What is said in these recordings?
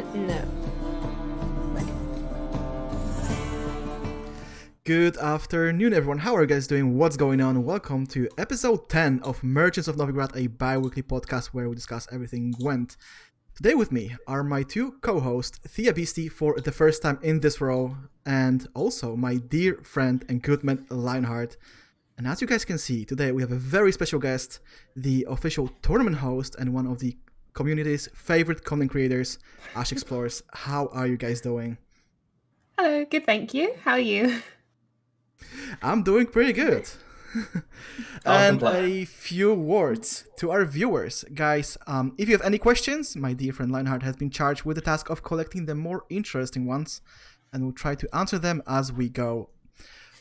No. Good afternoon, everyone. How are you guys doing? What's going on? Welcome to episode 10 of Merchants of Novigrad, a bi-weekly podcast where we discuss everything Gwent. Today with me are my two co-hosts, Thea Beastie for the first time in this role, and also my dear friend and good man, Lionheart. And as you guys can see, today we have a very special guest, the official tournament host and one of the community's favorite content creators, AshExplores. How are you guys doing? Hello, good, thank you. How are you? I'm doing pretty good. And a few words to our viewers. Guys, if you have any questions, my dear friend Lionheart has been charged with the task of collecting the more interesting ones, and we'll try to answer them as we go.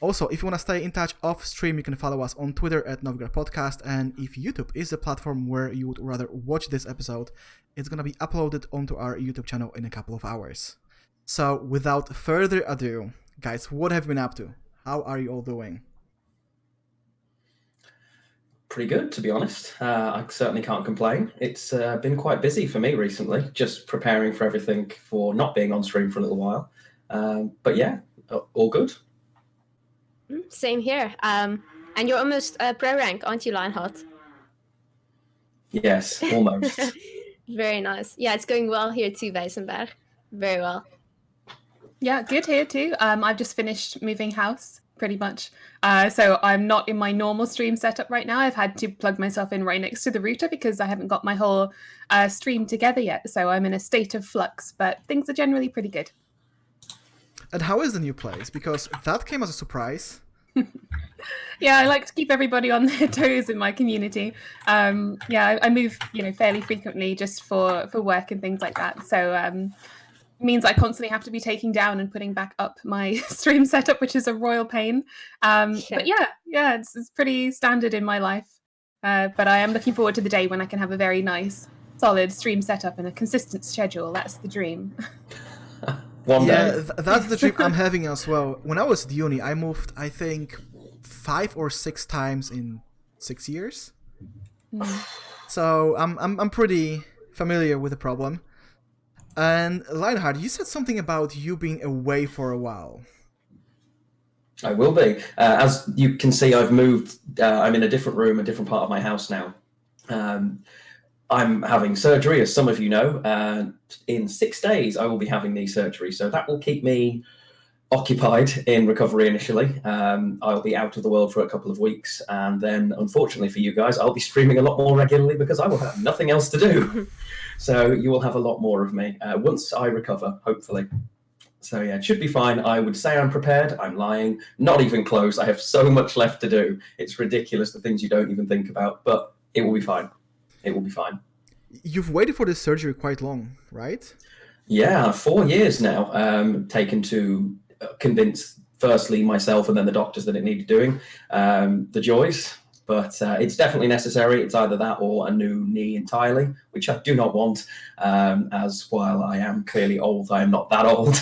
Also, if you want to stay in touch off stream, you can follow us on Twitter at Novigrad Podcast, and if YouTube is the platform where you would rather watch this episode, it's going to be uploaded onto our YouTube channel in a couple of hours. So, without further ado, guys, what have you been up to? How are you all doing? Pretty good, to be honest. I certainly can't complain. It's been quite busy for me recently, just preparing for everything for not being on stream for a little while. But yeah, all good. Same here. And you're almost pro rank, aren't you, Lionheart? Yes, almost. Very nice. Yeah, it's going well here too, Weissenberg. Very well. Yeah, good here too. I've just finished moving house, pretty much. So I'm not in my normal stream setup right now. I've had to plug myself in right next to the router because I haven't got my whole stream together yet. So I'm in a state of flux, but things are generally pretty good. And how is the new place? Because that came as a surprise. Yeah, I like to keep everybody on their toes in my community. I move, fairly frequently just for work and things like that. So means I constantly have to be taking down and putting back up my stream setup, which is a royal pain. But it's pretty standard in my life. But I am looking forward to the day when I can have a very nice, solid stream setup and a consistent schedule. That's the dream. One day. Yeah, that's the dream I'm having as well. When I was at uni, I moved, I think, 5 or 6 times in 6 years. So I'm pretty familiar with the problem. And Lionheart, you said something about you being away for a while. I will be. As you can see, I've moved. I'm in a different room, a different part of my house now. I'm having surgery, as some of you know. In 6 days, I will be having knee surgery. So that will keep me occupied in recovery initially. I'll be out of the world for a couple of weeks. And then, unfortunately for you guys, I'll be streaming a lot more regularly because I will have nothing else to do. So you will have a lot more of me once I recover, hopefully. So yeah, it should be fine. I would say I'm prepared. I'm lying. Not even close. I have so much left to do. It's ridiculous, the things you don't even think about. But it will be fine. It will be fine. You've waited for this surgery quite long, right? Yeah, 4 years now. Taken to convince, firstly, myself and then the doctors that it needed doing. The joys. But it's definitely necessary. It's either that or a new knee entirely, which I do not want, as while I am clearly old, I am not that old.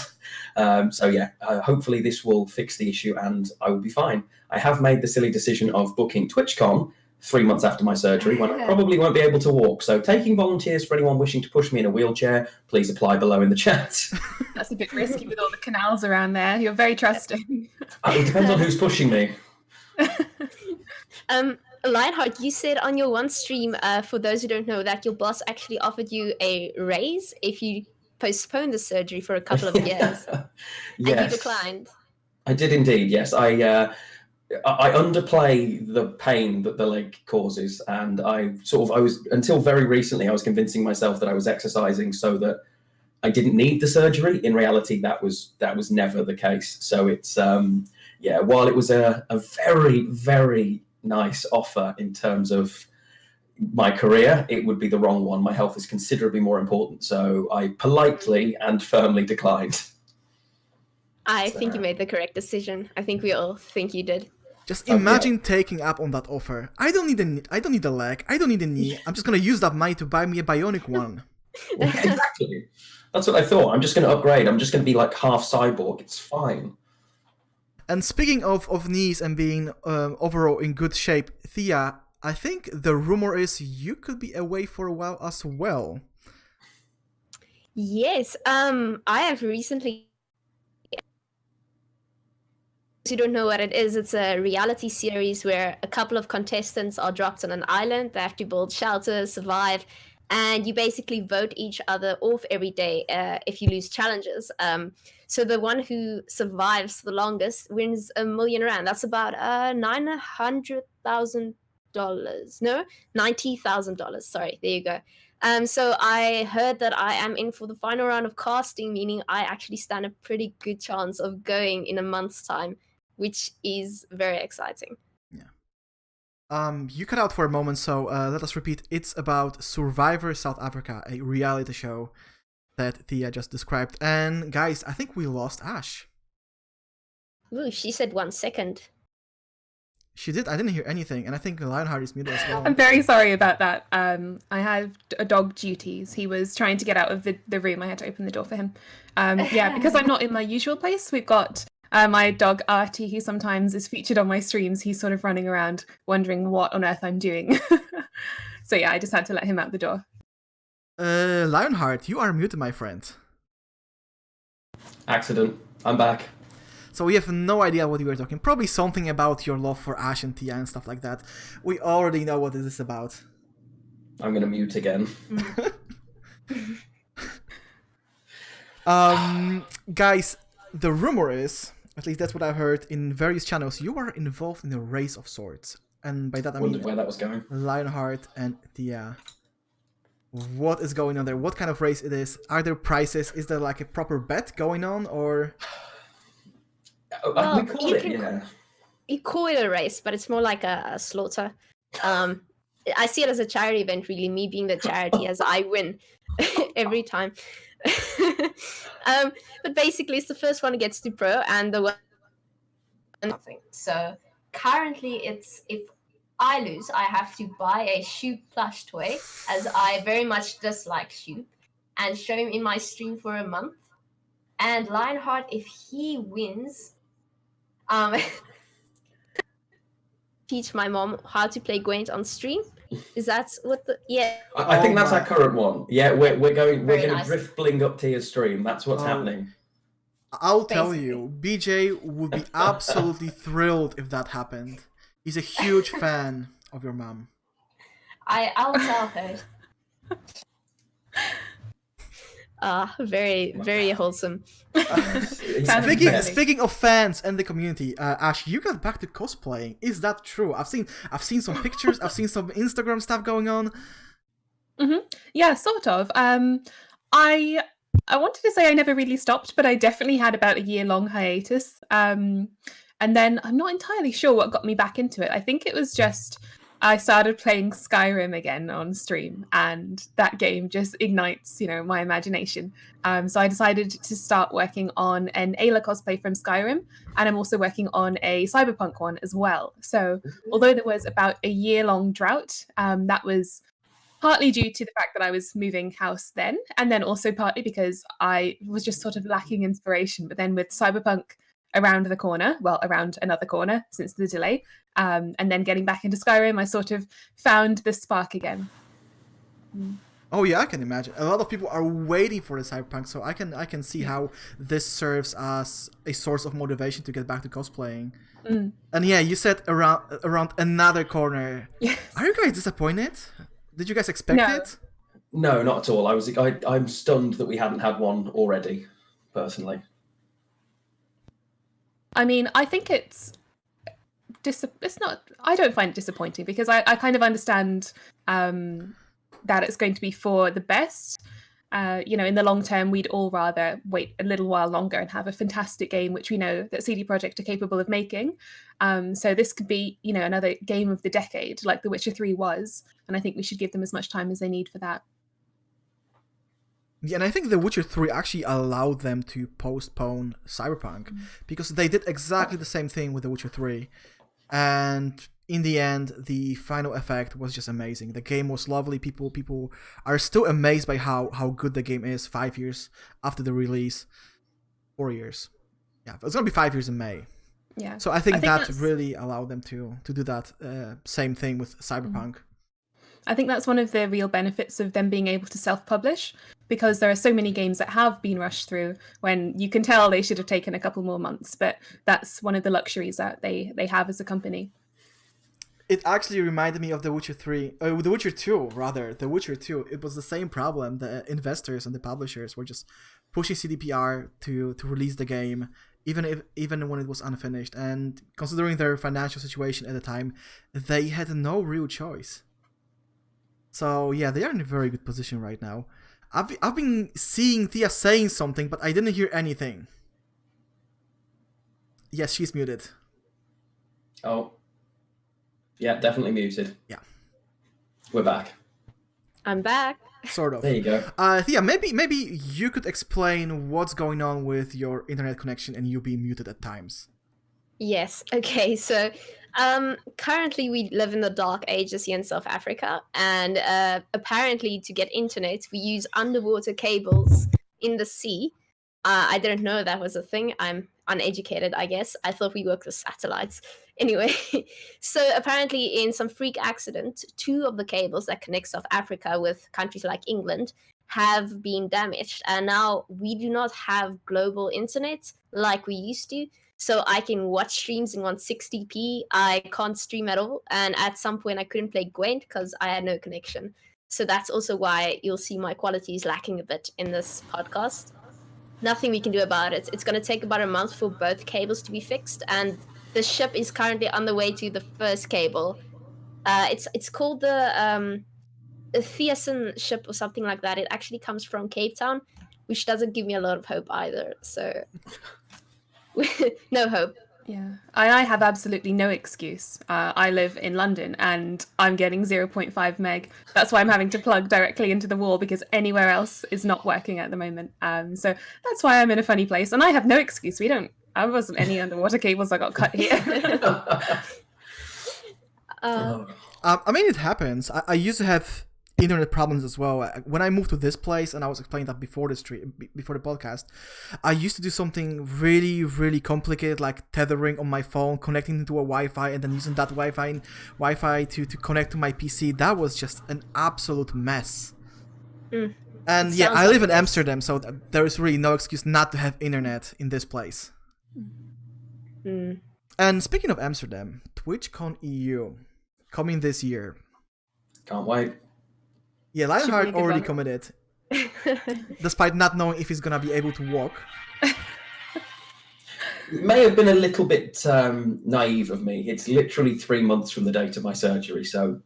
Hopefully this will fix the issue and I will be fine. I have made the silly decision of booking TwitchCon 3 months after my surgery when I probably won't be able to walk. So taking volunteers for anyone wishing to push me in a wheelchair, please apply below in the chat. That's a bit risky with all the canals around there. You're very trusting. It depends on who's pushing me. Lionheart, you said on your one stream, for those who don't know, that your boss actually offered you a raise if you postponed the surgery for a couple of years. Yes. And you declined. I did indeed, yes. I underplay the pain that the leg causes, and I was until very recently I was convincing myself that I was exercising so that I didn't need the surgery. In reality, that was never the case. So it's while it was a very, very nice offer in terms of my career, it would be the wrong one. My health is considerably more important, so I politely and firmly declined. I think you made the correct decision. I think we all think you did. Just imagine taking up on that offer. I don't need a leg. I don't need a knee. I'm just gonna use that money to buy me a bionic one. Yeah, exactly. That's what I thought. I'm just gonna upgrade. I'm just gonna be like half cyborg. It's fine. And speaking of knees and being overall in good shape, Thea, I think the rumor is you could be away for a while as well. Yes. I have recently. If you don't know what it is, it's a reality series where a couple of contestants are dropped on an island. They have to build shelters, survive, and you basically vote each other off every day if you lose challenges. So the one who survives the longest wins £1,000,000. That's about $900,000. No, $90,000. Sorry, there you go. So I heard that I am in for the final round of casting, meaning I actually stand a pretty good chance of going in a month's time, which is very exciting. Yeah. You cut out for a moment, so let us repeat. It's about Survivor South Africa, a reality show that Thea just described. And guys, I think we lost Ash. Ooh, she said 1 second. She did. I didn't hear anything, and I think Lionheart is muted as well. I'm very sorry about that. I had a dog duties. He was trying to get out of the room. I had to open the door for him. Yeah, because I'm not in my usual place. We've got my dog Artie, who sometimes is featured on my streams. He's sort of running around wondering what on earth I'm doing. So yeah, I just had to let him out the door. Lionheart, you are muted, my friend. Accident. I'm back. So we have no idea what you were talking. Probably something about your love for Ash and Tia and stuff like that. We already know what this is about. I'm gonna mute again. Guys, the rumor is, at least that's what I've heard in various channels, you are involved in a race of sorts. And by that I mean Wondered where that was going. Lionheart and Tia. What is going on there? What kind of race it is? Are there prizes? Is there like a proper bet going on, or? Well, we call it, yeah. You call it a race, but it's more like a slaughter. I see it as a charity event, really, me being the charity, as I win every time. But basically, it's the first one who gets to pro, and the one nothing. So currently, it's if I lose, I have to buy a Shoop plush toy, as I very much dislike Shoop, and show him in my stream for a month. And Lionheart, if he wins, teach my mom how to play Gwent on stream. Is that what the I think that's our current one. Yeah, we're going nice. drift bling up Tia's stream. That's what's happening. I'll tell you, BJ would be absolutely thrilled if that happened. He's a huge fan of your mom. I'll tell her. Very, very wholesome. Speaking of fans and the community, Ash, you got back to cosplaying. Is that true? I've seen some pictures. I've seen some Instagram stuff going on. Mm-hmm. Yeah, sort of. I wanted to say I never really stopped, but I definitely had about a year-long hiatus. And then I'm not entirely sure what got me back into it. I think it was just I started playing Skyrim again on stream, and that game just ignites, my imagination. So I decided to start working on an Ayla cosplay from Skyrim, and I'm also working on a Cyberpunk one as well. So although there was about a year-long drought, that was partly due to the fact that I was moving house then, and then also partly because I was just sort of lacking inspiration. But then with Cyberpunk around another corner since the delay, and then getting back into Skyrim, I sort of found the spark again. Oh yeah, I can imagine. A lot of people are waiting for the Cyberpunk, so I can see how this serves as a source of motivation to get back to cosplaying. And yeah, you said around another corner. Yes. Are you guys disappointed? Did you guys expect it? No, not at all. I'm stunned that we hadn't had one already, personally. I mean, I think it's not. I don't find it disappointing because I kind of understand that it's going to be for the best. In the long term, we'd all rather wait a little while longer and have a fantastic game, which we know that CD Projekt are capable of making. So this could be, another game of the decade, like The Witcher 3 was, and I think we should give them as much time as they need for that. Yeah, and I think The Witcher 3 actually allowed them to postpone Cyberpunk because they did exactly the same thing with The Witcher 3. And in the end, the final effect was just amazing. The game was lovely. People are still amazed by how good the game is 5 years after the release. 4 years. Yeah, it's going to be 5 years in May. Yeah. So I think that really allowed them to do that same thing with Cyberpunk. I think that's one of the real benefits of them being able to self-publish, because there are so many games that have been rushed through when you can tell they should have taken a couple more months. But that's one of the luxuries that they have as a company. It actually reminded me of The Witcher 3, The Witcher 2, rather. The Witcher 2, it was the same problem. The investors and the publishers were just pushing CDPR to release the game, even when it was unfinished. And considering their financial situation at the time, they had no real choice. So yeah, they are in a very good position right now. I've been seeing Thea saying something, but I didn't hear anything. Yes, she's muted. Oh. Yeah, definitely muted. Yeah. We're back. I'm back. Sort of. There you go. Thea, maybe you could explain what's going on with your internet connection and you being muted at times. Yes. Okay. So, currently we live in the dark ages here in South Africa, and apparently to get internet we use underwater cables in the sea. I didn't know that was a thing. I'm uneducated, I guess. I thought we worked with satellites. Anyway, so apparently in some freak accident, 2 of the cables that connect South Africa with countries like England have been damaged. And now we do not have global internet like we used to. So I can watch streams in 160p. I can't stream at all. And at some point I couldn't play Gwent because I had no connection. So that's also why you'll see my quality is lacking a bit in this podcast. Nothing we can do about it. It's going to take about a month for both cables to be fixed, and the ship is currently on the way to the first cable. It's called the Thiessen ship or something like that. It actually comes from Cape Town, which doesn't give me a lot of hope either. So no hope. Yeah, I have absolutely no excuse. I live in London and I'm getting 0.5 meg. That's why I'm having to plug directly into the wall because anywhere else is not working at the moment. So that's why I'm in a funny place. And I have no excuse. I wasn't any underwater cables that got cut here. I mean, it happens. I used to have internet problems as well. When I moved to this place, and I was explaining that before the podcast, I used to do something really, really complicated, like tethering on my phone, connecting to a Wi-Fi, and then using that Wi-Fi to connect to my PC. That was just an absolute mess. And yeah, I live in Amsterdam, so there is really no excuse not to have internet in this place. And speaking of Amsterdam, TwitchCon EU coming this year. Can't wait. Yeah, Lionheart already committed, despite not knowing if he's gonna be able to walk. It may have been a little bit naive of me. It's literally 3 months from the date of my surgery, so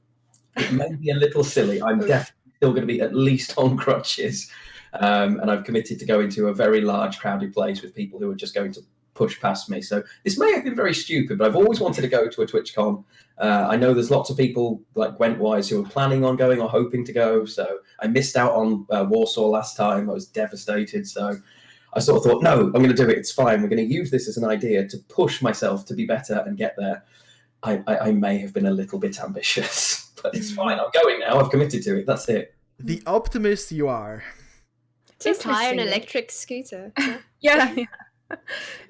it may be a little silly. I'm definitely still going to be at least on crutches, and I've committed to go into a very large, crowded place with people who are just going to push past me. So this may have been very stupid, but I've always wanted to go to a TwitchCon. I know there's lots of people like Gwent-wise who are planning on going or hoping to go. So I missed out on Warsaw last time. I was devastated. So I sort of thought, no, I'm going to do it. It's fine. We're going to use this as an idea to push myself to be better and get there. I may have been a little bit ambitious, but it's fine. I'm going now. I've committed to it. That's it. The optimist you are. Just hire an electric scooter. Yeah.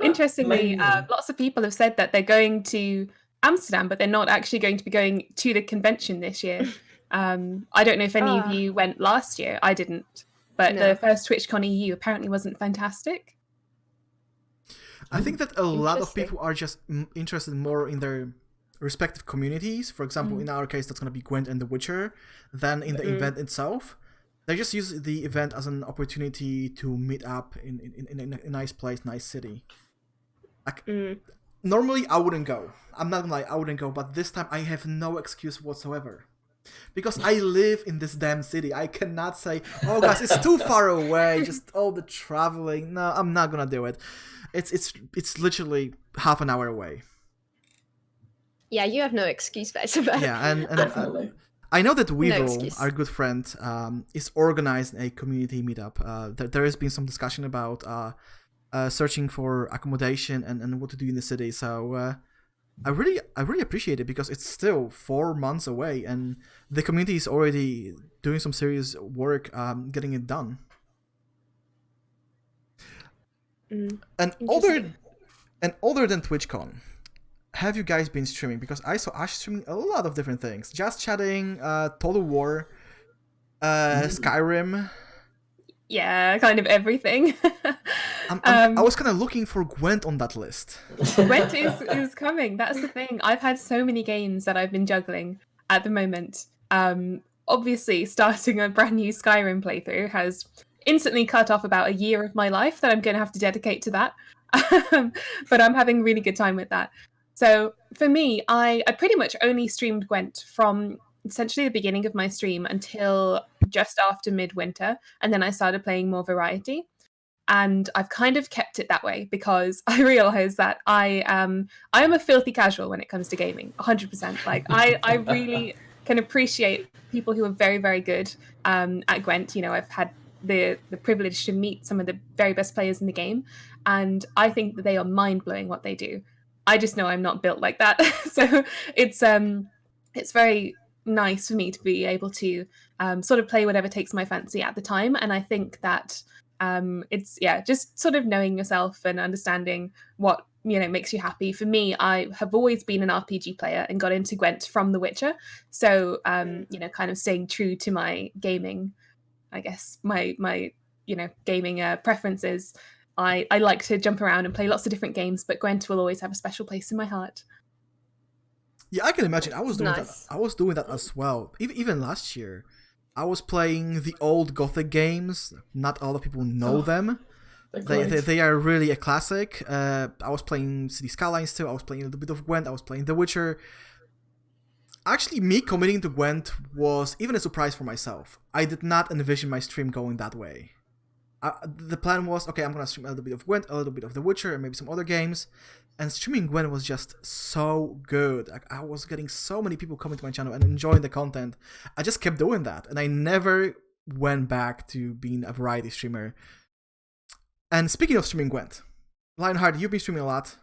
Interestingly, lots of people have said that they're going to Amsterdam, but they're not actually going to be going to the convention this year. I don't know if any of you went last year. I didn't. But the first TwitchCon EU apparently wasn't fantastic. I think that a lot of people are just interested more in their respective communities. For example, in our case, that's going to be Gwent and The Witcher, than in the event itself. They just use the event as an opportunity to meet up in a nice place, nice city. Like, normally I wouldn't go. I'm not gonna lie, I wouldn't go. But this time I have no excuse whatsoever. Because I live in this damn city. I cannot say, oh guys, it's too far away. Just all the traveling. No, I'm not gonna do it. It's literally half an hour away. Yeah, you have no excuse, Sebastian. Yeah, and Definitely. I know that Weevil, our good friend, is organizing a community meetup. There has been some discussion about searching for accommodation and what to do in the city. So I really appreciate it because it's still 4 months away, and the community is already doing some serious work getting it done. And other than TwitchCon, have you guys been streaming? Because I saw Ash streaming a lot of different things. Just chatting, Total War, Skyrim. Yeah, kind of everything. I was kind of looking for Gwent on that list. Gwent is coming. That's the thing. I've had so many games that I've been juggling at the moment. Obviously, starting a brand new Skyrim playthrough has instantly cut off about a year of my life that I'm going to have to dedicate to that. But I'm having a really good time with that. So for me, I pretty much only streamed Gwent from essentially the beginning of my stream until just after midwinter, and then I started playing more variety. And I've kind of kept it that way because I realize that I am a filthy casual when it comes to gaming, 100%. Like I really can appreciate people who are very, very good at Gwent. You know, I've had the privilege to meet some of the very best players in the game, and I think that they are mind-blowing what they do. I just know I'm not built like that. So it's very nice for me to be able to sort of play whatever takes my fancy at the time. And I think that it's just sort of knowing yourself and understanding what makes you happy. For me, I have always been an RPG player and got into Gwent from The Witcher. So kind of staying true to my gaming, I guess my gaming preferences. I like to jump around and play lots of different games, but Gwent will always have a special place in my heart. Yeah, I can imagine. I was doing Nice. that. I was doing that as well. Even last year, I was playing the old Gothic games. Not a lot of people know them. They are really a classic. I was playing City Skylines too. I was playing a little bit of Gwent. I was playing The Witcher. Actually, me committing to Gwent was even a surprise for myself. I did not envision my stream going that way. The plan was, okay, I'm going to stream a little bit of Gwent, a little bit of The Witcher, and maybe some other games. And streaming Gwent was just so good. I was getting so many people coming to my channel and enjoying the content. I just kept doing that. And I never went back to being a variety streamer. And speaking of streaming Gwent, Lionheart, you've been streaming a lot.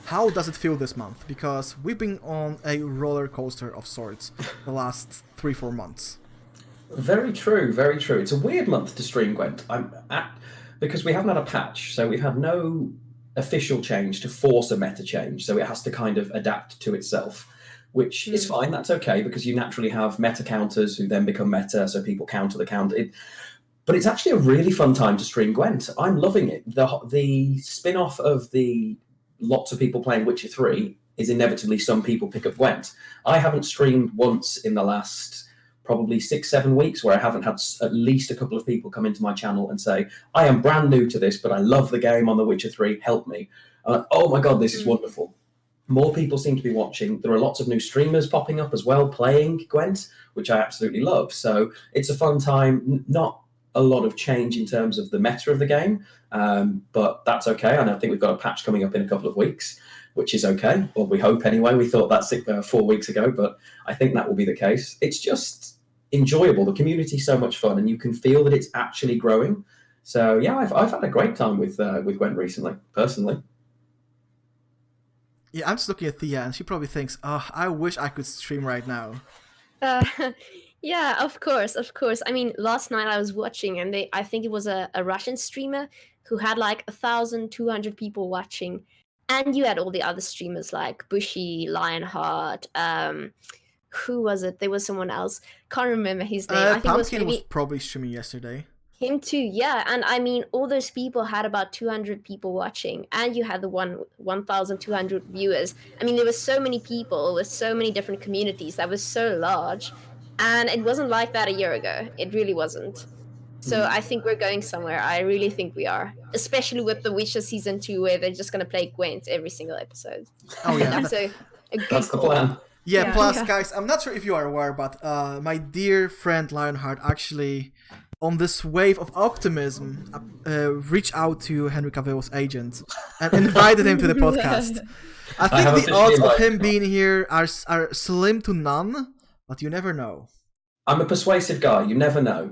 How does it feel this month? Because we've been on a roller coaster of sorts the last 3-4 months. Very true, very true. It's a weird month to stream Gwent. Because we haven't had a patch, so we've had no official change to force a meta change, so it has to kind of adapt to itself, which is fine. That's okay, because you naturally have meta counters who then become meta, so people counter the counter. But it's actually a really fun time to stream Gwent. I'm loving it. The spin-off of the lots of people playing Witcher 3 is inevitably some people pick up Gwent. I haven't streamed once in the last probably 6-7 weeks where I haven't had at least a couple of people come into my channel and say, I am brand new to this, but I love the game on The Witcher 3, help me. Oh my God, this is wonderful. More people seem to be watching. There are lots of new streamers popping up as well, playing Gwent, which I absolutely love. So it's a fun time. Not a lot of change in terms of the meta of the game, but that's okay. I think we've got a patch coming up in a couple of weeks, which is okay. Well, we hope anyway. We thought that 4 weeks ago, but I think that will be the case. It's just enjoyable. The community's so much fun, and you can feel that it's actually growing. So yeah, I've had a great time with Gwent recently, personally. Yeah, I'm just looking at Thea, and she probably thinks, "Oh, I wish I could stream right now." Yeah, of course. I mean, last night I was watching, and I think it was a Russian streamer who had like 1,200 people watching, and you had all the other streamers like Bushy, Lionheart. Who was it? There was someone else. Can't remember his name. I think Pumpkin was probably streaming yesterday. Him too, yeah. And I mean, all those people had about 200 people watching, and you had the 1,200 viewers. I mean, there were so many people with so many different communities that was so large, and it wasn't like that a year ago. It really wasn't. So I think we're going somewhere. I really think we are, especially with The Witcher Season 2, where they're just going to play Gwent every single episode. Oh yeah, That's a good That's the call. plan. Yeah, plus, guys, I'm not sure if you are aware, but my dear friend Lionheart actually, on this wave of optimism, reached out to Henry Cavill's agent and invited him to the podcast. I think the odds of him being here are slim to none, but you never know. I'm a persuasive guy. You never know.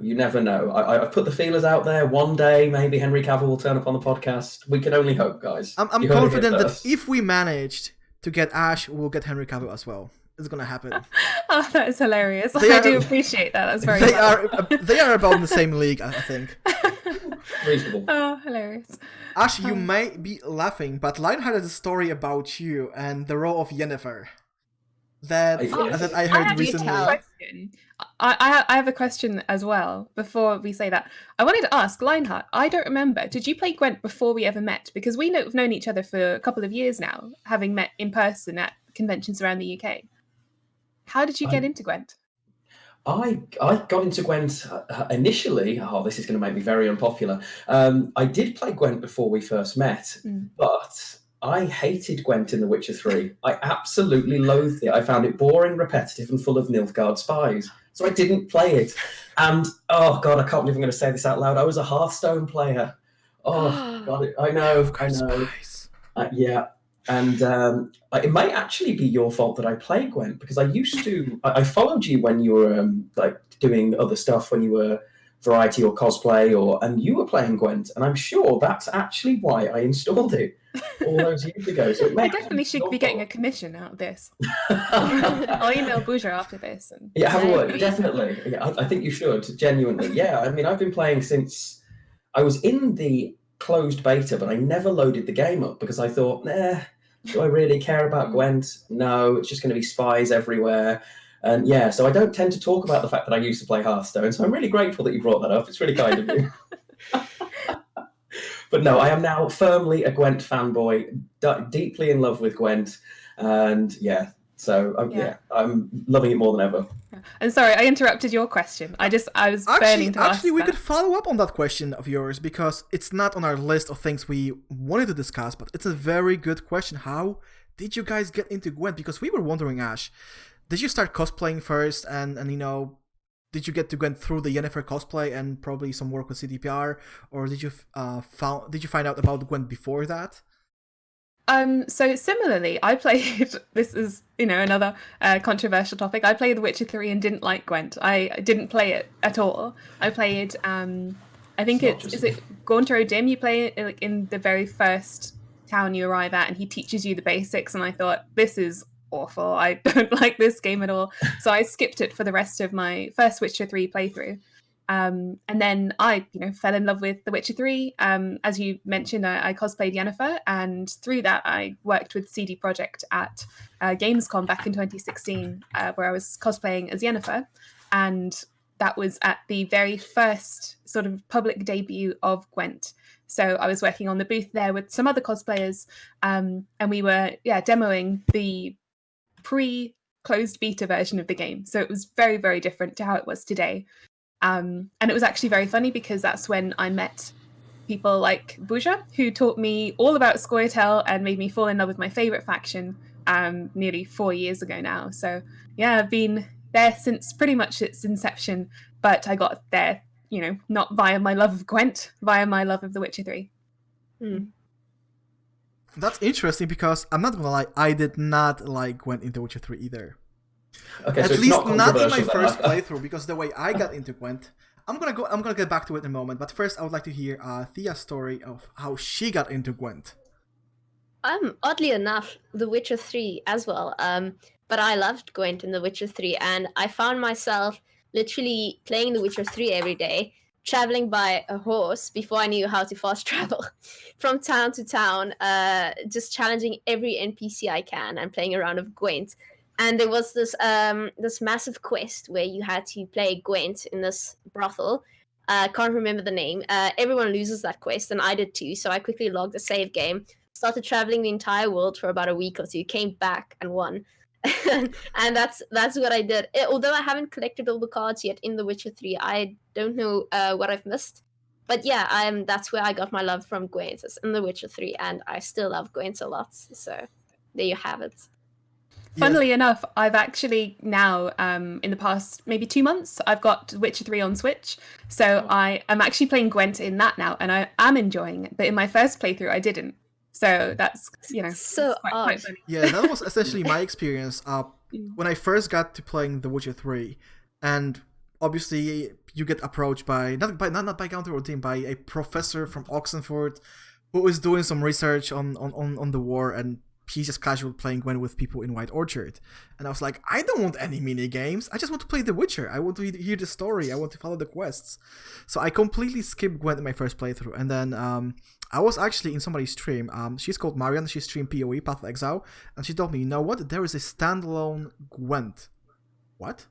I've put the feelers out there. One day, maybe Henry Cavill will turn up on the podcast. We can only hope, guys. I'm confident that if we managed to get Ash, we'll get Henry Cavill as well. It's gonna happen. Oh, that is hilarious. I do appreciate that. That's very they are about in the same league, I think. Reasonable. Oh, hilarious. Ash, you may be laughing, but Lionheart has a story about you and the role of Yennefer that I heard recently. I have a question as well before we say that. I wanted to ask, Lionheart, I don't remember, did you play Gwent before we ever met? Because we've known each other for a couple of years now, having met in person at conventions around the UK. How did you get into Gwent? I got into Gwent initially. Oh, this is going to make me very unpopular. I did play Gwent before we first met, but I hated Gwent in The Witcher 3. I absolutely loathed it. I found it boring, repetitive, and full of Nilfgaard spies. So I didn't play it. And, oh, God, I can't believe I'm going to say this out loud. I was a Hearthstone player. Oh, God, I know. Spies. Yeah. And it might actually be your fault that I play Gwent, because I followed you when you were like doing other stuff, when you were Variety or Cosplay, and you were playing Gwent, and I'm sure that's actually why I installed it all those years ago. So I definitely should be getting a commission out of this. I'll email Bouger after this. Yeah, have a word. Definitely. Yeah, I think you should, genuinely. Yeah, I mean, I've been playing since I was in the closed beta, but I never loaded the game up because I thought, do I really care about Gwent? No, it's just going to be spies everywhere. And yeah, so I don't tend to talk about the fact that I used to play Hearthstone. So I'm really grateful that you brought that up. It's really kind of you. But no, I am now firmly a Gwent fanboy, deeply in love with Gwent. And yeah, so I'm loving it more than ever. And sorry, I interrupted your question. I was burning to ask. Actually, we could follow up on that question of yours, because it's not on our list of things we wanted to discuss, but it's a very good question. How did you guys get into Gwent? Because we were wondering, Ash, did you start cosplaying first, and did you get to Gwent through the Yennefer cosplay and probably some work with CDPR, or did you find out about Gwent before that? So similarly, I played, this is, another controversial topic. I played The Witcher 3 and didn't like Gwent. I didn't play it at all. I played, I think is it Gaunter O'Dim? You play it like in the very first town you arrive at, and he teaches you the basics, and I thought, this is awful. I don't like this game at all. So I skipped it for the rest of my first Witcher 3 playthrough. And then I, fell in love with The Witcher 3. As you mentioned, I cosplayed Yennefer, and through that I worked with CD Projekt at Gamescom back in 2016, where I was cosplaying as Yennefer, and that was at the very first sort of public debut of Gwent. So I was working on the booth there with some other cosplayers, and we were demoing the pre-closed beta version of the game. So it was very, very different to how it was today. And it was actually very funny because that's when I met people like Bouger, who taught me all about Scoia'tael and made me fall in love with my favourite faction nearly 4 years ago now. So yeah, I've been there since pretty much its inception, but I got there, not via my love of Gwent, via my love of The Witcher 3. That's interesting, because I'm not gonna lie, I did not like Gwent into Witcher 3 either. Okay, at so least not in my then. first playthrough, because the way I got into Gwent, I'm gonna get back to it in a moment. But first, I would like to hear Thea's story of how she got into Gwent. Oddly enough, The Witcher 3 as well. But I loved Gwent in The Witcher 3, and I found myself literally playing The Witcher 3 every day, traveling by a horse before I knew how to fast travel, from town to town, just challenging every NPC I can and playing a round of Gwent. And there was this massive quest where you had to play Gwent in this brothel. Can't remember the name. Everyone loses that quest, and I did too. So I quickly logged a save game, started traveling the entire world for about a week or two, came back and won. And that's what I did. Although I haven't collected all the cards yet in The Witcher 3, I don't know what I've missed. But yeah, that's where I got my love from Gwent, is in The Witcher 3, and I still love Gwent a lot. So there you have it. Funnily enough, I've actually now, in the past maybe 2 months, I've got Witcher 3 on Switch. So I am actually playing Gwent in that now, and I am enjoying it. But in my first playthrough, I didn't. So that's, so quite funny. Yeah, that was essentially my experience when I first got to playing The Witcher 3. And obviously, you get approached by, not by Counter or Team, by a professor from Oxenford who is doing some research on the war, and he's just casual playing Gwent with people in White Orchard. And I was like, I don't want any mini games. I just want to play The Witcher. I want to hear the story. I want to follow the quests. So I completely skipped Gwent in my first playthrough. And then I was actually in somebody's stream. She's called Marian. She streamed PoE, Path of Exile. And she told me, you know what? There is a standalone Gwent. What?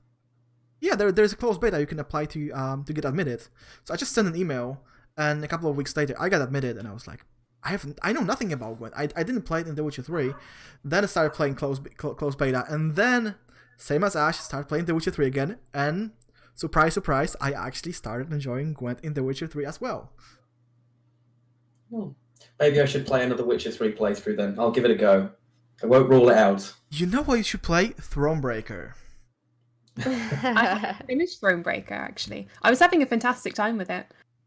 Yeah, there's a closed beta you can apply to get admitted. So I just sent an email, and a couple of weeks later I got admitted, and I was like, I know nothing about Gwent. I didn't play it in The Witcher 3. Then I started playing closed beta, and then same as Ash, started playing The Witcher 3 again, and surprise, surprise, I actually started enjoying Gwent in The Witcher 3 as well. Maybe I should play another Witcher 3 playthrough then. I'll give it a go. I won't rule it out. You know what you should play? Thronebreaker. I haven't finished Thronebreaker, actually. I was having a fantastic time with it.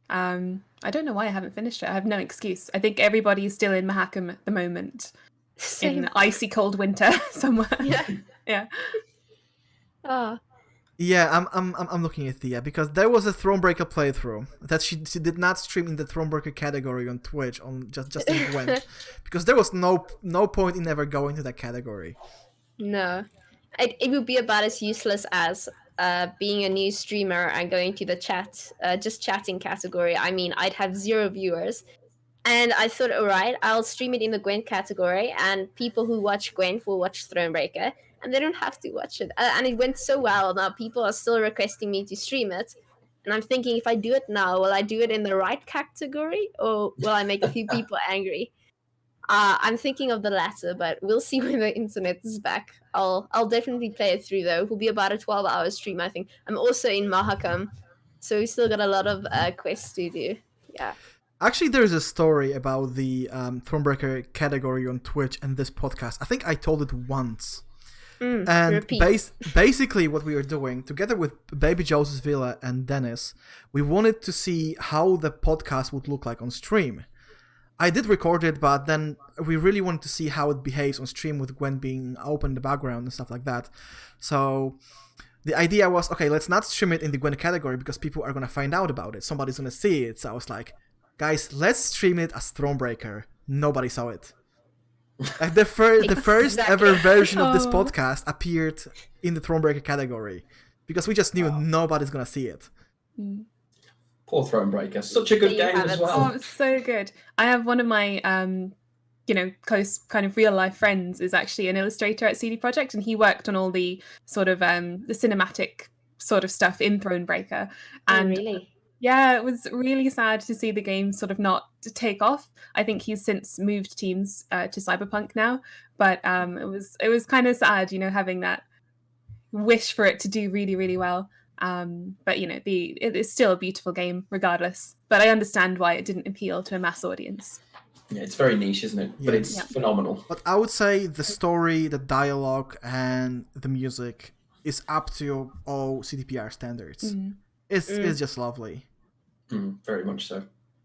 I don't know why I haven't finished it. I have no excuse. I think everybody's still in Mahakam at the moment. Same. In icy cold winter somewhere. Yeah. Yeah. Oh. Yeah, I'm looking at Thea because there was a Thronebreaker playthrough that she did not stream in the Thronebreaker category on Twitch on just in Gwent because there was no point in ever going to that category. No. It would be about as useless as being a new streamer and going to the chat, just chatting category. I mean, I'd have 0 viewers. And I thought, all right, I'll stream it in the Gwent category, and people who watch Gwent will watch Thronebreaker, and they don't have to watch it. And it went so well. Now people are still requesting me to stream it. And I'm thinking, if I do it now, will I do it in the right category, or will I make a few people angry? I'm thinking of the latter, but we'll see when the internet is back. I'll definitely play it through, though. It will be about a 12-hour stream, I think. I'm also in Mahakam, so we still got a lot of quests to do. Yeah. Actually, there's a story about the Thronebreaker category on Twitch and this podcast. I think I told it once. And basically what we were doing, together with Baby Joseph Villa and Dennis, we wanted to see how the podcast would look like on stream. I did record it, but then we really wanted to see how it behaves on stream with Gwent being open in the background and stuff like that. So the idea was, okay, let's not stream it in the Gwent category because people are going to find out about it. Somebody's going to see it. So I was like, guys, let's stream it as Thronebreaker. Nobody saw it. Like the first ever version of this podcast appeared in the Thronebreaker category because we just knew nobody's going to see it. Poor Thronebreaker. Such a good game as well. Oh, it's so good. I have one of my, close kind of real life friends is actually an illustrator at CD Projekt, and he worked on all the sort of the cinematic sort of stuff in Thronebreaker. And really? Yeah, it was really sad to see the game sort of not take off. I think he's since moved teams to Cyberpunk now, but it was kind of sad, having that wish for it to do really, really well. But it is still a beautiful game regardless. But I understand why it didn't appeal to a mass audience. Yeah, it's very niche, isn't it? But it's phenomenal. But I would say the story, the dialogue, and the music is up to all CDPR standards. It's just lovely. Very much so.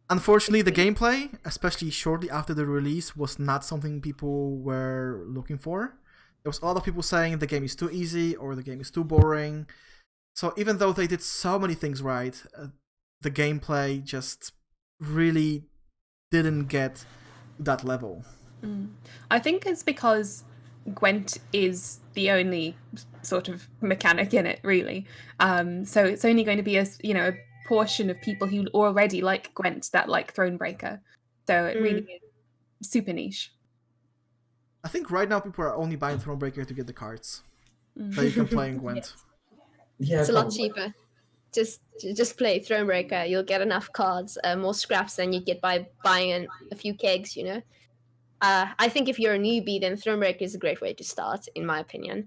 Unfortunately, the gameplay, especially shortly after the release, was not something people were looking for. There was a lot of people saying the game is too easy or the game is too boring. So even though they did so many things right, the gameplay just really didn't get that level. I think it's because Gwent is the only sort of mechanic in it, really. So it's only going to be a portion of people who already like Gwent that like Thronebreaker. So it really is super niche. I think right now people are only buying Thronebreaker to get the cards. So you can play in Gwent. Yeah, it's a lot cheaper. Just play Thronebreaker. You'll get enough cards, more scraps than you get by buying a few kegs, I think if you're a newbie, then Thronebreaker is a great way to start, in my opinion.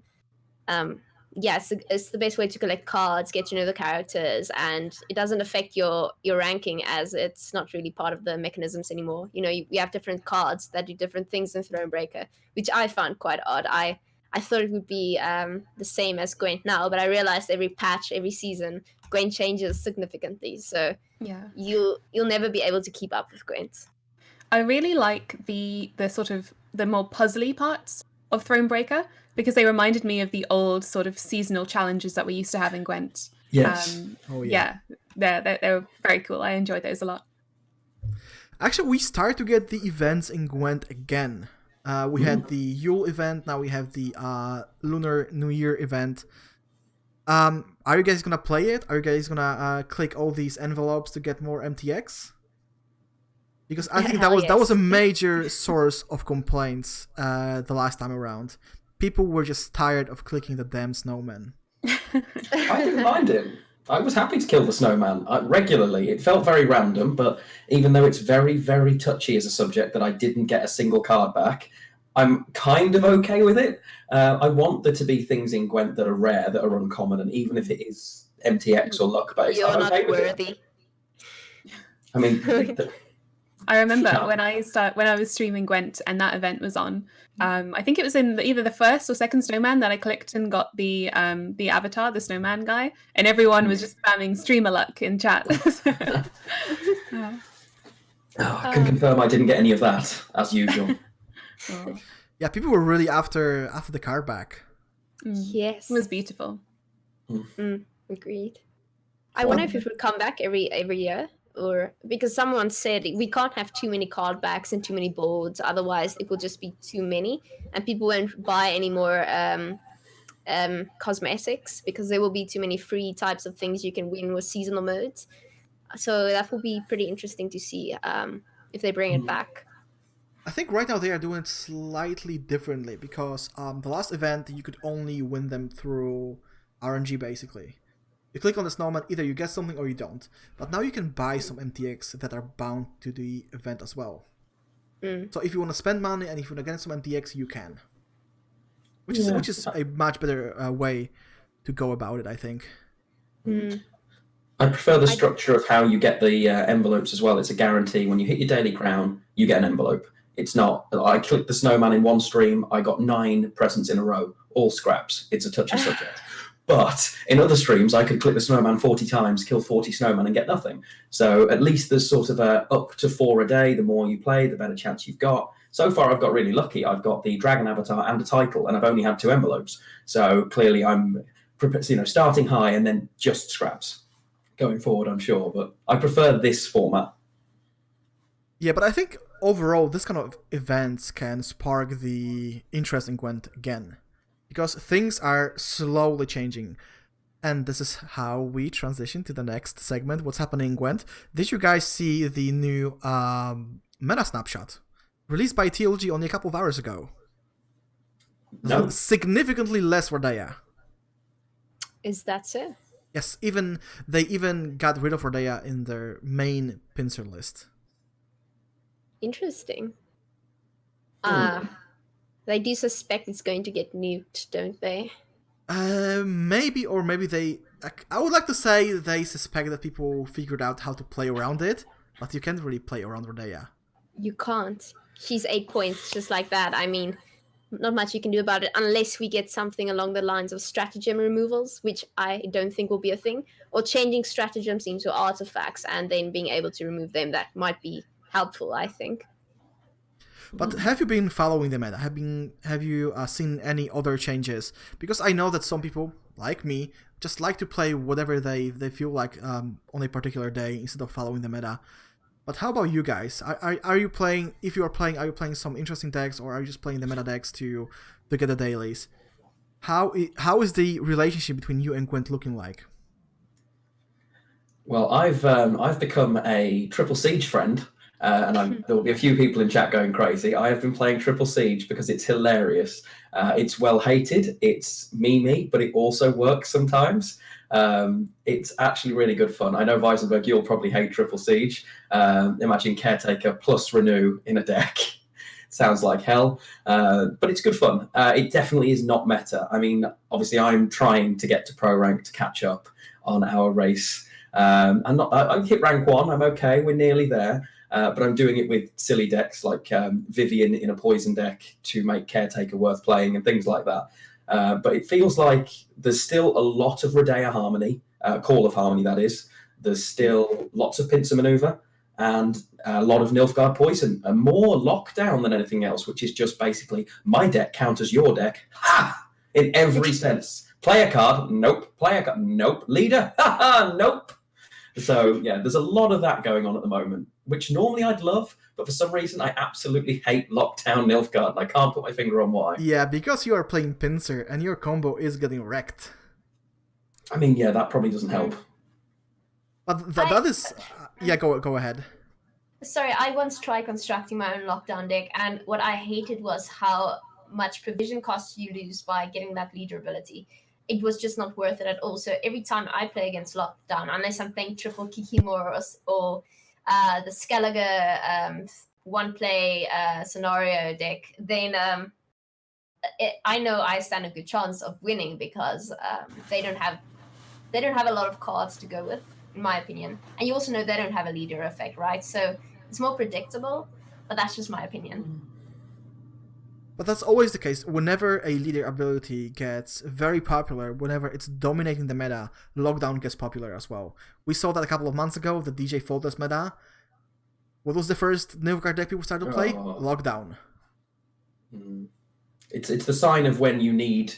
It's the best way to collect cards, get to know the characters, and it doesn't affect your ranking as it's not really part of the mechanisms anymore. We have different cards that do different things in Thronebreaker, which I found quite odd. I thought it would be the same as Gwent now, but I realized every patch, every season, Gwent changes significantly. So you'll never be able to keep up with Gwent. I really like the sort of the more puzzly parts of Thronebreaker because they reminded me of the old sort of seasonal challenges that we used to have in Gwent. Yes. They're very cool. I enjoyed those a lot. Actually, we start to get the events in Gwent again. We had the Yule event, now we have the Lunar New Year event. Are you guys gonna play it? Are you guys gonna click all these envelopes to get more MTX? Because I think that was a major source of complaints the last time around. People were just tired of clicking the damn snowman. I didn't mind it. I was happy to kill the snowman regularly. It felt very random, but even though it's very, very touchy as a subject that I didn't get a single card back, I'm kind of okay with it. I want there to be things in Gwent that are rare, that are uncommon, and even if it is MTX or luck-based, You're I'm not okay with worthy. it. I mean... I remember when I was streaming Gwent and that event was on. I think it was in either the first or second snowman that I clicked and got the avatar, the snowman guy, and everyone was just spamming streamer luck in chat. I can confirm I didn't get any of that, as usual. Yeah, people were really after the card back. Yes. It was beautiful. Agreed. I wonder if it would come back every year. Or because someone said we can't have too many card backs and too many boards, otherwise it will just be too many, and people won't buy any more cosmetics because there will be too many free types of things you can win with seasonal modes. So that will be pretty interesting to see if they bring it back. I think right now they are doing it slightly differently because the last event you could only win them through RNG basically. You click on the snowman, either you get something or you don't. But now you can buy some MTX that are bound to the event as well. So if you want to spend money and if you want to get some MTX, you can. Which is a much better way to go about it, I think. I prefer the structure of how you get the envelopes as well. It's a guarantee. When you hit your daily crown, you get an envelope. It's not, I clicked the snowman in one stream, I got 9 presents in a row, all scraps. It's a touchy subject. But in other streams, I could click the snowman 40 times, kill 40 snowmen and get nothing. So at least there's sort of a up to 4 a day. The more you play, the better chance you've got. So far, I've got really lucky. I've got the dragon avatar and a title, and I've only had 2 envelopes. So clearly I'm starting high and then just scraps. Going forward, I'm sure. But I prefer this format. Yeah, but I think overall, this kind of events can spark the interest in Gwent again. Because things are slowly changing. And this is how we transition to the next segment, what's happening in Gwent. Did you guys see the new meta snapshot? Released by TLG only a couple of hours ago. No. So significantly less Rodea. Is that so? Yes, they even got rid of Rodea in their main pincer list. Interesting. They do suspect it's going to get nuked, don't they? Maybe, or maybe they... I would like to say they suspect that people figured out how to play around it, but you can't really play around Rodea. You can't. She's 8 points, just like that. I mean, not much you can do about it unless we get something along the lines of stratagem removals, which I don't think will be a thing, or changing stratagems into artifacts and then being able to remove them. That might be helpful, I think. But have you been following the meta? Have you seen any other changes? Because I know that some people, like me, just like to play whatever they feel like on a particular day instead of following the meta. But how about you guys? Are you playing? If you are playing, are you playing some interesting decks, or are you just playing the meta decks to get the dailies? How is the relationship between you and Gwent looking like? Well, I've become a Triple Siege friend. And there will be a few people in chat going crazy. I have been playing Triple Siege because it's hilarious. It's well hated, it's memey, but it also works sometimes. It's actually really good fun. I know Weisenberg, you'll probably hate Triple Siege. Imagine Caretaker plus Renew in a deck. Sounds like hell, but it's good fun. It definitely is not meta. I mean, obviously, I'm trying to get to pro rank to catch up on our race. I hit rank 1. I'm okay. We're nearly there. But I'm doing it with silly decks like Vivian in a poison deck to make Caretaker worth playing and things like that. But it feels like there's still a lot of Rodea Harmony, Call of Harmony that is. There's still lots of Pincer Maneuver and a lot of Nilfgaard Poison, and more lockdown than anything else, which is just basically my deck counters your deck. Ha! In every sense. Player card, nope. Player card, nope. Leader, ha! Nope. So, yeah, there's a lot of that going on at the moment, which normally I'd love, but for some reason I absolutely hate Lockdown Nilfgaard, and I can't put my finger on why. Yeah, because you are playing Pincer, and your combo is getting wrecked. I mean, yeah, that probably doesn't help. But that is... yeah, go ahead. Sorry, I once tried constructing my own Lockdown deck, and what I hated was how much provision costs you lose by getting that leader ability. it was just not worth it at all. So every time I play against Lockdown, unless I'm playing triple Kikimor or the Skellige one play scenario deck, then I know I stand a good chance of winning because they don't have a lot of cards to go with, in my opinion. And you also know they don't have a leader effect, right? So it's more predictable, but that's just my opinion. But that's always the case. Whenever a leader ability gets very popular, whenever it's dominating the meta, Lockdown gets popular as well. We saw that a couple of months ago, the DJ Faultless meta. What was the first Novigrad deck people started to play? Lockdown. It's the sign of when you need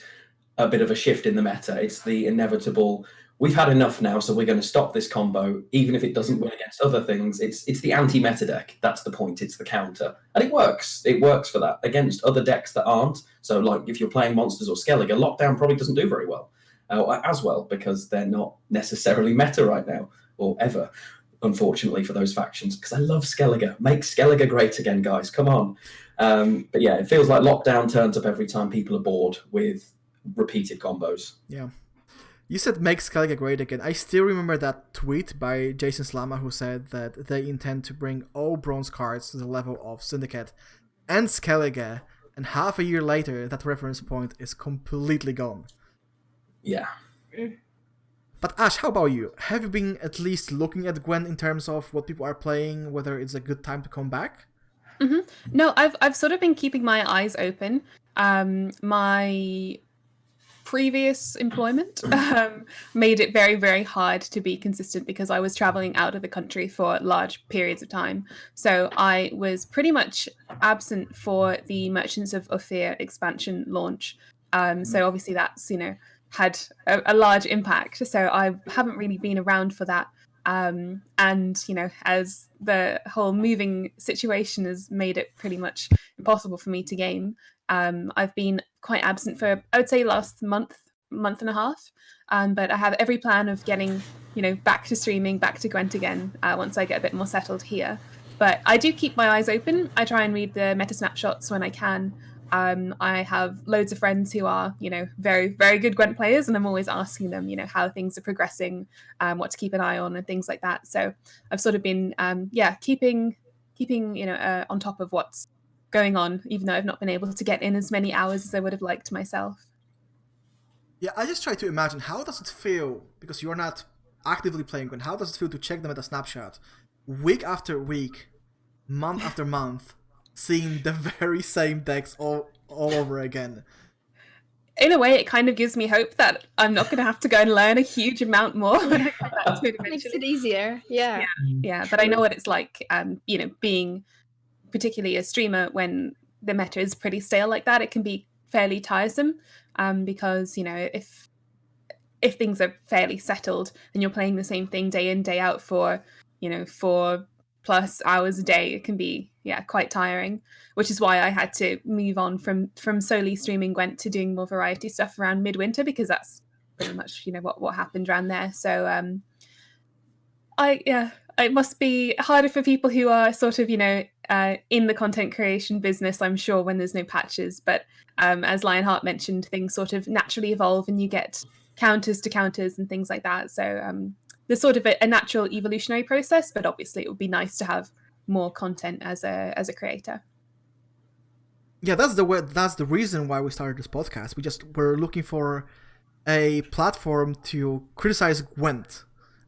a bit of a shift in the meta. It's the inevitable, we've had enough now, so we're going to stop this combo, even if it doesn't win against other things. It's the anti-meta deck. That's the point. It's the counter. And it works. It works for that. Against other decks that aren't. So, like, if you're playing Monsters or Skellige, Lockdown probably doesn't do very well. As well, because they're not necessarily meta right now, or ever, unfortunately, for those factions. Because I love Skellige. Make Skellige great again, guys. Come on. But yeah, it feels like Lockdown turns up every time people are bored with repeated combos. Yeah. You said make Skellige great again. I still remember that tweet by Jason Slama who said that they intend to bring all bronze cards to the level of Syndicate and Skellige, and half a year later that reference point is completely gone. Yeah. But Ash, how about you? Have you been at least looking at Gwent in terms of what people are playing, whether it's a good time to come back? Mm-hmm. No, I've sort of been keeping my eyes open. My previous employment made it very, very hard to be consistent because I was traveling out of the country for large periods of time. So I was pretty much absent for the Merchants of Ophir expansion launch. So obviously that's, had a large impact. So I haven't really been around for that. And, as the whole moving situation has made it pretty much impossible for me to game, I've been quite absent for, I would say, last month and a half. But I have every plan of getting, back to streaming, back to Gwent again once I get a bit more settled here. But I do keep my eyes open. I try and read the meta snapshots when I can. I have loads of friends who are, very, very good Gwent players, and I'm always asking them, how things are progressing, what to keep an eye on, and things like that. So I've sort of been, keeping, on top of what's going on, even though I've not been able to get in as many hours as I would have liked myself. Yeah, I just try to imagine, how does it feel, because you're not actively playing Gwent, how does it feel to check them at a snapshot, week after week, month after month, seeing the very same decks all over again? In a way, it kind of gives me hope that I'm not going to have to go and learn a huge amount more when I come back to it eventually. Makes it easier, yeah. But I know what it's like, being particularly a streamer when the meta is pretty stale like that. It can be fairly tiresome because, if things are fairly settled and you're playing the same thing day in, day out for, 4+ hours a day, it can be quite tiring, which is why I had to move on from solely streaming Gwent to doing more variety stuff around midwinter, because that's pretty much what happened around there. So it must be harder for people who are sort of in the content creation business, I'm sure, when there's no patches, but as Lionheart mentioned, things sort of naturally evolve and you get counters to counters and things like that. So there's sort of a natural evolutionary process, but obviously it would be nice to have more content as a creator. Yeah, that's the reason why we started this podcast. We're looking for a platform to criticize Gwent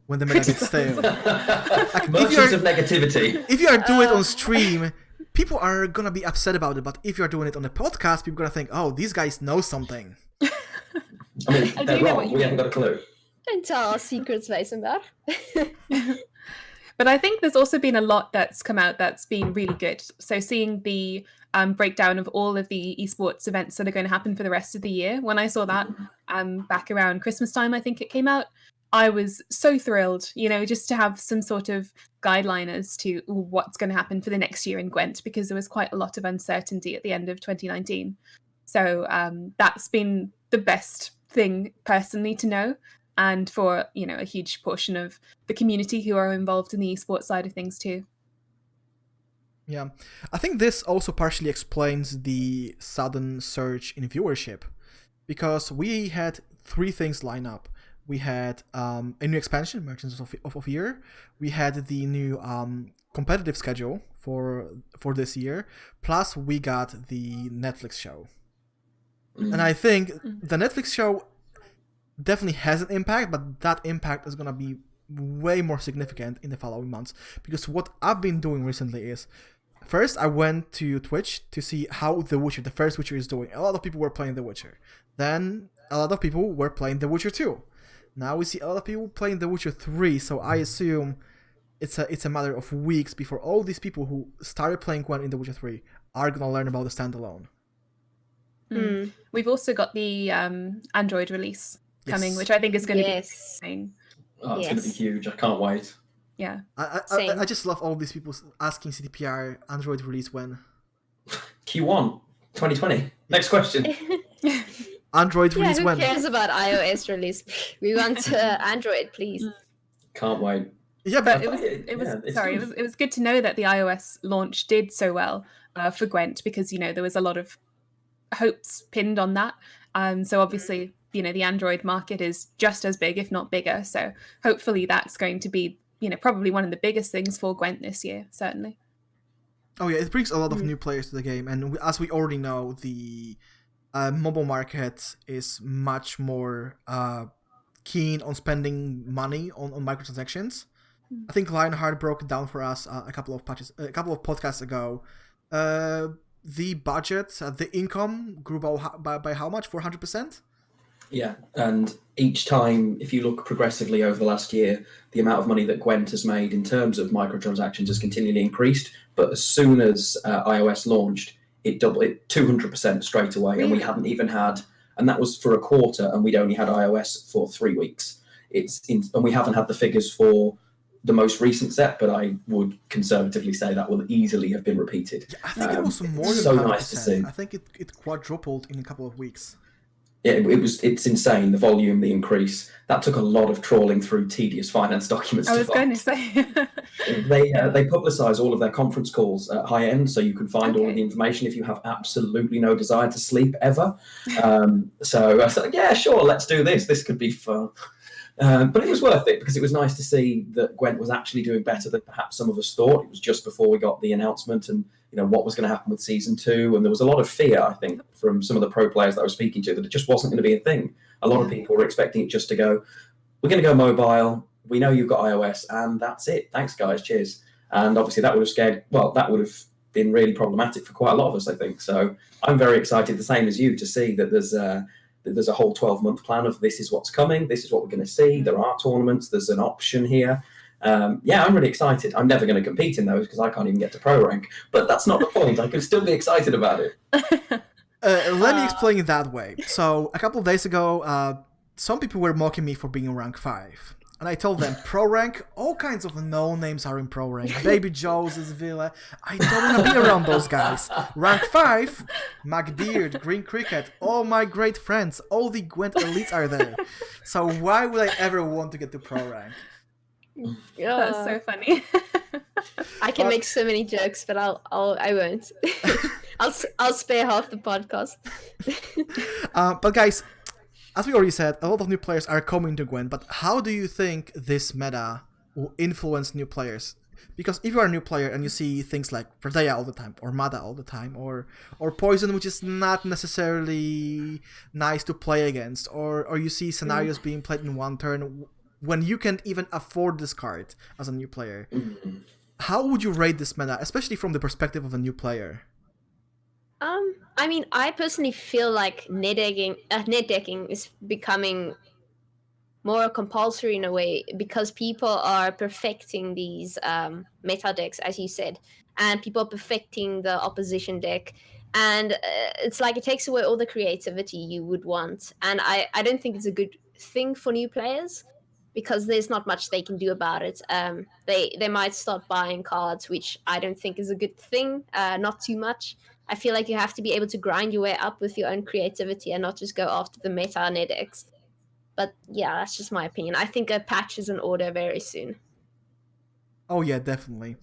when the meta gets stale. Merchants of negativity. If you are doing it on stream, people are gonna be upset about it. But if you're doing it on a podcast, people are gonna think, "Oh, these guys know something." I mean, they're wrong. We haven't got a clue. Don't tell our secrets, Weisenberg. But I think there's also been a lot that's come out that's been really good. So seeing the breakdown of all of the esports events that are going to happen for the rest of the year, when I saw that back around Christmas time, I think it came out, I was so thrilled, just to have some sort of guideline as to what's going to happen for the next year in Gwent, because there was quite a lot of uncertainty at the end of 2019. So that's been the best thing personally to know. And for, a huge portion of the community who are involved in the esports side of things too. Yeah. I think this also partially explains the sudden surge in viewership, because we had three things line up. We had a new expansion, Merchants of Year. We had the new competitive schedule for this year. Plus, we got the Netflix show. And I think the Netflix show definitely has an impact, but that impact is going to be way more significant in the following months. Because what I've been doing recently is, first I went to Twitch to see how The Witcher, the first Witcher, is doing. A lot of people were playing The Witcher. Then a lot of people were playing The Witcher 2. Now we see a lot of people playing The Witcher 3, so I assume it's a matter of weeks before all these people who started playing Gwent in The Witcher 3 are going to learn about the standalone. We've also got the Android release coming, which I think is going to be interesting. Oh, it's going to be huge. I can't wait. Yeah. I just love all these people asking CDPR Android release when. Q1 2020. Next question. Android release when? Who cares about iOS release? We want Android, please. Can't wait. Yeah, but it was good to know that the iOS launch did so well for Gwent, because there was a lot of hopes pinned on that. So obviously, the Android market is just as big, if not bigger. So hopefully that's going to be, probably one of the biggest things for Gwent this year, certainly. Oh yeah, it brings a lot of new players to the game, and as we already know, the mobile market is much more keen on spending money on microtransactions. I think Lionheart broke it down for us a couple of podcasts ago. The budget, the income grew by how much? 400%? Yeah, and each time, if you look progressively over the last year, the amount of money that Gwent has made in terms of microtransactions has continually increased. But as soon as iOS launched, it doubled it 200% straight away. Really? And we hadn't even had, and that was for a quarter, and we'd only had iOS for 3 weeks. And we haven't had the figures for the most recent set, but I would conservatively say that will easily have been repeated. Yeah, I think it was more than so 100%. Nice to see. I think it quadrupled in a couple of weeks. Yeah, it's insane, the volume, the increase. That took a lot of trawling through tedious finance documents. I was going to say. They publicise all of their conference calls at high end, so you can find all of the information if you have absolutely no desire to sleep ever. So I said, yeah, sure, let's do this. This could be fun. But it was worth it, because it was nice to see that Gwent was actually doing better than perhaps some of us thought. It was just before we got the announcement and what was going to happen with Season 2. And there was a lot of fear, I think, from some of the pro players that I was speaking to, that it just wasn't going to be a thing. A lot of people were expecting it just to go, we're going to go mobile, we know you've got iOS, and that's it. Thanks, guys, cheers. And obviously that would have been really problematic for quite a lot of us, I think. So I'm very excited, the same as you, to see that there's a whole 12-month plan of this is what's coming, this is what we're going to see. There are tournaments, there's an option here. I'm really excited. I'm never going to compete in those because I can't even get to pro rank, but that's not the point. I can still be excited about it. Let me explain it that way. So a couple of days ago, some people were mocking me for being in rank 5. And I told them, pro rank, all kinds of no-names are in pro rank. Baby Joe's, Villa. I don't want to be around those guys. Rank 5, MacBeard, Green Cricket, all my great friends, all the Gwent elites are there. So why would I ever want to get to pro rank? That's so funny. I can make so many jokes, but I won't. I'll spare half the podcast. But guys, as we already said, a lot of new players are coming to Gwent, but how do you think this meta will influence new players? Because if you are a new player and you see things like Perdea all the time, or Mada all the time, or Poison, which is not necessarily nice to play against, or you see scenarios being played in one turn when you can't even afford this card as a new player, how would you rate this meta, especially from the perspective of a new player? I mean, I personally feel like net decking is becoming more compulsory in a way, because people are perfecting these meta decks, as you said, and people are perfecting the opposition deck, and it's like it takes away all the creativity you would want, and I don't think it's a good thing for new players, because there's not much they can do about it. They might start buying cards, which I don't think is a good thing, not too much. I feel like you have to be able to grind your way up with your own creativity and not just go after the meta net decks. But yeah, that's just my opinion. I think a patch is in order very soon. Oh yeah, definitely.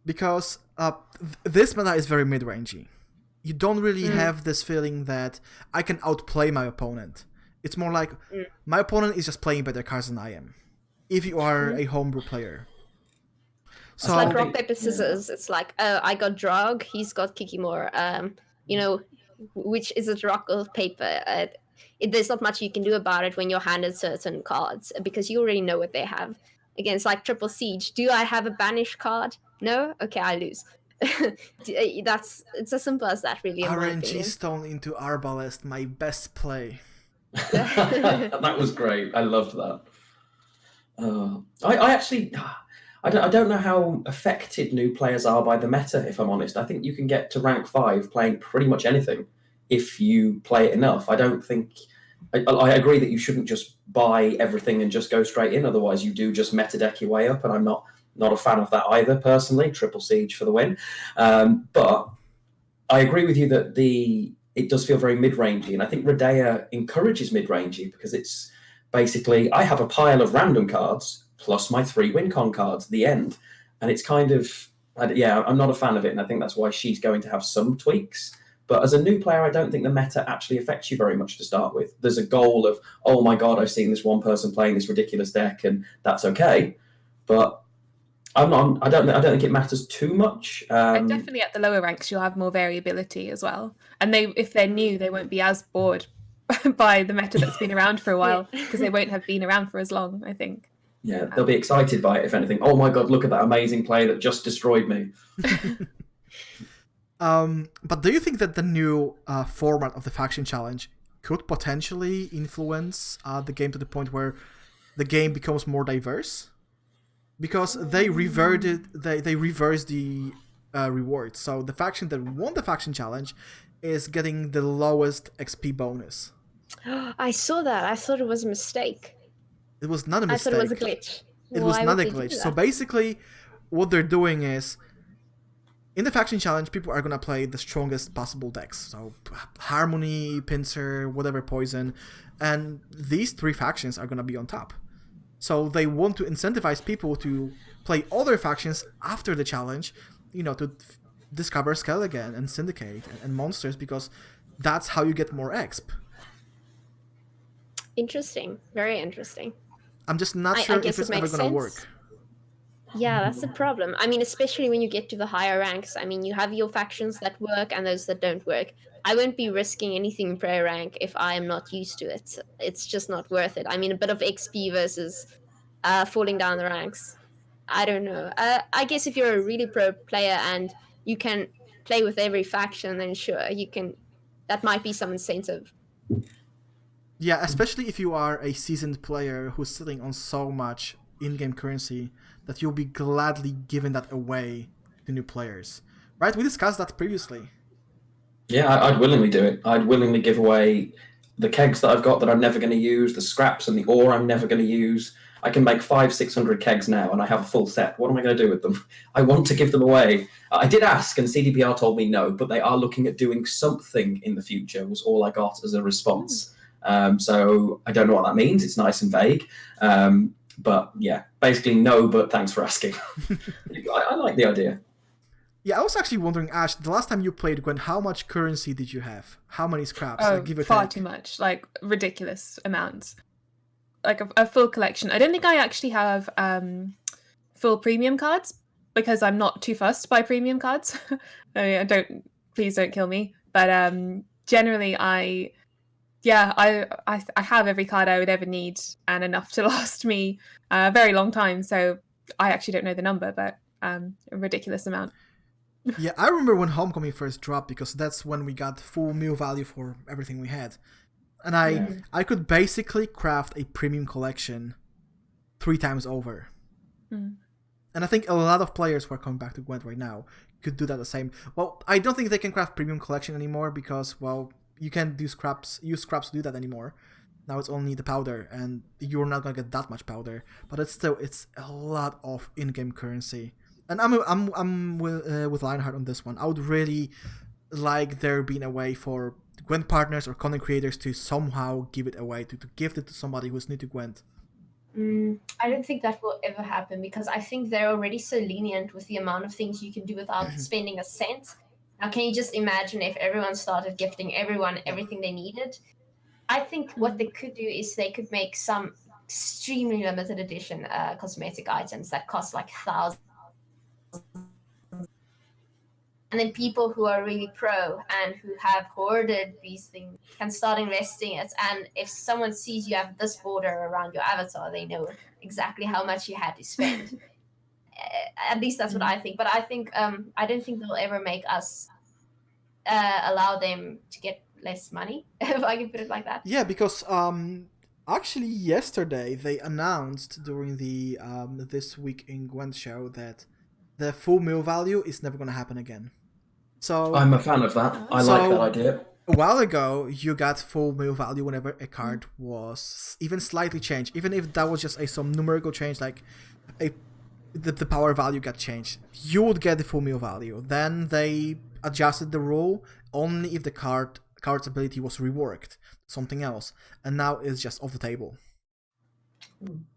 Because this meta is very mid-rangey. You don't really have this feeling that I can outplay my opponent. It's more like my opponent is just playing better cards than I am. If you are a homebrew player. So, it's like rock, paper, scissors. Yeah. It's like, oh, I got Drog, he's got Kikimor. Which is it, rock or paper? There's not much you can do about it when you're handed certain cards because you already know what they have. Again, it's like Triple Siege. Do I have a banish card? No? Okay, I lose. It's as simple as that, really. RNG Stone into Arbalest, my best play. That was great. I loved that. I don't know how affected new players are by the meta, if I'm honest. I think you can get to rank 5 playing pretty much anything if you play it enough. I don't think... I agree that you shouldn't just buy everything and just go straight in. Otherwise, you do just meta deck your way up, and I'm not a fan of that either, personally. Triple Siege for the win. But I agree with you that it does feel very mid-rangey, and I think Redea encourages mid-rangey because it's basically, I have a pile of random cards plus my 3 win-con cards, the end. And it's kind of, I'm not a fan of it, and I think that's why she's going to have some tweaks. But as a new player, I don't think the meta actually affects you very much to start with. There's a goal of, oh my god, I've seen this one person playing this ridiculous deck, and that's okay. But I don't think it matters too much. And definitely at the lower ranks, you'll have more variability as well. And if they're new, they won't be as bored by the meta that's been around for a while because they won't have been around for as long, I think. Yeah, they'll be excited by it, if anything. Oh my god, look at that amazing play that just destroyed me. But do you think that the new format of the faction challenge could potentially influence the game to the point where the game becomes more diverse? Because they reversed the rewards. So the faction that won the faction challenge is getting the lowest XP bonus. I saw that. I thought it was a mistake. It was not a mistake. I thought it was a glitch. It was not a glitch. So basically, what they're doing is, in the faction challenge, people are going to play the strongest possible decks. So Harmony, Pincer, whatever Poison. And these 3 factions are going to be on top. So they want to incentivize people to play other factions after the challenge, to discover Skellige and Syndicate and Monsters, because that's how you get more exp. Interesting. Very interesting. I'm just not sure if it's ever going to work. Yeah, that's the problem. I mean, especially when you get to the higher ranks. I mean, you have your factions that work and those that don't work. I won't be risking anything in pro rank if I am not used to it. It's just not worth it. I mean, a bit of XP versus falling down the ranks. I don't know. I guess if you're a really pro player and you can play with every faction, then sure, you can. That might be some incentive. Yeah, especially if you are a seasoned player who's sitting on so much in-game currency that you'll be gladly giving that away to new players. Right? We discussed that previously. Yeah, I'd willingly do it. I'd willingly give away the kegs that I've got that I'm never going to use, the scraps and the ore I'm never going to use. I can make 500-600 kegs now and I have a full set. What am I going to do with them? I want to give them away. I did ask and CDPR told me no, but they are looking at doing something in the future, was all I got as a response. So I don't know what that means. It's nice and vague. But yeah, basically no, but thanks for asking. I like the idea. Yeah, I was actually wondering, Ash, the last time you played Gwent, how much currency did you have? How many scraps? Oh, far too much. Like, ridiculous amounts. Like, a full collection. I don't think I actually have full premium cards, because I'm not too fussed by premium cards. I mean, please don't kill me. But generally, I have every card I would ever need, and enough to last me a very long time. So I actually don't know the number, but a ridiculous amount. Yeah, I remember when Homecoming first dropped, because that's when we got full meal value for everything we had. And I could basically craft a premium collection 3 times over. Mm. And I think a lot of players who are coming back to Gwent right now could do that the same. Well, I don't think they can craft premium collection anymore because, well, you can't use scraps to do that anymore. Now it's only the powder, and you're not gonna get that much powder. But it's a lot of in-game currency. And I'm with Lionheart on this one. I would really like there being a way for Gwent partners or content creators to somehow give it away, to gift it to somebody who's new to Gwent. I don't think that will ever happen, because I think they're already so lenient with the amount of things you can do without spending a cent. Now, can you just imagine if everyone started gifting everyone everything they needed? I think what they could do is they could make some extremely limited edition cosmetic items that cost like thousands. And then people who are really pro and who have hoarded these things can start investing it. And if someone sees you have this border around your avatar, they know exactly how much you had to spend. At least that's what I think. But I think I don't think they'll ever make us allow them to get less money, if I can put it like that. Yeah, because actually yesterday they announced during the This Week in Gwent show that the full meal value is never going to happen again. So I'm a fan of that. I like that idea. A while ago, you got full meal value whenever a card was even slightly changed, even if that was just some numerical change, like the power value got changed. You would get the full meal value. Then they adjusted the rule only if the card's ability was reworked, something else, and now it's just off the table.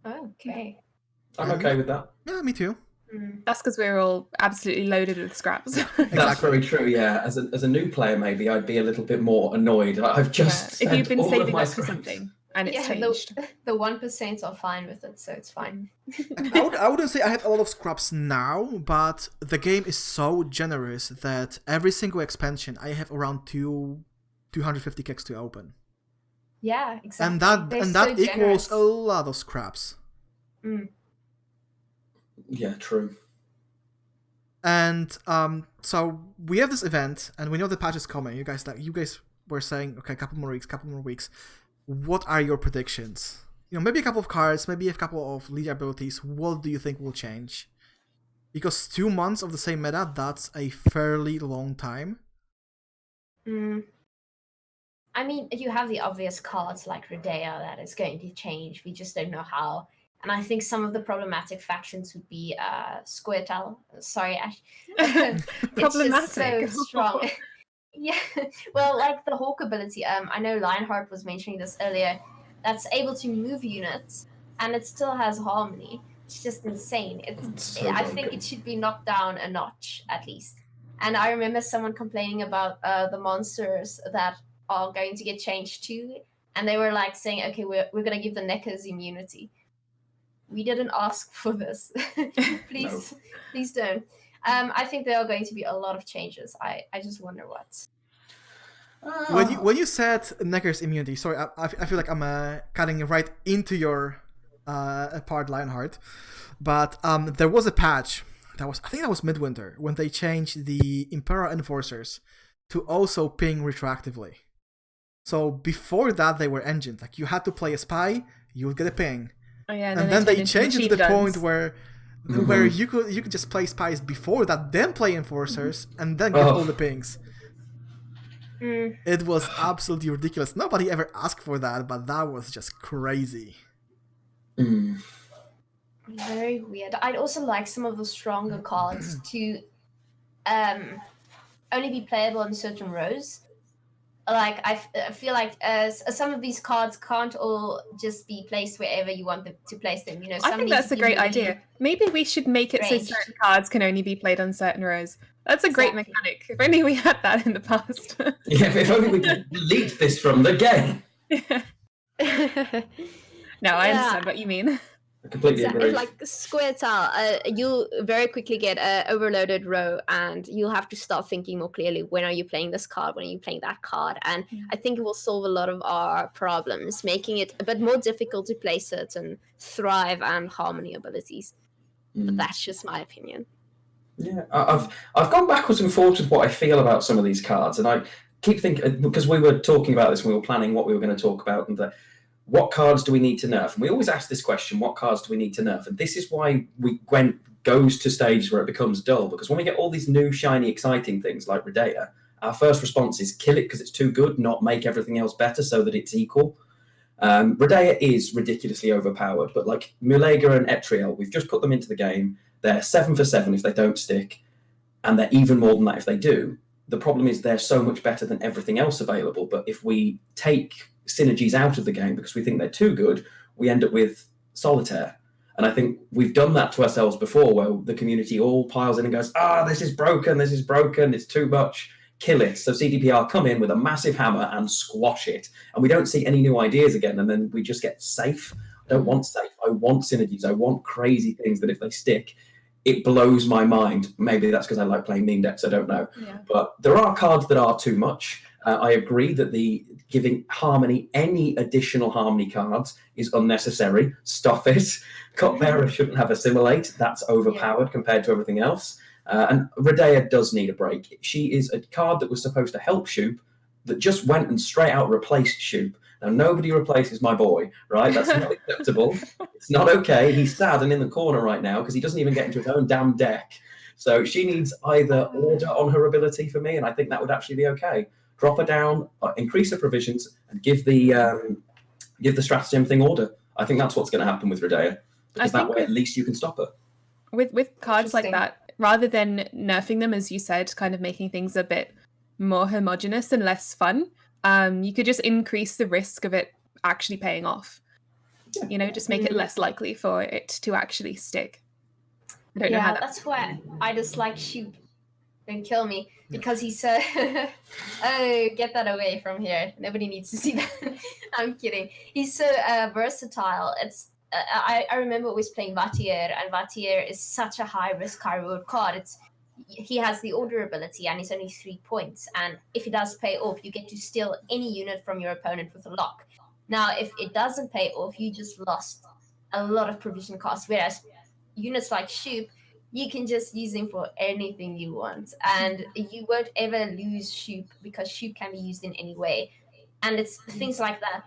Okay. I'm okay with that. Yeah, me too. That's because we're all absolutely loaded with scraps. That's very true, yeah. As a new player, maybe I'd be a little bit more annoyed. I've just if you've been all of saving my up for scraps. something and it's Yeah, changed. the 1% are fine with it, so it's fine. I wouldn't say I have a lot of scraps now, but the game is so generous that every single expansion I have around 250 kicks to open. Yeah, exactly. And that equals a lot of scraps. Yeah, true. And so we have this event, and we know the patch is coming. You guys were saying, okay, a couple more weeks. What are your predictions? Maybe a couple of cards, maybe a couple of lead abilities. What do you think will change? Because 2 months of the same meta, that's a fairly long time. I mean, you have the obvious cards like Redea that is going to change. We just don't know how. And I think some of the problematic factions would be Squirtle. Sorry, Ash. Problematic. It's just so strong. Yeah, well, like the Hawk ability. I know Lionheart was mentioning this earlier. That's able to move units, and it still has harmony. It's just insane. I think it should be knocked down a notch at least. And I remember someone complaining about the monsters that are going to get changed too, and they were like saying, "Okay, we're going to give the Neckers immunity." We didn't ask for this. Please don't. I think there are going to be a lot of changes. I just wonder what. When you said Necker's immunity, sorry, I feel like I'm cutting right into your part, Lionheart. But there was a patch I think that was midwinter when they changed the Impera Enforcers to also ping retroactively. So before that, they were engined. Like you had to play a spy, you would get a ping. Oh, yeah, and then they changed it to the point where you could just play spies before that, then play enforcers, and then get all the pings. It was absolutely ridiculous. Nobody ever asked for that, but that was just crazy. Very weird. I'd also like some of the stronger cards to only be playable in certain rows. Like I feel like some of these cards can't all just be placed wherever you want them to place them. I think that's a great idea. Maybe we should make it so certain cards can only be played on certain rows. That's a great mechanic. If only we had that in the past. Yeah, if only we could delete this from the game. No, I understand what you mean. I completely agree. Like Squirtle, you'll very quickly get an overloaded row, and you'll have to start thinking more clearly. When are you playing this card? When are you playing that card? And I think it will solve a lot of our problems, making it a bit more difficult to play certain Thrive and Harmony abilities. But that's just my opinion. Yeah, I've gone backwards and forwards with what I feel about some of these cards, and I keep thinking, because we were talking about this when we were planning what we were going to talk about, and what cards do we need to nerf? And we always ask this question, what cards do we need to nerf? And this is why Gwent goes to stages where it becomes dull, because when we get all these new, shiny, exciting things like Redea, our first response is kill it because it's too good, not make everything else better so that it's equal. Redea is ridiculously overpowered, but like Mulega and Etriel, we've just put them into the game. They're 7 for 7 if they don't stick, and they're even more than that if they do. The problem is they're so much better than everything else available, but if we take synergies out of the game because we think they're too good, we end up with Solitaire. And I think we've done that to ourselves before, where the community all piles in and goes, this is broken, it's too much, kill it. So CDPR come in with a massive hammer and squash it. And we don't see any new ideas again. And then we just get safe. I don't want safe. I want synergies. I want crazy things that if they stick, it blows my mind. Maybe that's because I like playing meme decks. I don't know. Yeah. But there are cards that are too much. I agree that the giving Harmony any additional Harmony cards is unnecessary. Stop it. Cupbearer shouldn't have Assimilate. That's overpowered compared to everything else. And Redea does need a break. She is a card that was supposed to help Shoop that just went and straight out replaced Shoop. Now, nobody replaces my boy, right? That's not acceptable. It's not okay. He's sad and in the corner right now because he doesn't even get into his own damn deck. So she needs either order on her ability for me, and I think that would actually be okay. Drop her down, increase her provisions, and give the stratagem thing order. I think that's what's going to happen with Redea, because that way at least you can stop her. With cards like that, rather than nerfing them, as you said, kind of making things a bit more homogenous and less fun, you could just increase the risk of it actually paying off. Yeah. You know, just make it less likely for it to actually stick. I don't know how that's why I dislike Shoop. Don't kill me, because he's so oh, get that away from here. Nobody needs to see that. I'm kidding. He's so versatile. It's I remember always playing Vatier, and Vatier is such a high risk, high reward card. He has the order ability, and it's only 3 points. And if it does pay off, you get to steal any unit from your opponent with a lock. Now, if it doesn't pay off, you just lost a lot of provision costs. Whereas units like Shoop, you can just use him for anything you want, and you won't ever lose Shoop because Shoop can be used in any way. And it's things like that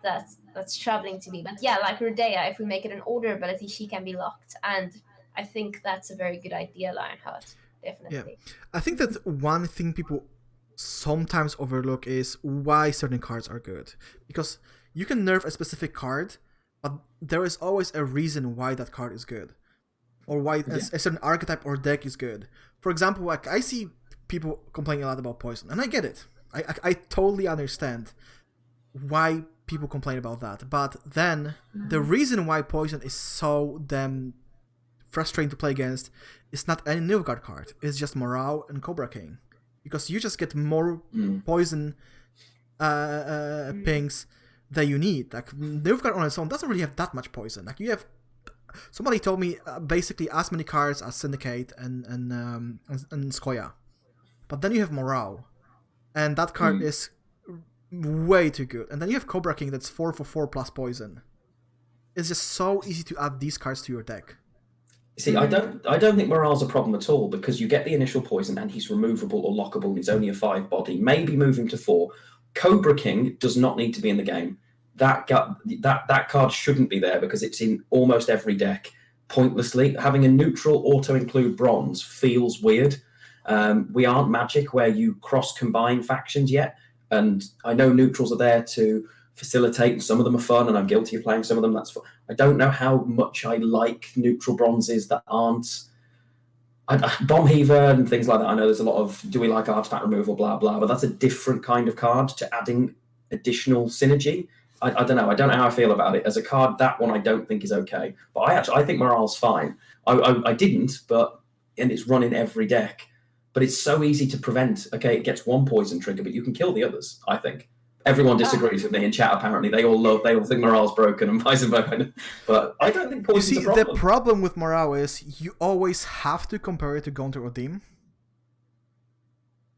that's troubling to me. But yeah, like Redea, if we make it an order ability, she can be locked, and I think that's a very good idea, Lionheart. Definitely. Yeah, I think that one thing people sometimes overlook is why certain cards are good, because you can nerf a specific card, but there is always a reason why that card is good. Or why a certain archetype or deck is good. For example, like I see people complaining a lot about poison, and I get it. I totally understand why people complain about that. But then the reason why poison is so damn frustrating to play against is not any Novigrad card. It's just Morale and Cobra King, because you just get more poison pings that you need. Like Novigrad on its own doesn't really have that much poison. Like you have. Somebody told me basically as many cards as Syndicate and Skoya. But then you have Morale. And that card is way too good. And then you have Cobra King that's 4 for 4 plus poison. It's just so easy to add these cards to your deck. See, I don't think Morale's a problem at all, because you get the initial poison and he's removable or lockable and he's only a 5 body. Maybe move him to 4. Cobra King does not need to be in the game. That card shouldn't be there because it's in almost every deck pointlessly. Having a neutral auto-include bronze feels weird. We aren't Magic where you cross-combine factions yet, and I know neutrals are there to facilitate, and some of them are fun, and I'm guilty of playing some of them. That's fun. I don't know how much I like neutral bronzes that aren't Bomb Heaver and things like that. I know there's a lot of do we like artifact removal, blah, blah, but that's a different kind of card to adding additional synergy. I don't know. I don't know how I feel about it. As a card, that one I don't think is okay. But I think Morale's fine. I didn't, and it's run in every deck. But it's so easy to prevent. Okay, it gets one poison trigger, but you can kill the others, I think. Everyone disagrees with me in chat, apparently. They all think Morale's broken and vice versa. But I don't think poison's a problem. The problem with Morale is you always have to compare it to Gonter or Dim.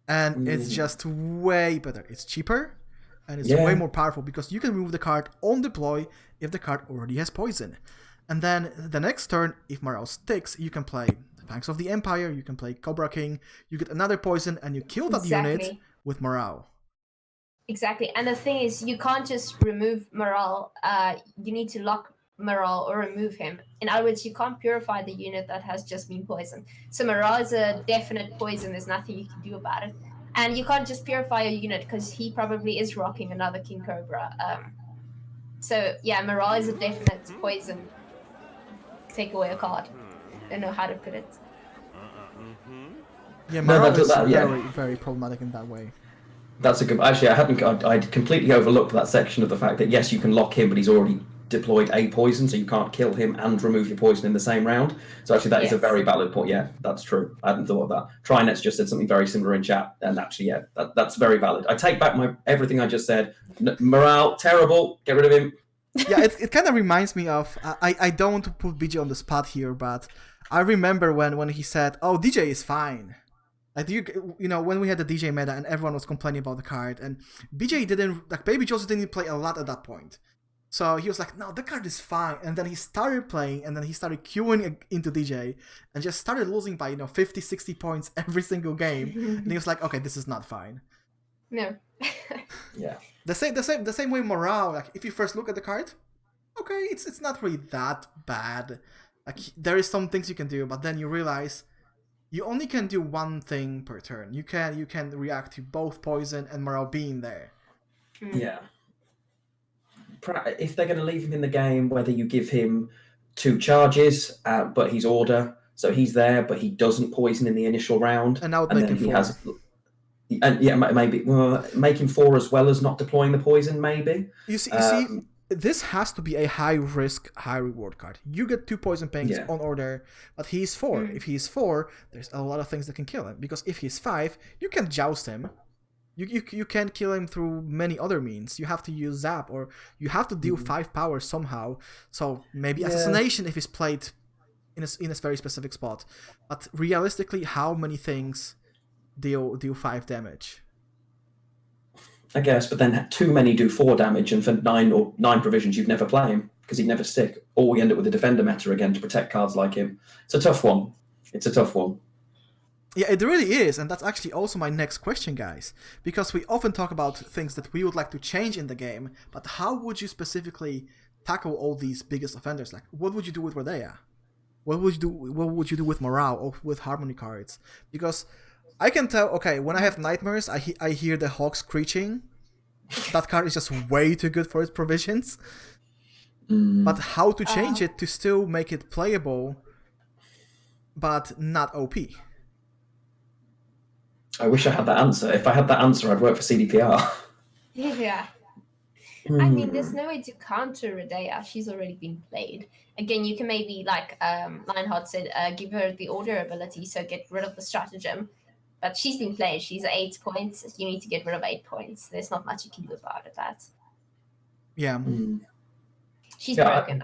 And it's just way better. It's cheaper. And it's way more powerful because you can remove the card on deploy if the card already has poison. And then the next turn, if Morale sticks, you can play Fangs of the Empire, you can play Cobra King, you get another poison, and you kill that unit with Morale. Exactly. And the thing is, you can't just remove Morale. You need to lock Morale or remove him. In other words, you can't purify the unit that has just been poisoned. So Morale is a definite poison. There's nothing you can do about it. And you can't just purify a unit because he probably is rocking another King Cobra. So yeah, Morale is a definite poison. Take away a card. Don't know how to put it. Yeah, Morale is very, very problematic in that way. That's a good. Actually, I'd completely overlooked that section of the fact that yes, you can lock him, but he's already deployed a poison, so you can't kill him and remove your poison in the same round. So actually, that is a very valid point. Yeah, that's true. I hadn't thought of that. Trinet's just said something very similar in chat, and actually, yeah, that's very valid. I take back everything I just said. Morale terrible. Get rid of him. Yeah, it kind of reminds me of. I don't want to put BJ on the spot here, but I remember when he said, "Oh, DJ is fine." Like you know, when we had the DJ meta and everyone was complaining about the card, and BJ didn't, like, Baby Joseph didn't play a lot at that point. So he was like, no, the card is fine. And then he started playing, and then he started queuing into DJ and just started losing by, 50, 60 points every single game. And he was like, okay, this is not fine. No. Yeah. The same way morale, like, if you first look at the card, okay, it's not really that bad. Like, there is some things you can do, but then you realize you only can do one thing per turn. You can react to both poison and morale being there. Yeah. If they're going to leave him in the game, whether you give him 2 charges, but he's order, so he's there, but he doesn't poison in the initial round, and now make him 4. And yeah, maybe make him 4 as well as not deploying the poison. Maybe you see, this has to be a high risk, high reward card. You get 2 poison pings on order, but he's 4. If he's 4, there's a lot of things that can kill him. Because if he's 5, you can joust him. You can't kill him through many other means. You have to use Zap, or you have to deal 5 power somehow. So maybe Assassination if it's played in a very specific spot. But realistically, how many things deal 5 damage? I guess, but then too many do 4 damage, and for 9 provisions, you'd never play him because he'd never stick. Or we end up with a defender meta again to protect cards like him. It's a tough one. Yeah, it really is, and that's actually also my next question, guys. Because we often talk about things that we would like to change in the game, but how would you specifically tackle all these biggest offenders? Like, what would you do with Rodea? What would you do with Morale or with Harmony cards? Because I can tell, okay, when I have Nightmares, I hear the Hawk screeching. That card is just way too good for its provisions. But how to change it to still make it playable, but not OP? I wish I had that answer. If I had that answer, I'd work for CDPR. Yeah. I mean, there's no way to counter Rodea. She's already been played. Again, you can maybe, like Lionheart said, give her the order ability, so get rid of the stratagem. But she's been played. She's at 8 points. You need to get rid of 8 points. There's not much you can do about that. Yeah. She's broken.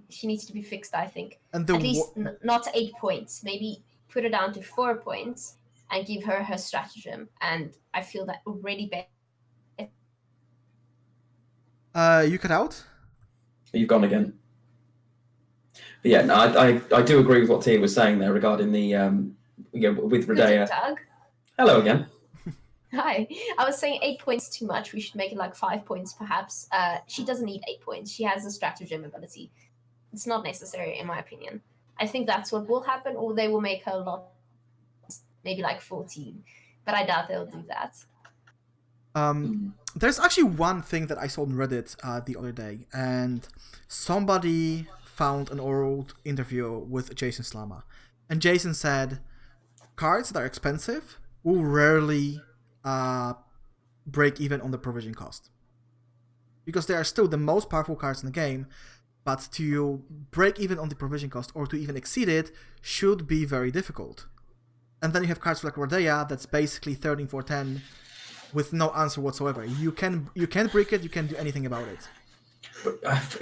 She needs to be fixed, I think. And at least not 8 points. Maybe put her down to 4 points and give her stratagem. And I feel that already better. You cut out? You've gone again. But yeah, no, I do agree with what Tia was saying there regarding the with Rodea. Hello again. Hi. I was saying 8 points too much. We should make it like 5 points, perhaps. She doesn't need 8 points. She has a stratagem ability. It's not necessary, in my opinion. I think that's what will happen, or they will make her a lot, maybe like 14. But I doubt they'll do that. There's actually one thing that I saw on Reddit the other day, and somebody found an old interview with Jason Slama. And Jason said, cards that are expensive will rarely break even on the provision cost. Because they are still the most powerful cards in the game, but to break even on the provision cost or to even exceed it should be very difficult. And then you have cards like Rodea that's basically 13 for 10 with no answer whatsoever. You can break it, you can't do anything about it.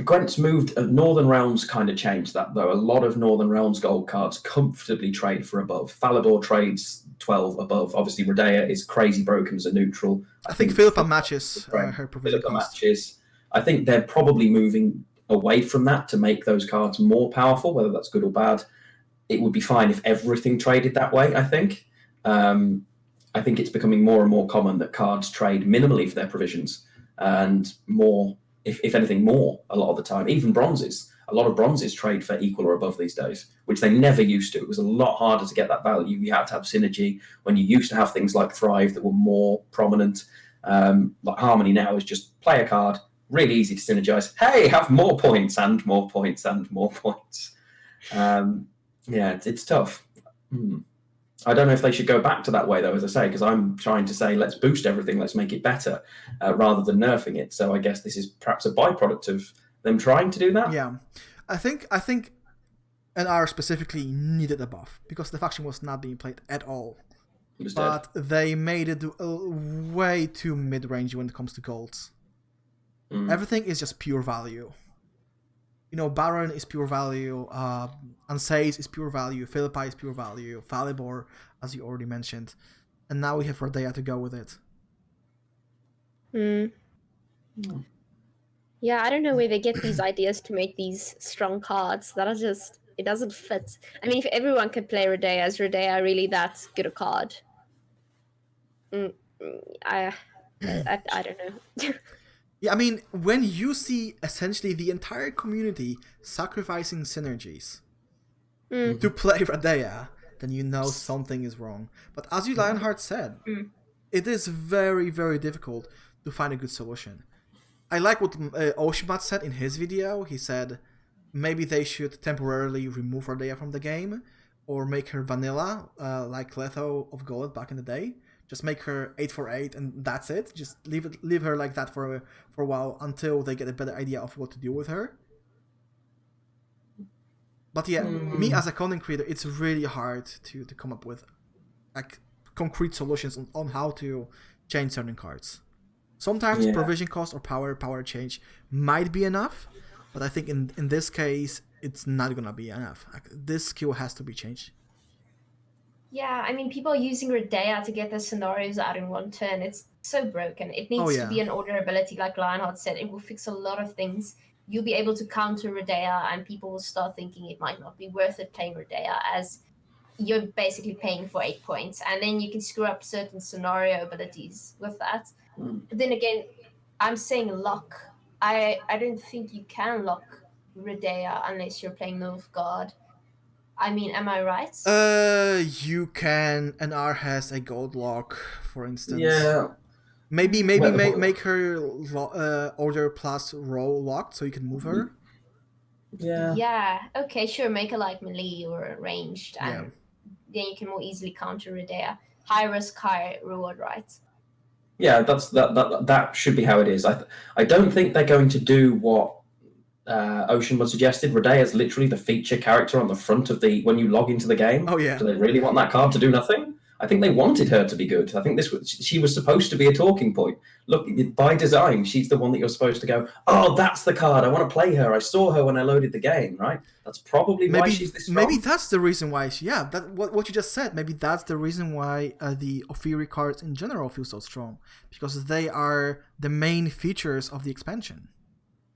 Gwent's moved. Northern Realms kind of changed that, though. A lot of Northern Realms gold cards comfortably trade for above. Falador trades 12 above. Obviously, Rodea is crazy broken as a neutral. I think Philippa matches her provision cost. Matches. I think they're probably moving away from that to make those cards more powerful, whether that's good or bad. It would be fine if everything traded that way, I think. I think it's becoming more and more common that cards trade minimally for their provisions and more, if anything, more a lot of the time. Even bronzes. A lot of bronzes trade for equal or above these days, which they never used to. It was a lot harder to get that value. You had to have synergy when you used to have things like Thrive that were more prominent. Like Harmony now is just play a card, really easy to synergize. Hey, have more points and more points and more points. Yeah, it's tough. I don't know if they should go back to that way, though, as I say, because I'm trying to say, let's boost everything, let's make it better, rather than nerfing it. So I guess this is perhaps a byproduct of them trying to do that. Yeah, I think NR specifically needed a buff because the faction was not being played at all. But they made it way too mid-range when it comes to golds. Everything is just pure value. Baron is pure value, Ansays is pure value, Philippi is pure value, Falibor, as you already mentioned. And now we have Rodea to go with it. Yeah, I don't know where they get these ideas to make these strong cards. That are just, it doesn't fit. I mean, if everyone could play Rodea, is Rodea really that good a card? I don't know. Yeah, I mean, when you see essentially the entire community sacrificing synergies to play Radea, then you know something is wrong. But as you Lionheart said, it is very, very difficult to find a good solution. I like what Oshimat said in his video. He said maybe they should temporarily remove Radea from the game or make her vanilla, like Letho of Gold back in the day. Just make her 8/8 and that's it. Just leave her like that for a while until they get a better idea of what to do with her. But yeah, me as a content creator, it's really hard to come up with like concrete solutions on how to change certain cards. Sometimes provision cost or power change might be enough, but I think in this case, it's not gonna be enough. Like, this skill has to be changed. Yeah, I mean, people are using Rodea to get their scenarios out in one turn. It's so broken. It needs to be an order ability, like Lionheart said. It will fix a lot of things. You'll be able to counter Rodea, and people will start thinking it might not be worth it playing Rodea, as you're basically paying for 8 points. And then you can screw up certain scenario abilities with that. But then again, I'm saying lock. I don't think you can lock Rodea unless you're playing Novigrad. I mean, am I right? You can. NR has a gold lock, for instance. Yeah. Maybe make her order plus roll locked so you can move her. Yeah. Yeah. Okay. Sure. Make her like melee or ranged, and then you can more easily counter Rodea. High risk, high reward, right? Yeah. That should be how it is. I don't think they're going to do what Ocean was suggested. Rodea is literally the feature character on the front of when you log into the game. Oh yeah. Do they really want that card to do nothing? I think they wanted her to be good. I think she was supposed to be a talking point. Look, by design, she's the one that you're supposed to go, oh, that's the card. I want to play her. I saw her when I loaded the game, right? That's probably why she's this strong. Maybe that's the reason why what you just said. Maybe that's the reason why the Ophiri cards in general feel so strong, because they are the main features of the expansion.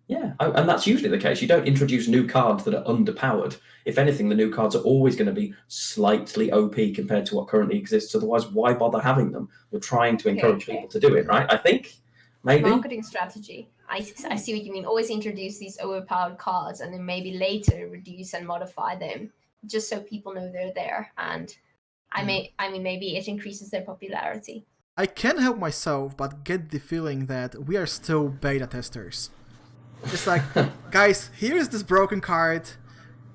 Yeah, and that's usually the case. You don't introduce new cards that are underpowered. If anything, the new cards are always going to be slightly OP compared to what currently exists. Otherwise, why bother having them? We're trying to encourage people to do it, right? I think, maybe. Marketing strategy. I see what you mean. Always introduce these overpowered cards and then maybe later reduce and modify them just so people know they're there. And maybe it increases their popularity. I can't help myself but get the feeling that we are still beta testers. It's like, guys, here's this broken card.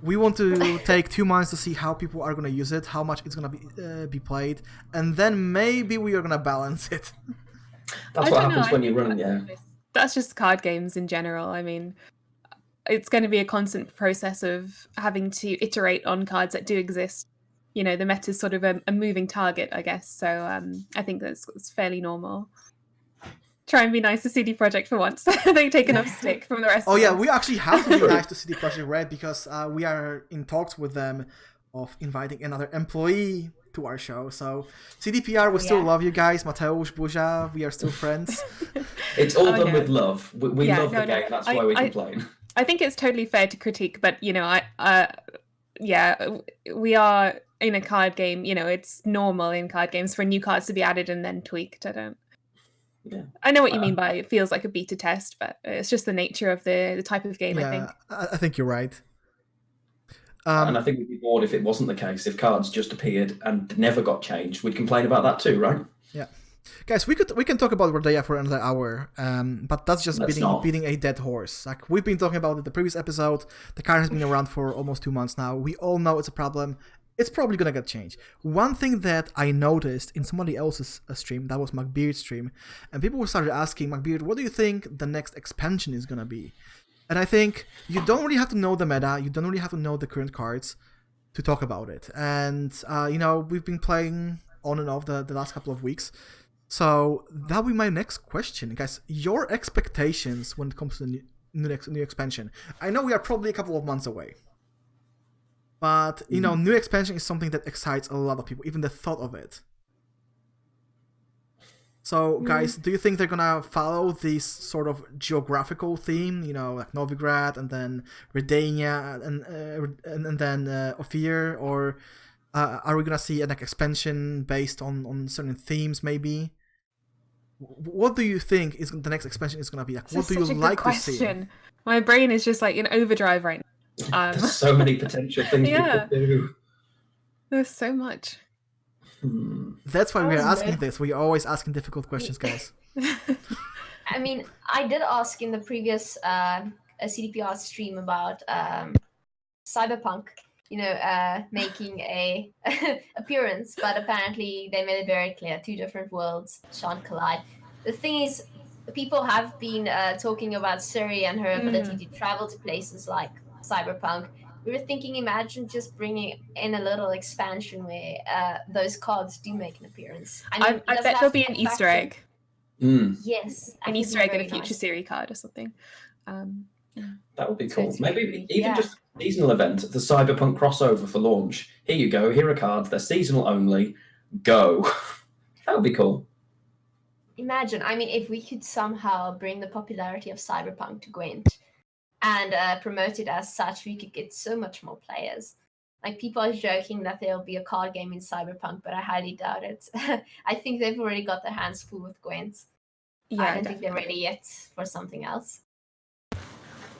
We want to take 2 months to see how people are going to use it, how much it's going to be played, and then maybe we are going to balance it. That's what happens when you run, That's just card games in general. I mean, it's going to be a constant process of having to iterate on cards that do exist. The meta is sort of a moving target, I guess. So I think that's fairly normal. Try and be nice to CD Projekt for once. They take enough stick from the rest of us. We actually have to be nice to CD Projekt Red because we are in talks with them of inviting another employee to our show. So CDPR, we still love you guys. Mateusz, Buzia, we are still friends. It's all done with love. We love the game. That's why we complain. I think it's totally fair to critique, but we are in a card game. It's normal in card games for new cards to be added and then tweaked. I know what you mean by it feels like a beta test, but it's just the nature of the type of game, I think. I think you're right. And I think we'd be bored if it wasn't the case. If cards just appeared and never got changed, we'd complain about that too, right? Yeah. Guys, we can talk about Rodea for another hour, but that's just beating a dead horse. Like, we've been talking about it the previous episode. The card has been around for almost 2 months now. We all know it's a problem. It's probably gonna get changed. One thing that I noticed in somebody else's stream, that was McBeard's stream, and people started asking, McBeard, what do you think the next expansion is gonna be? And I think you don't really have to know the meta, you don't really have to know the current cards to talk about it. And, we've been playing on and off the last couple of weeks. So that'll be my next question. Guys, your expectations when it comes to the new expansion. I know we are probably a couple of months away. But, new expansion is something that excites a lot of people, even the thought of it. So, guys, do you think they're gonna follow this sort of geographical theme, like Novigrad and then Redania and then Ophir, or are we gonna see an expansion based on certain themes, maybe? What do you think is the next expansion is gonna be like? What do you like to see? My brain is just like in overdrive right now. There's so many potential things we could do. There's so much. That's why we are asking this. We're always asking difficult questions, guys. I mean, I did ask in the previous CDPR stream about Cyberpunk, making a appearance, but apparently they made it very clear 2 different worlds shan't collide. The thing is, people have been talking about Suri and her ability to travel to places like Cyberpunk. We were thinking, imagine just bringing in a little expansion where those cards do make an appearance. I bet there'll be an Easter egg. Yes. An Easter egg in a future Siri card or something. That would be cool. Maybe even just a seasonal event, the Cyberpunk crossover for launch. Here you go, here are cards, they're seasonal only. Go. That would be cool. Imagine, if we could somehow bring the popularity of Cyberpunk to Gwent and promote it as such, we could get so much more players. Like, people are joking that there'll be a card game in Cyberpunk, but I highly doubt it. I think they've already got their hands full with Gwent. Yeah, I don't think they're ready yet for something else.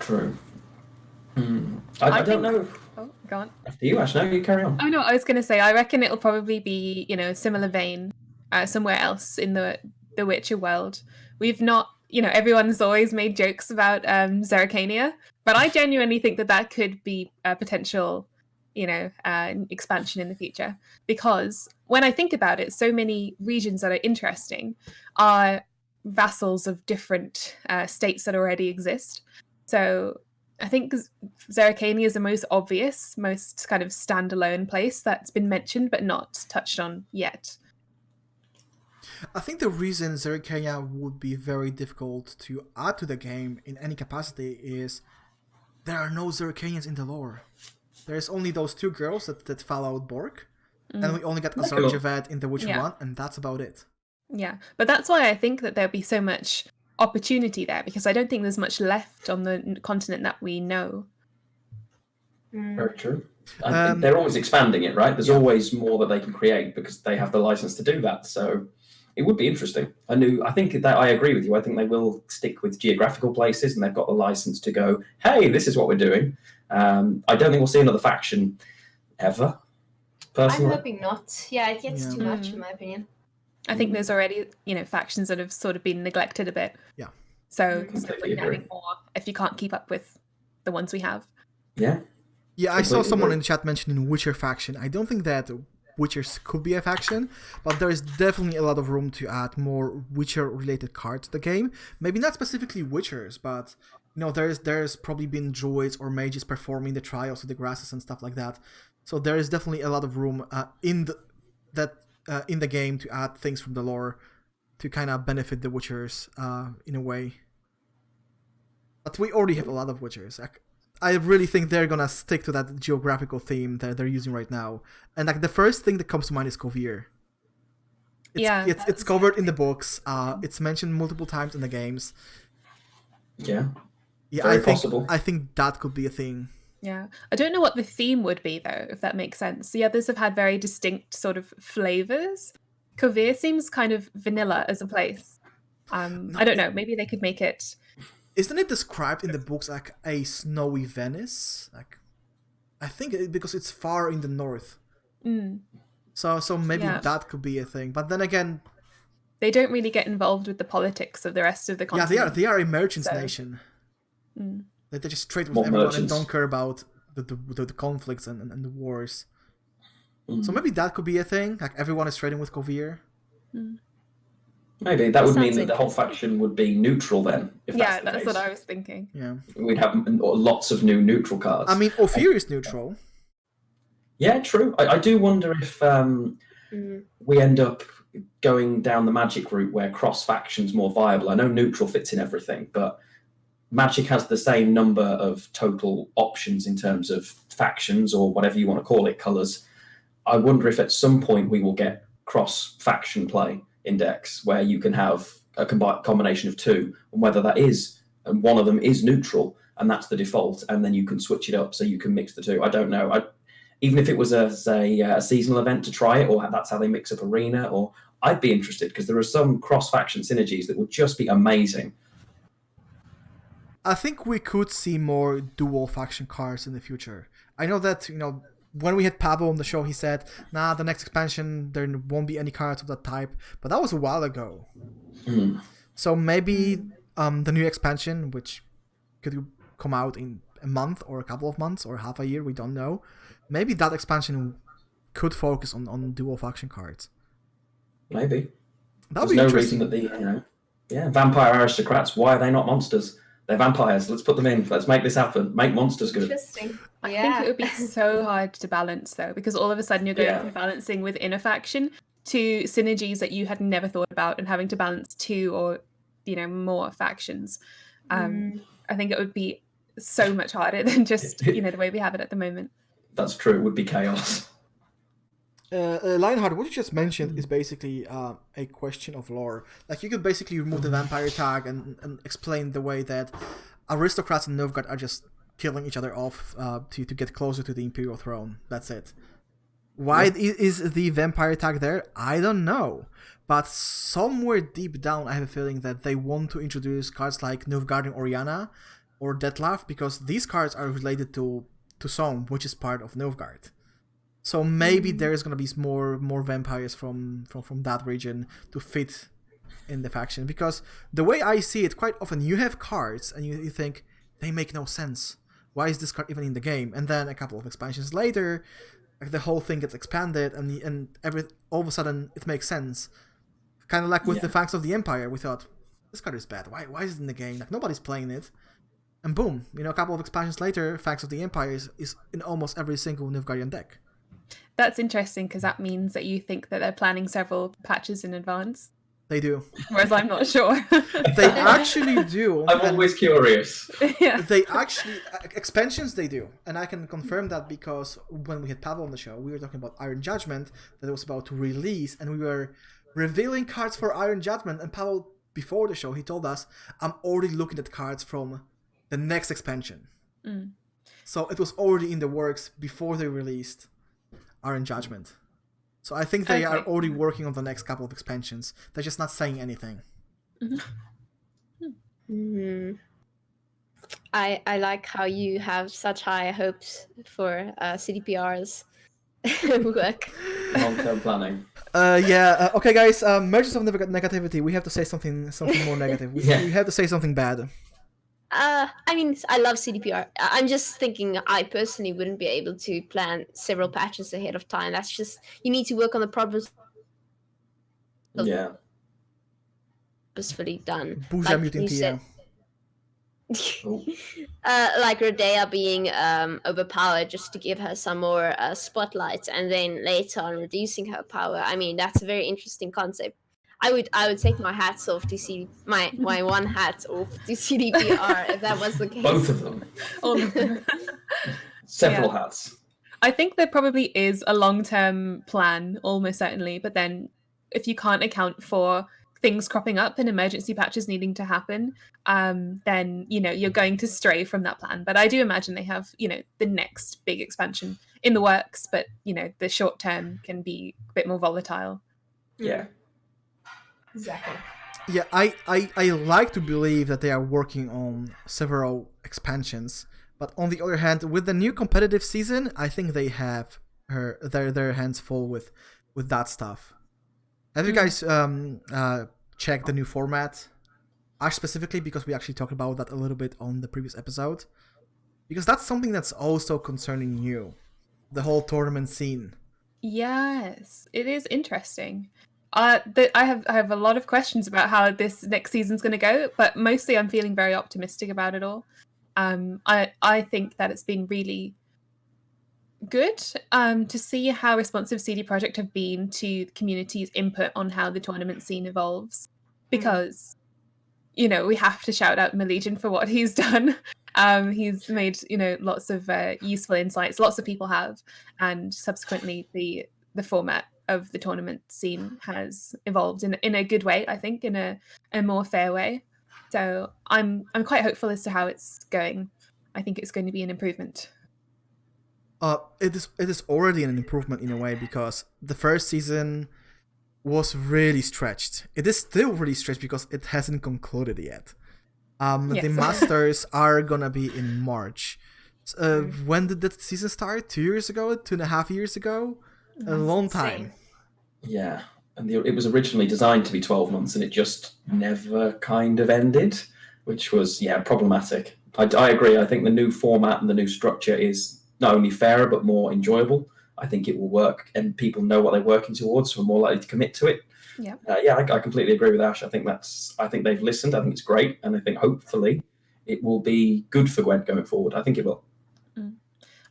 True. I don't know. Oh, go on. After you, Ash. No, you carry on. Oh, no, I was going to say, I reckon it'll probably be, similar vein somewhere else in the Witcher world. We've not, everyone's always made jokes about Zerrikania, but I genuinely think that could be a potential, expansion in the future. Because when I think about it, so many regions that are interesting are vassals of different states that already exist. So I think Zerrikania is the most obvious, most kind of standalone place that's been mentioned but not touched on yet. I think the reason Zerrikania would be very difficult to add to the game in any capacity is there are no Zerrikanians in the lore. There's only those 2 girls that followed Bork, and we only got Azor Javed in The Witcher 1, and that's about it. Yeah, but that's why I think that there'll be so much opportunity there, because I don't think there's much left on the continent that we know. Very true. I think they're always expanding it, right? There's always more that they can create because they have the license to do that. So it would be interesting. I think that I agree with you. I think they will stick with geographical places, and they've got the license to go, hey, this is what we're doing. I don't think we'll see another faction ever, personally. I'm hoping not. Yeah, it gets too much, in my opinion. I think there's already, factions that have sort of been neglected a bit. Yeah. So having more if you can't keep up with the ones we have. Yeah. Yeah, I saw someone in the chat mentioning Witcher faction. I don't think that Witchers could be a faction, but there is definitely a lot of room to add more Witcher-related cards to the game. Maybe not specifically Witchers, but there's probably been druids or mages performing the trials of the grasses and stuff like that. So there is definitely a lot of room in the game to add things from the lore to kind of benefit the Witchers in a way. But we already have a lot of Witchers. I really think they're gonna stick to that geographical theme that they're using right now. And the first thing that comes to mind is Kovir. It's covered in the books. It's mentioned multiple times in the games. Yeah. Yeah, very possible. I think that could be a thing. Yeah. I don't know what the theme would be, though, if that makes sense. The others have had very distinct sort of flavors. Kovir seems kind of vanilla as a place. I don't know. Maybe they could make it... Isn't it described in the books like a snowy Venice? I think because it's far in the north. So maybe that could be a thing. But then again... They don't really get involved with the politics of the rest of the continent. Yeah, they are a merchants nation. They just trade with everyone and don't care about the conflicts and the wars. So maybe that could be a thing. Like everyone is trading with Kovir. Maybe that would mean that the whole faction would be neutral then. If that's the case. What I was thinking. Yeah, we'd have lots of new neutral cards. I mean, Ophir is neutral. Yeah, true. I do wonder if we end up going down the Magic route where cross faction's more viable. I know neutral fits in everything, but Magic has the same number of total options in terms of factions or whatever you want to call it, colours. I wonder if at some point we will get cross faction play in decks where you can have a combination of two, and whether that is, and one of them is neutral, and that's the default, and then you can switch it up so you can mix the two. I don't know. Even if it was a seasonal event to try it, or that's how they mix up Arena, or I'd be interested because there are some cross-faction synergies that would just be amazing. I think we could see more dual faction cards in the future. I know that, when we had Pavel on the show, he said, nah, the next expansion, there won't be any cards of that type. But that was a while ago. So maybe the new expansion, which could come out in a month or a couple of months or half a year, we don't know. Maybe that expansion could focus on dual faction cards. Maybe. That'd There's be no interesting. reason that vampire aristocrats, why are they not monsters? They're vampires. Let's put them in. Let's make this happen. Make monsters good. Interesting. I think it would be so hard to balance, though, because all of a sudden you're going from balancing within a faction to synergies that you had never thought about and having to balance two or, more factions. I think it would be so much harder than just, the way we have it at the moment. That's true. It would be chaos. Lionheart, what you just mentioned is basically a question of lore. Like, you could basically remove the vampire tag and explain the way that aristocrats in Novigrad are just killing each other off to get closer to the Imperial throne. That's it. Why is the vampire tag there? I don't know. But somewhere deep down, I have a feeling that they want to introduce cards like Nilfgaardian Oriana or Detlef, because these cards are related to Somme, which is part of Nilfgaard. So maybe there's gonna be more vampires from that region to fit in the faction. Because the way I see it, quite often you have cards and you think they make no sense. Why is this card even in the game? And then a couple of expansions later, the whole thing gets expanded and all of a sudden it makes sense. Kind of like with the Fangs of the Empire, we thought this card is bad. Why is it in the game? Like, nobody's playing it. And boom, a couple of expansions later, Fangs of the Empire is in almost every single Nilfgaardian deck. That's interesting because that means that you think that they're planning several patches in advance. They do. Whereas I'm not sure. They actually do. I'm always curious. Yeah. They actually, expansions they do. And I can confirm that because when we had Pavel on the show, we were talking about Iron Judgment that was about to release, and we were revealing cards for Iron Judgment, and Pavel, before the show, he told us, I'm already looking at cards from the next expansion. So it was already in the works before they released Iron Judgment. So I think they are already working on the next couple of expansions. They're just not saying anything. I like how you have such high hopes for CDPR's work. Long-term planning. Okay, guys. Mergers of negativity. We have to say something more negative. We have to say something bad. I mean, I love CDPR. I'm just thinking I personally wouldn't be able to plan several patches ahead of time. That's just, you need to work on the problems. Purposefully done. Like you said. Like Rodea being overpowered just to give her some more spotlight, and then later on reducing her power. I mean, that's a very interesting concept. I would take my hats off to see my one hat off to CDPR if that was the case. Both of them. All of them. Several hats. I think there probably is a long-term plan, almost certainly, but then if you can't account for things cropping up and emergency patches needing to happen, then you're going to stray from that plan. But I do imagine they have the next big expansion in the works, but the short term can be a bit more volatile. Yeah. Exactly. Yeah, I like to believe that they are working on several expansions, but on the other hand, with the new competitive season, I think they have their hands full with that stuff. Have you guys checked the new format? Ash specifically, because we actually talked about that a little bit on the previous episode. Because that's something that's also concerning you. The whole tournament scene. Yes, it is interesting. I have a lot of questions about how this next season's going to go, but mostly I'm feeling very optimistic about it all. I think that it's been really good to see how responsive CD Projekt have been to the community's input on how the tournament scene evolves, because we have to shout out Malegian for what he's done. He's made lots of useful insights. Lots of people have, and subsequently the format of the tournament scene has evolved in a good way. I think in a more fair way. So I'm quite hopeful as to how it's going. I think it's going to be an improvement. It is already an improvement in a way, because the first season was really stretched. It is still really stretched because it hasn't concluded yet. Yes. The Masters are gonna be in March. When did the season start? 2 years ago? 2.5 years ago? A long time. Yeah, and it was originally designed to be 12 months, and it just never kind of ended, which was problematic. I agree. I think the new format and the new structure is not only fairer but more enjoyable. I think it will work, and people know what they're working towards, so are more likely to commit to it. Yeah. I completely agree with Ash. I think they've listened. I think it's great, and I think hopefully it will be good for Gwent going forward. I think it will.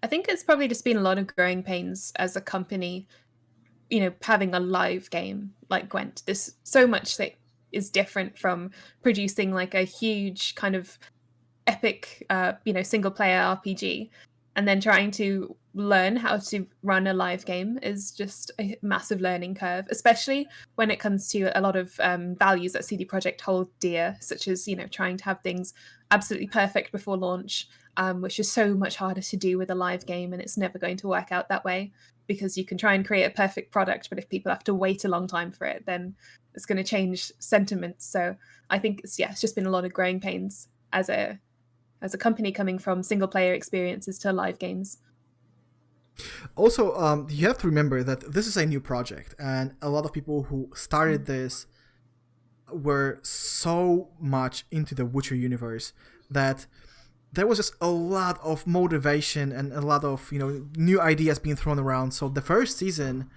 I think it's probably just been a lot of growing pains as a company, having a live game like Gwent. There's so much that is different from producing like a huge kind of epic, single player RPG, and then trying to learn how to run a live game is just a massive learning curve, especially when it comes to a lot of values that CD Projekt hold dear, such as trying to have things absolutely perfect before launch, which is so much harder to do with a live game, and it's never going to work out that way, because you can try and create a perfect product, but if people have to wait a long time for it, then it's going to change sentiments. So I think it's just been a lot of growing pains as a company coming from single player experiences to live games. Also, you have to remember that this is a new project, and a lot of people who started this were so much into the Witcher universe that there was just a lot of motivation and a lot of new ideas being thrown around. So the first season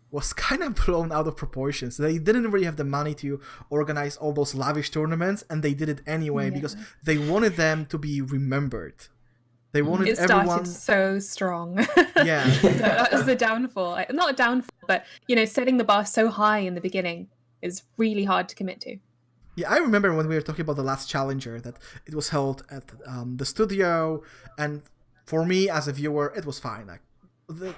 was kind of blown out of proportions. They didn't really have the money to organize all those lavish tournaments, and they did it anyway because they wanted them to be remembered. They wanted everyone. It started so strong. Yeah. That was the downfall. Not a downfall, but setting the bar so high in the beginning is really hard to commit to. Yeah, I remember when we were talking about the last Challenger that it was held at the studio, and for me as a viewer, it was fine. Like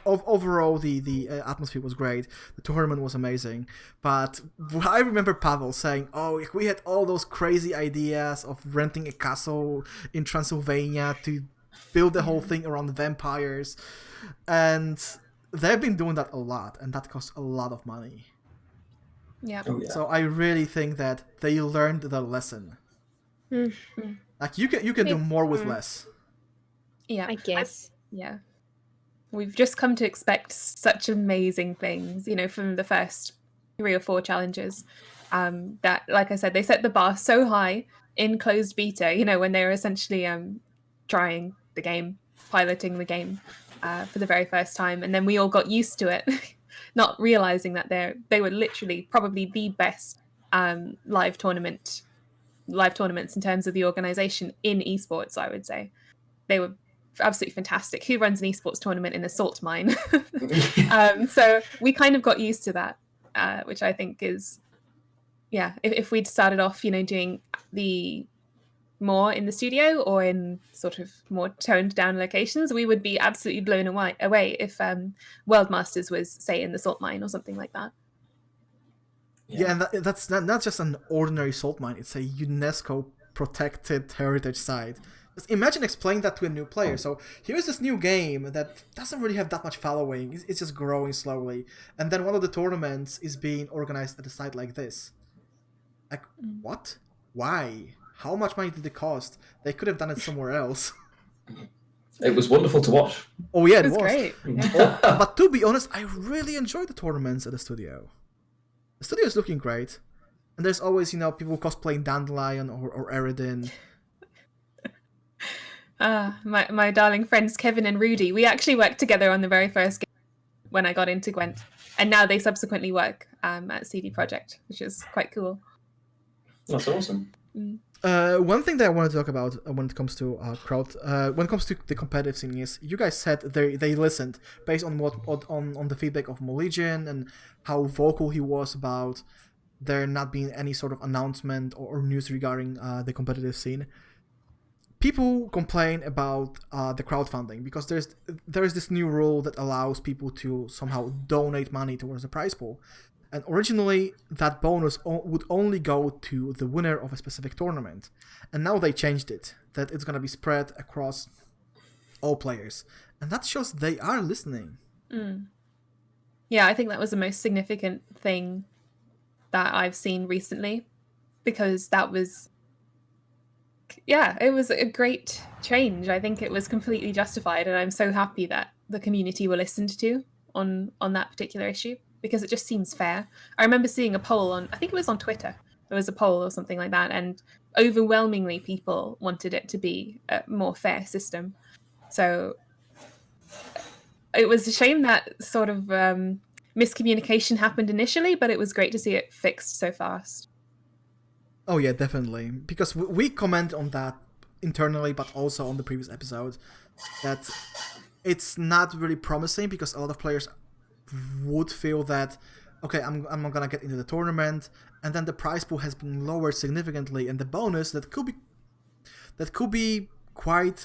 overall, the atmosphere was great. The tournament was amazing. But I remember Pavel saying, we had all those crazy ideas of renting a castle in Transylvania to build the whole thing around vampires, and they've been doing that a lot, and that costs a lot of money. Yeah. So I really think that they learned the lesson. Mm-hmm. Like you can do more with less. Yeah, I guess. Yeah, we've just come to expect such amazing things, from the first 3 or 4 challenges. That, like I said, they set the bar so high in closed beta. When they were essentially trying the game, piloting the game for the very first time, and then we all got used to it, not realizing that they were literally probably the best live tournaments in terms of the organization in esports. I would say they were absolutely fantastic. Who runs an esports tournament in a salt mine? So we kind of got used to that, which I think is, if we'd started off doing the more in the studio or in sort of more toned down locations, we would be absolutely blown away if World Masters was, say, in the salt mine or something like that. Yeah, and that's not just an ordinary salt mine, it's a UNESCO protected heritage site. Just imagine explaining that to a new player. So here's this new game that doesn't really have that much following, it's just growing slowly, and then one of the tournaments is being organized at a site like this. Like, what? Why? How much money did it cost? They could have done it somewhere else. It was wonderful to watch. Oh yeah, it was. Great. But to be honest, I really enjoyed the tournaments at the studio. The studio is looking great. And there's always, people cosplaying Dandelion or Eredin. My darling friends Kevin and Rudy. We actually worked together on the very first game when I got into Gwent, and now they subsequently work at CD Projekt, which is quite cool. That's awesome. One thing that I want to talk about when it comes to when it comes to the competitive scene is you guys said they listened based on on the feedback of Moligian and how vocal he was about there not being any sort of announcement or news regarding the competitive scene. People complain about the crowdfunding because there is this new rule that allows people to somehow donate money towards the prize pool. And originally, that bonus would only go to the winner of a specific tournament. And now they changed it, that it's going to be spread across all players. And that shows they are listening. Yeah, I think that was the most significant thing that I've seen recently, because that was, it was a great change. I think it was completely justified, and I'm so happy that the community were listened to on that particular issue, because it just seems fair. I remember seeing a poll I think it was on Twitter. There was a poll or something like that, and overwhelmingly people wanted it to be a more fair system. So it was a shame that sort of miscommunication happened initially, but it was great to see it fixed so fast. Oh yeah, definitely. Because we comment on that internally, but also on the previous episode, that it's not really promising because a lot of players would feel that, okay, I'm not gonna get into the tournament, and then the prize pool has been lowered significantly, and the bonus that could be quite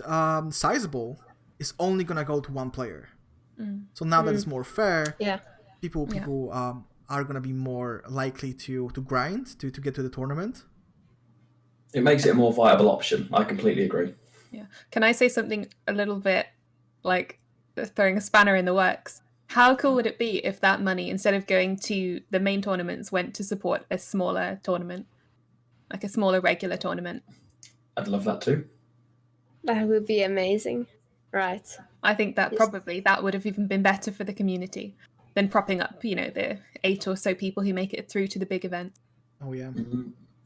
sizable is only gonna go to one player. So now that it's more fair, people are gonna be more likely to grind to get to the tournament. It makes it a more viable option. I completely agree. Yeah. Can I say something a little bit like throwing a spanner in the works? How cool would it be if that money, instead of going to the main tournaments, went to support a smaller tournament, like a smaller regular tournament? I'd love that too. That would be amazing. Right. I think that probably that would have even been better for the community than propping up, the 8 or so people who make it through to the big event. Oh yeah.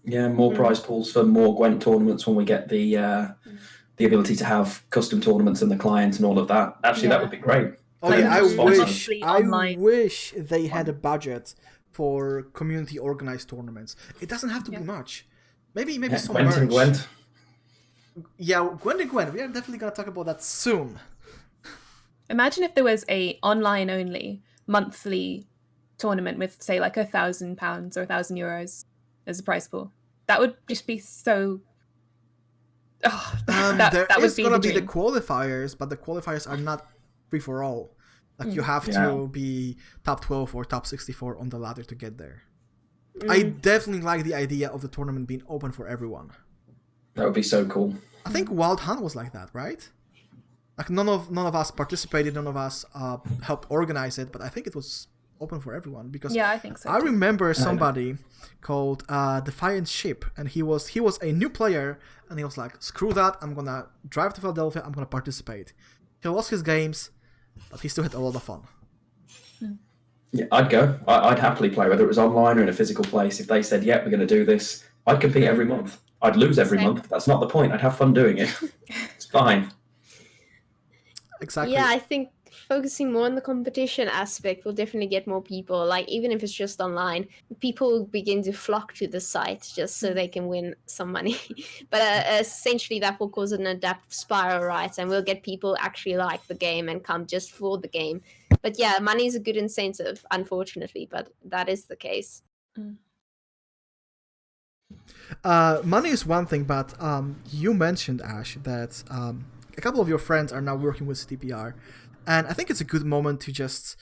Yeah, more prize pools for more Gwent tournaments when we get the ability to have custom tournaments in the client and all of that. Actually, that would be great. Oh yeah, I wish they had a budget for community organized tournaments. It doesn't have to be much. Maybe some Gwent merch. and Gwent. Yeah, Gwent and Gwent. We are definitely gonna talk about that soon. Imagine if there was a online only monthly tournament with, say, like £1,000 or €1,000 as a prize pool. That would just be so. That would be gonna be the qualifiers, but the qualifiers are not free for all. Like you have to be top 12 or top 64 on the ladder to get there. I definitely like the idea of the tournament being open for everyone. That would be so cool. I think Wild Hunt was like that, right? Like none of us participated, none of us helped organize it, but I think it was open for everyone because I think so. I remember somebody called Defiant Ship, and he was a new player, and he was like, "Screw that! I'm gonna drive to Philadelphia. I'm gonna participate." He lost his games, but he still had a lot of fun. Yeah, I'd go. I'd happily play, whether it was online or in a physical place. If they said, "Yep, we're going to do this," I'd compete every month. I'd lose every month. But that's not the point. I'd have fun doing it. It's fine. Exactly. Yeah, I think focusing more on the competition aspect will definitely get more people. Like, even if it's just online, people begin to flock to the site just so they can win some money. But essentially, that will cause an adaptive spiral, right? And we'll get people actually like the game and come just for the game. But yeah, money is a good incentive, unfortunately, but that is the case. Money is one thing, but you mentioned, Ash, that a couple of your friends are now working with CTPR, and I think it's a good moment to just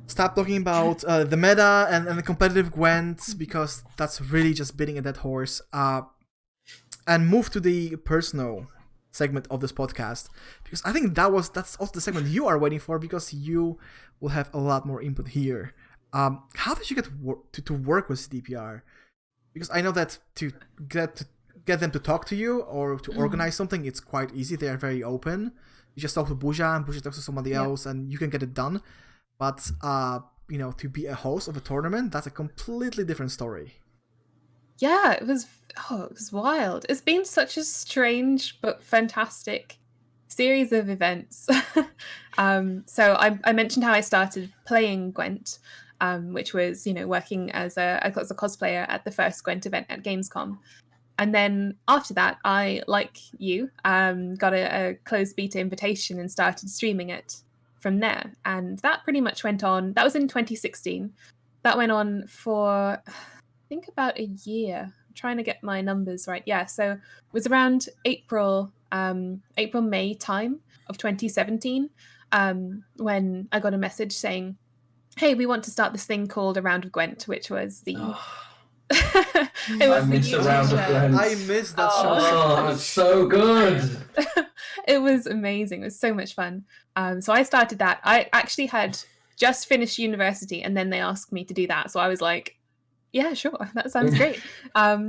stop talking about the meta and the competitive Gwent, because that's really just beating a dead horse, and move to the personal segment of this podcast, because I think that's also the segment you are waiting for, because you will have a lot more input here. How did you get to work with CTPR? Because I know that to get them to talk to you or to organize something, it's quite easy. They are very open. You just talk to Buja, and Buja talks to somebody else, and you can get it done. But to be a host of a tournament, that's a completely different story. Yeah, it was wild. It's been such a strange but fantastic series of events. So I mentioned how I started playing Gwent, which was, working as a cosplayer at the first Gwent event at Gamescom. And then after that, I, like you, got a closed beta invitation and started streaming it from there. And that pretty much went on. That was in 2016. That went on for, I think, about a year. I'm trying to get my numbers right. Yeah, so it was around April, May time of 2017, when I got a message saying, hey, we want to start this thing called A Round of Gwent, which was the... I missed A Round of Gwent. I missed that show. Oh, it's so good. It was amazing. It was so much fun. So I started that. I actually had just finished university, and then they asked me to do that. So I was like, yeah, sure, that sounds great.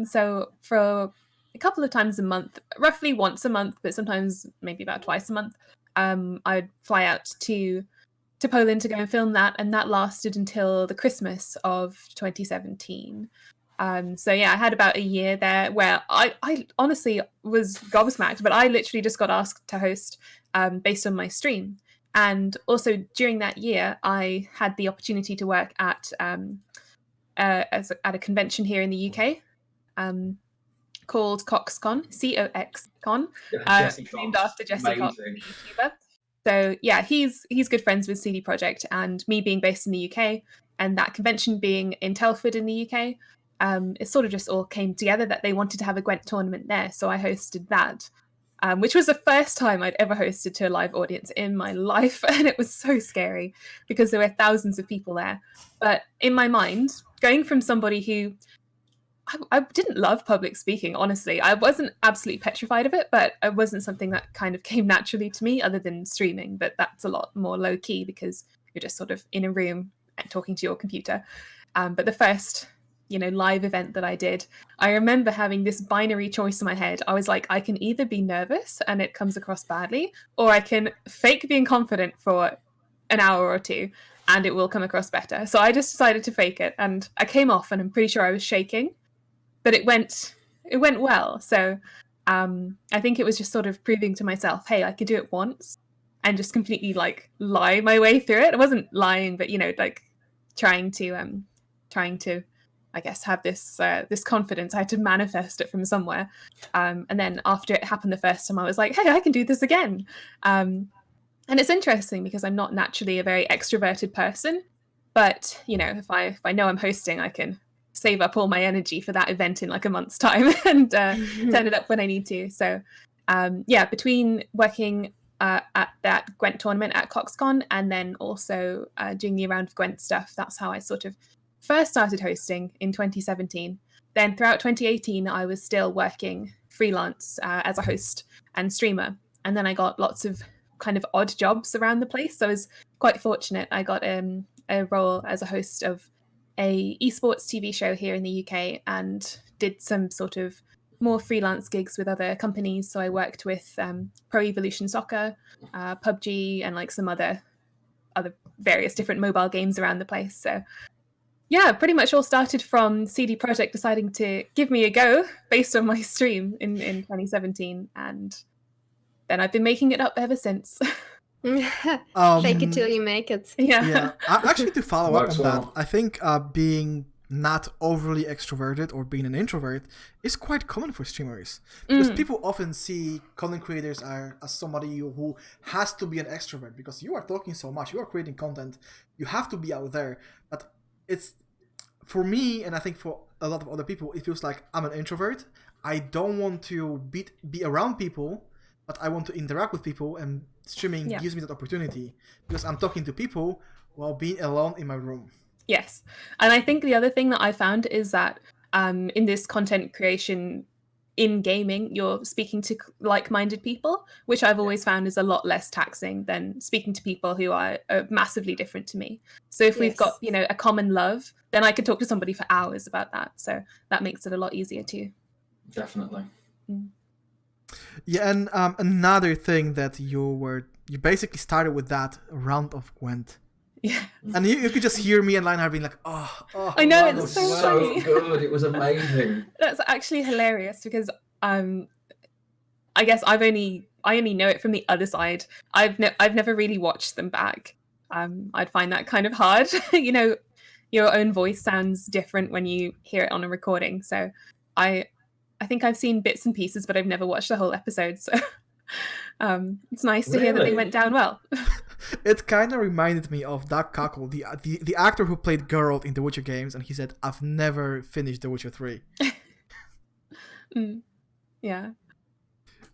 So for a couple of times a month, roughly once a month, but sometimes maybe about twice a month, I'd fly out to Poland to go and film that, and that lasted until the Christmas of 2017. So yeah, I had about a year there where I honestly was gobsmacked, but I literally just got asked to host based on my stream. And also during that year, I had the opportunity to work at a convention here in the UK called CoxCon, COX-Con, named after Jesse Cox, the YouTuber. So yeah, he's good friends with CD Projekt, and me being based in the UK and that convention being in Telford in the UK, it sort of just all came together that they wanted to have a Gwent tournament there. So I hosted that, which was the first time I'd ever hosted to a live audience in my life. And it was so scary because there were thousands of people there. But in my mind, going from somebody who I didn't love public speaking, honestly. I wasn't absolutely petrified of it, but it wasn't something that kind of came naturally to me other than streaming. But that's a lot more low key because you're just sort of in a room and talking to your computer. But the first, live event that I did, I remember having this binary choice in my head. I was like, I can either be nervous and it comes across badly, or I can fake being confident for an hour or two and it will come across better. So I just decided to fake it, and I came off and I'm pretty sure I was shaking. But it went well. So I think it was just sort of proving to myself, hey, I could do it once and just completely lie my way through it. I wasn't lying, but trying to, I guess, have this confidence. I had to manifest it from somewhere. And then after it happened the first time, I was like, hey, I can do this again. And it's interesting because I'm not naturally a very extroverted person, but if I know I'm hosting, I can save up all my energy for that event in a month's time and turn it up when I need to. So between working at that Gwent tournament at CoxCon and then also doing the Round of Gwent stuff, that's how I sort of first started hosting in 2017. Then throughout 2018, I was still working freelance as a host and streamer. And then I got lots of kind of odd jobs around the place. So I was quite fortunate. I got a role as a host of a esports TV show here in the UK and did some sort of more freelance gigs with other companies. So I worked with Pro Evolution Soccer, PUBG, and some other various different mobile games around the place. So yeah, pretty much all started from CD Projekt deciding to give me a go based on my stream in 2017. And then I've been making it up ever since. Fake it till you make it. Yeah. Actually, to follow up on that, I think being not overly extroverted or being an introvert is quite common for streamers. Because people often see content creators as somebody who has to be an extrovert because you are talking so much, you are creating content, you have to be out there. But it's, for me, and I think for a lot of other people, it feels like I'm an introvert. I don't want to be around people, but I want to interact with people, and streaming gives me that opportunity because I'm talking to people while being alone in my room. Yes. And I think the other thing that I found is that in this content creation in gaming, you're speaking to like-minded people, which I've always found is a lot less taxing than speaking to people who are massively different to me. So if we've got, a common love, then I could talk to somebody for hours about that. So that makes it a lot easier too. Definitely. Yeah, and another thing that you basically started with that Round of Gwent. Yeah. And you could just hear me and Lionheart being like, oh. I know, It it's was so so funny. good. It was amazing. That's actually hilarious because I guess I've I only know it from the other side. I've never really watched them back. I'd find that kind of hard. Your own voice sounds different when you hear it on a recording. So I think I've seen bits and pieces, but I've never watched the whole episode. So it's nice to hear that they went down well. It kind of reminded me of Doug Cockle, the actor who played Geralt in the Witcher games, and he said, "I've never finished The Witcher 3." Yeah.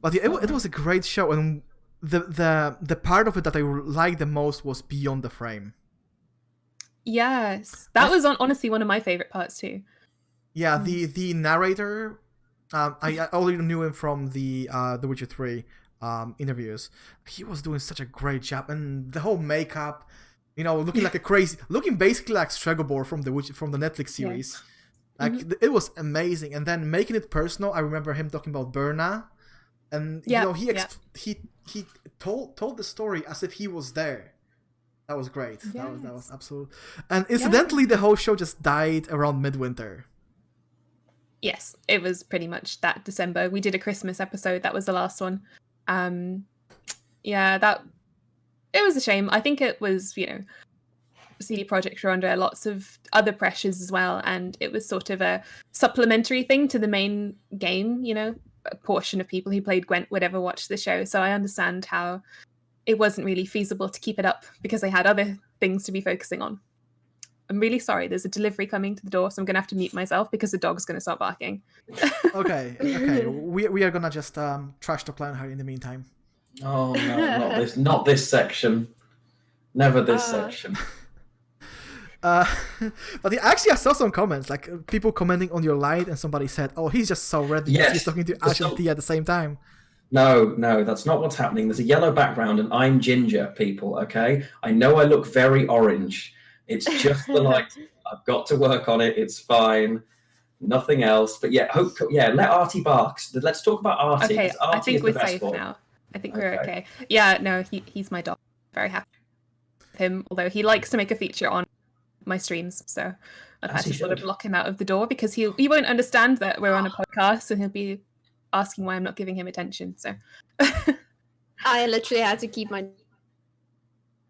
But yeah, it was a great show, and the part of it that I liked the most was Beyond the Frame. Yes, that was honestly one of my favorite parts too. Yeah, the narrator, I already knew him from the Witcher 3 interviews. He was doing such a great job, and the whole makeup, looking like looking basically like Stregobor from the Netflix series. Yeah. Like it was amazing, and then making it personal. I remember him talking about Berna, and he told the story as if he was there. That was great. Yes. That was absolute. And incidentally, the whole show just died around midwinter. Yes, it was pretty much that December. We did a Christmas episode. That was the last one. It was a shame. I think it was, CD Projekt were under lots of other pressures as well, and it was sort of a supplementary thing to the main game. A portion of people who played Gwent would ever watch the show, so I understand how it wasn't really feasible to keep it up because they had other things to be focusing on. I'm really sorry. There's a delivery coming to the door, so I'm going to have to mute myself because the dog's going to start barking. Okay. We are going to just trash talk Lionheart in the meantime. Oh, no, not this section. Never this section. But actually, I saw some comments, like people commenting on your light, and somebody said, "Oh, he's just so red because he's talking to Ash and T at the same time." No, that's not what's happening. There's a yellow background and I'm ginger, people, okay? I know I look very orange. It's just the light. I've got to work on it. It's fine. Nothing else. But let Artie bark. Let's talk about Artie. Okay, Artie I think we're safe one. now. I think we're okay. Yeah, no, he's my dog. Very happy with him, although he likes to make a feature on my streams, so I've had to sort of lock him out of the door because he won't understand that we're on a podcast, and he'll be asking why I'm not giving him attention. So I literally had to keep my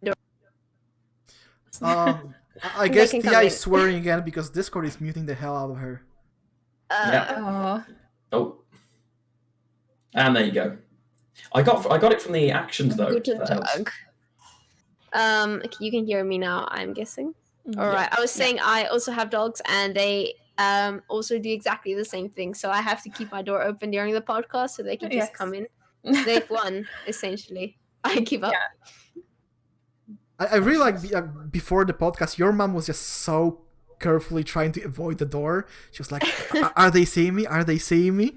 door. I guess Tia is swearing again because Discord is muting the hell out of her. Oh, and there you go. I got it from the actions though. Good dog. You can hear me now, I'm guessing. All right. I was saying I also have dogs, and they also do exactly the same thing. So I have to keep my door open during the podcast so they can just come in. They've won, essentially. I give up. Yeah. I really like before the podcast, your mom was just so carefully trying to avoid the door. She was like, "Are they seeing me? Are they seeing me?"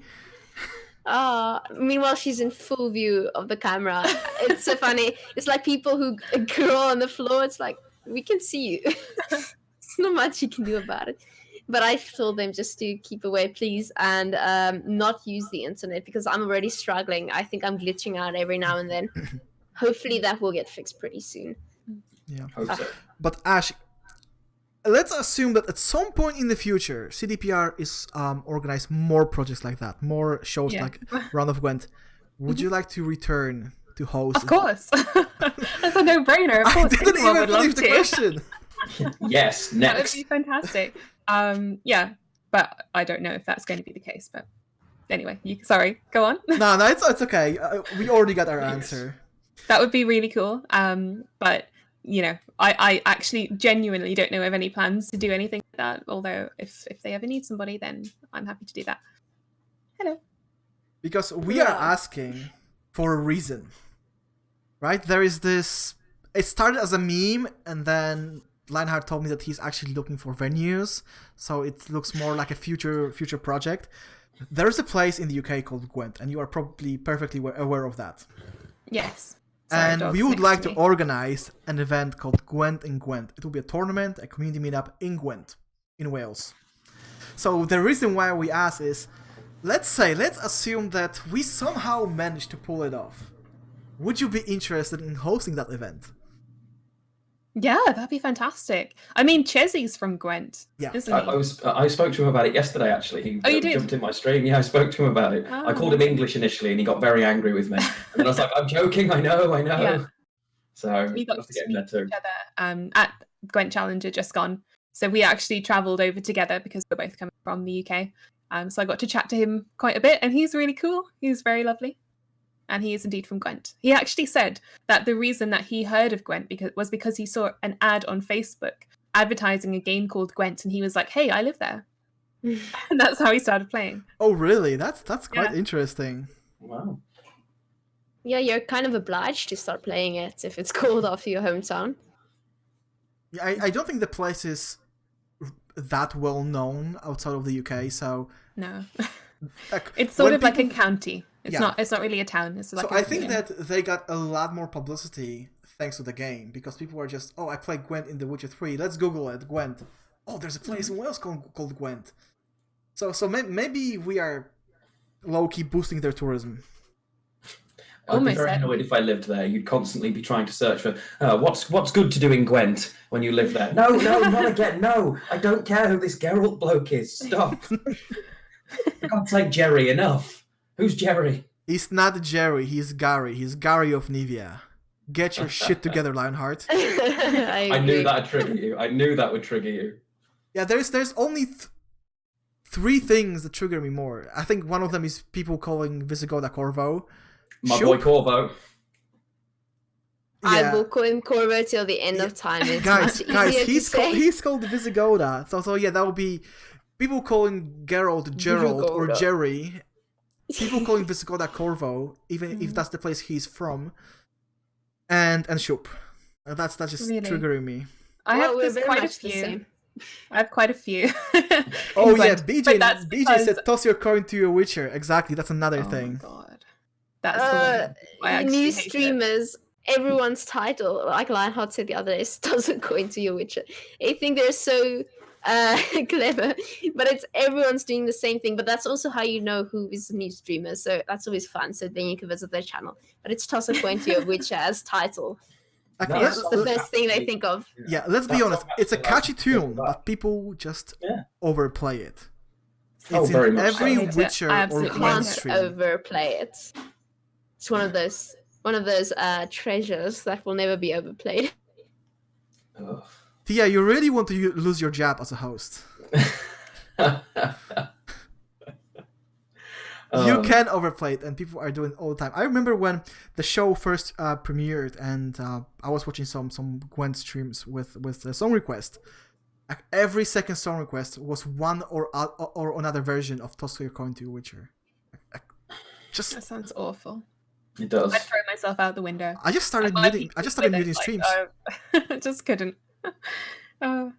Meanwhile, she's in full view of the camera. It's so funny. It's like people who crawl on the floor. It's like, we can see you. There's not much you can do about it. But I told them just to keep away, please, and not use the internet because I'm already struggling. I think I'm glitching out every now and then. Hopefully that will get fixed pretty soon. Yeah. Hope so. But Ash, let's assume that at some point in the future, CDPR is organize more projects like that, more shows like Round of Gwent. Would you like to return to host? Of course. That's a no-brainer. Of course, I didn't even finish the question. Yes, next. That would be fantastic. But I don't know if that's going to be the case. But anyway, sorry, go on. No, it's okay. We already got our answer. That would be really cool. But I actually genuinely don't know of any plans to do anything like that. Although if they ever need somebody, then I'm happy to do that. Hello. Because we are asking for a reason, right? There is this. It started as a meme, and then Lionheart told me that he's actually looking for venues, so it looks more like a future project. There is a place in the UK called Gwent, and you are probably perfectly aware of that. Yes. And we would like to organize an event called Gwent in Gwent. It will be a tournament, a community meetup in Gwent, in Wales. So the reason why we ask is, let's assume that we somehow managed to pull it off. Would you be interested in hosting that event? Yeah, that'd be fantastic. I mean, Chezzy's from Gwent, isn't he? I spoke to him about it yesterday, actually. He jumped in my stream. Yeah, I spoke to him about it. I called him English initially, and he got very angry with me. And then I was like, I'm joking, I know. Yeah. So we got have to get in there too. Each other, at Gwent Challenger just gone. So we actually travelled over together because we're both coming from the UK. So I got to chat to him quite a bit, and he's really cool. He's very lovely. And he is indeed from Gwent. He actually said that the reason that he heard of Gwent was because he saw an ad on Facebook advertising a game called Gwent, and he was like, "Hey, I live there." And that's how he started playing. Oh, really? That's quite interesting. Wow. Yeah, you're kind of obliged to start playing it if it's called after your hometown. Yeah, I don't think the place is that well known outside of the UK, so no. It's sort of like a county. It's not really a town. It's like I think that they got a lot more publicity thanks to the game, because people are just, I played Gwent in The Witcher 3. Let's Google it, Gwent. Oh, there's a place in Wales called Gwent. So maybe we are low-key boosting their tourism. I'd be very annoyed if I lived there. You'd constantly be trying to search for what's good to do in Gwent when you live there. No, not again. No, I don't care who this Geralt bloke is. Stop. For God's sake, Jerry, enough. Who's Jerry? He's not Jerry, he's Gary. He's Gary of Nivea. Get your shit together, Lionheart. I knew that would trigger you. I knew that would trigger you. Yeah, there's only three things that trigger me more. I think one of them is people calling Visigoda Corvo. My boy Corvo. I will call him Corvo till the end of time. It's guys, he's called Visigoda. So yeah, that would be people calling Gerald or Jerry. People calling Visigoda Corvo, even if that's the place he's from, and Shoop. That's just really triggering me. I have quite a few. I have quite a few. Oh yeah, BJ said toss your coin to your Witcher. Exactly, that's another thing. Oh my god, that's the new streamers. Everyone's title, like Lionheart said the other day, is toss a coin to your Witcher. I think they're so clever, but it's everyone's doing the same thing. But that's also how you know who is a new streamer, so that's always fun. So then you can visit their channel. But it's toss a coin to your Witcher as title. Okay, that's the first thing they think of. Yeah, let's be honest. It's a catchy tune, but people just overplay it. It's very in much every so. Witcher or Gwent stream. Overplay it. It's one of those treasures that will never be overplayed. Ugh. Tia, you really want to lose your job as a host. You can overplay it, and people are doing it all the time. I remember when the show first premiered, and I was watching some Gwent streams with the song request. Every second song request was one or another version of Toss Your Coin to Your Witcher. That sounds awful. It does. I'd throw myself out the window. I just started muting streams. I just couldn't. No,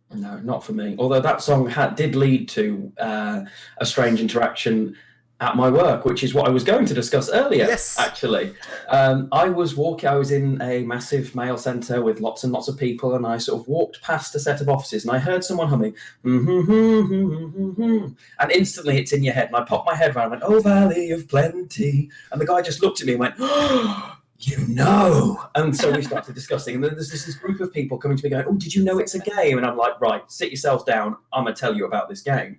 not for me. Although that song did lead to a strange interaction at my work, which is what I was going to discuss earlier. Yes. Actually, I was in a massive mail centre with lots and lots of people, and I sort of walked past a set of offices, and I heard someone humming, and instantly it's in your head. And I popped my head around and went, "Oh, Valley of Plenty," and the guy just looked at me and went, "Oh, you know." And so we started discussing, and then there's this group of people coming to me going, "Oh, did you know it's a game?" And I'm like, "Right, sit yourselves down. I'm going to tell you about this game."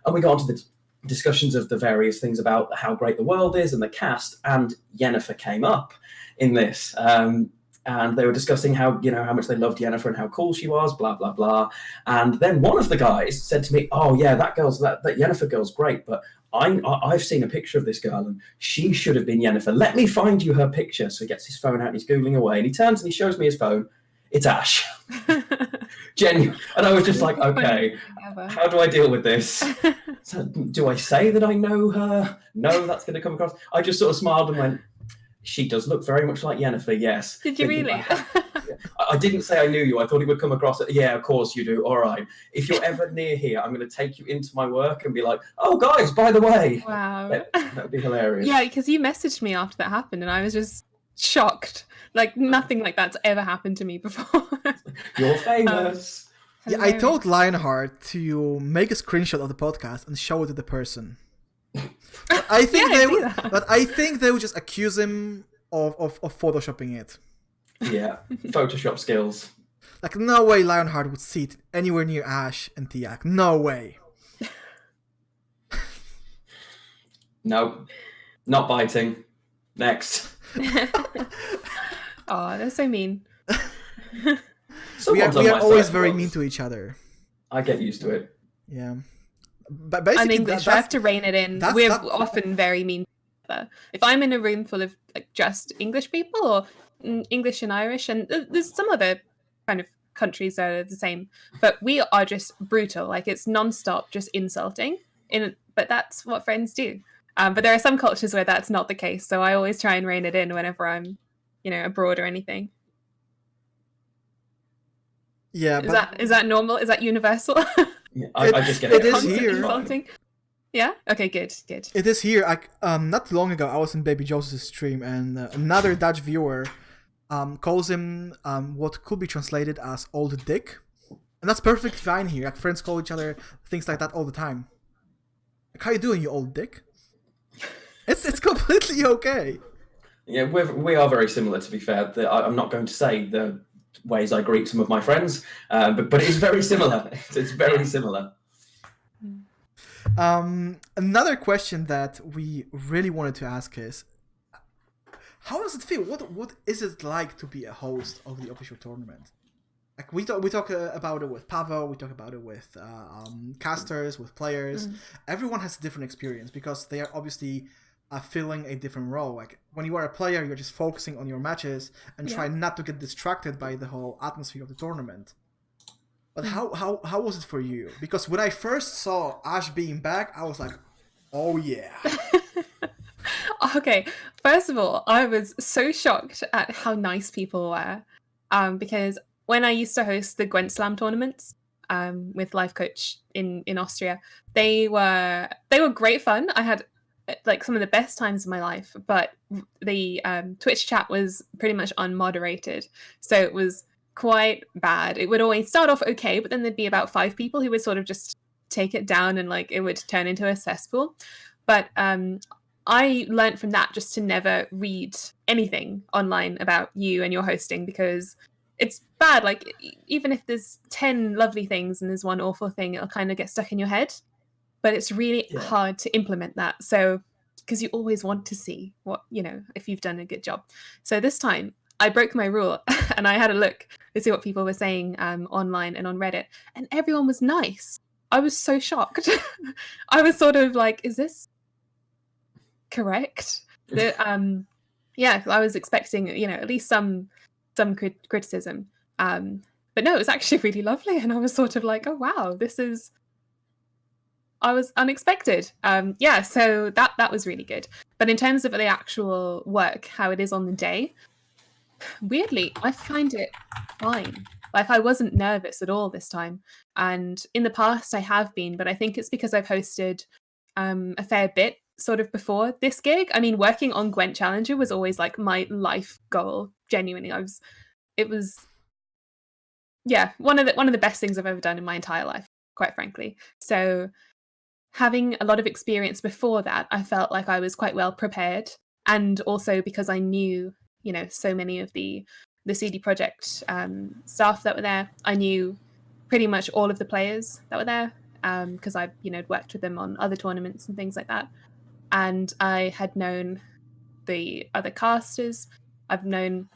And we got onto the discussions of the various things about how great the world is and the cast, and Yennefer came up in this. And they were discussing how much they loved Yennefer and how cool she was, blah, blah, blah. And then one of the guys said to me, "Oh, yeah, that Yennefer girl's great, but I've seen a picture of this girl, and she should have been Yennefer. Let me find you her picture." So he gets his phone out and he's Googling away, and he turns and he shows me his phone. It's Ash. Genuine. And I was just like, okay, how do I deal with this? So, do I say that I know her? No, that's going to come across. I just sort of smiled and went, "She does look very much like Yennefer, yes." Did you really? I didn't say I knew you. I thought he would come across it. Yeah, of course you do. All right. If you're ever near here, I'm going to take you into my work and be like, "Oh, guys, by the way." Wow. That would be hilarious. Yeah, because you messaged me after that happened, and I was just shocked. Like, nothing like that's ever happened to me before. You're famous. Yeah, I told Lionheart to make a screenshot of the podcast and show it to the person. But I think they would just accuse him of photoshopping it. Yeah, Photoshop skills. Like, no way Lionheart would sit anywhere near Ash and Tiak. No way. No, not biting. Next. Oh, that's so mean. We are always very mean to each other. I get used to it. Yeah. But basically, I'm English. I have to rein it in. We're often very mean to each other. If I'm in a room full of like just English people or English and Irish, and there's some other kind of countries that are the same, but we are just brutal. Like, it's non-stop just insulting. But that's what friends do. But there are some cultures where that's not the case, so I always try and rein it in whenever I'm, abroad or anything. Yeah, is that normal? Is that universal? Yeah, I just get it. It is here. Insulting? Yeah. Okay. Good. It is here. Not long ago, I was in Baby Joseph's stream, and another Dutch viewer calls him what could be translated as old dick, and that's perfectly fine here. Like, friends call each other things like that all the time. Like, how you doing, you old dick? It's completely okay. Yeah, we are very similar. To be fair, I'm not going to say the ways I greet some of my friends, but it is very similar. It's very similar. Another question that we really wanted to ask is, how does it feel? What is it like to be a host of the official tournament? Like, we talk about it with Pavel, we talk about it with casters, with players. Everyone has a different experience because they are obviously filling a different role. Like, when you are a player, you're just focusing on your matches and try not to get distracted by the whole atmosphere of the tournament. But how was it for you? Because when I first saw Ash being back, I was like, oh yeah. Okay, first of all, I was so shocked at how nice people were, because when I used to host the Gwent Slam tournaments with Life Coach in Austria, they were great fun. I had like some of the best times of my life, but the Twitch chat was pretty much unmoderated, so it was quite bad. It would always start off okay, but then there'd be about 5 people who would sort of just take it down, and like it would turn into a cesspool. But I learned from that just to never read anything online about you and your hosting, because it's bad. Like, even if there's 10 lovely things and there's one awful thing, it'll kind of get stuck in your head. But it's really hard to implement that. So, because you always want to see what, if you've done a good job. So this time I broke my rule and I had a look to see what people were saying online and on Reddit, and everyone was nice. I was so shocked. I was sort of like, is this correct? I was expecting, at least some criticism. But no, it was actually really lovely. And I was sort of like, oh, wow, I was unexpected. So that was really good. But in terms of the actual work, how it is on the day, weirdly, I find it fine. Like, I wasn't nervous at all this time. And in the past I have been, but I think it's because I've hosted a fair bit sort of before this gig. I mean, working on Gwent Challenger was always like my life goal. Genuinely, it was one of the best things I've ever done in my entire life, quite frankly. So having a lot of experience before that, I felt like I was quite well prepared. And also because I knew, so many of the CD Projekt staff that were there, I knew pretty much all of the players that were there, because I, worked with them on other tournaments and things like that. And I had known the other casters. I've known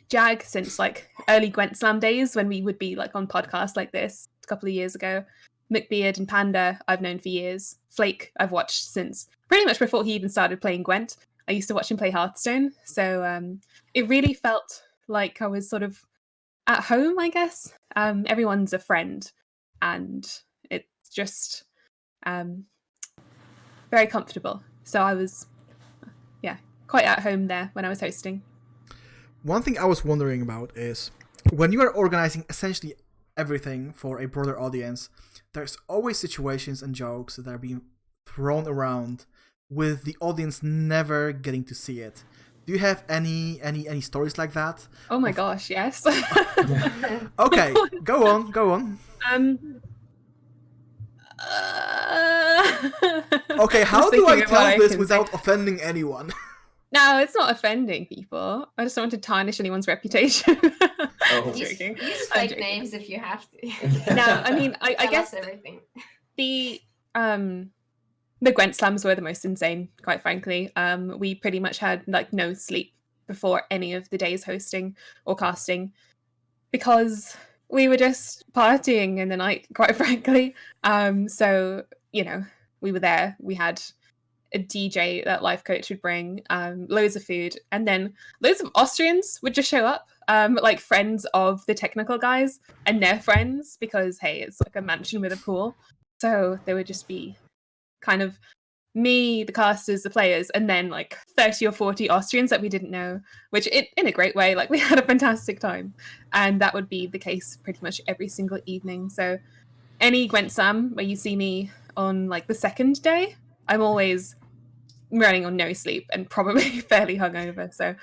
Jag since like early Gwent Slam days, when we would be like on podcasts like this a couple of years ago. McBeard and Panda I've known for years. Flake I've watched since pretty much before he even started playing Gwent. I used to watch him play Hearthstone. So it really felt like I was sort of at home, I guess. Everyone's a friend, and it's just very comfortable. So I was, quite at home there when I was hosting. One thing I was wondering about is, when you are organizing essentially everything for a broader audience, there's always situations and jokes that are being thrown around with the audience never getting to see it. Do you have any stories like that? Oh my gosh, yes. Okay, go on. Okay, how do I tell this without offending anyone? No, it's not offending people. I just don't want to tarnish anyone's reputation. Oh. Use I'm fake joking. names if you have to. No, I mean, I Tell guess us everything. the Gwent slams were the most insane, quite frankly. We pretty much had like no sleep before any of the days hosting or casting because we were just partying in the night, quite frankly. So, you know, we were there. We had a DJ that Life Coach would bring, loads of food, and then loads of Austrians would just show up, like friends of the technical guys and their friends, because hey, it's like a mansion with a pool. So there would just be kind of me, the casters, the players, and then like 30 or 40 Austrians that we didn't know, which in a great way, like we had a fantastic time. And that would be the case pretty much every single evening. So any Gwent Sam where you see me on like the second day, I'm always running on no sleep and probably fairly hungover. So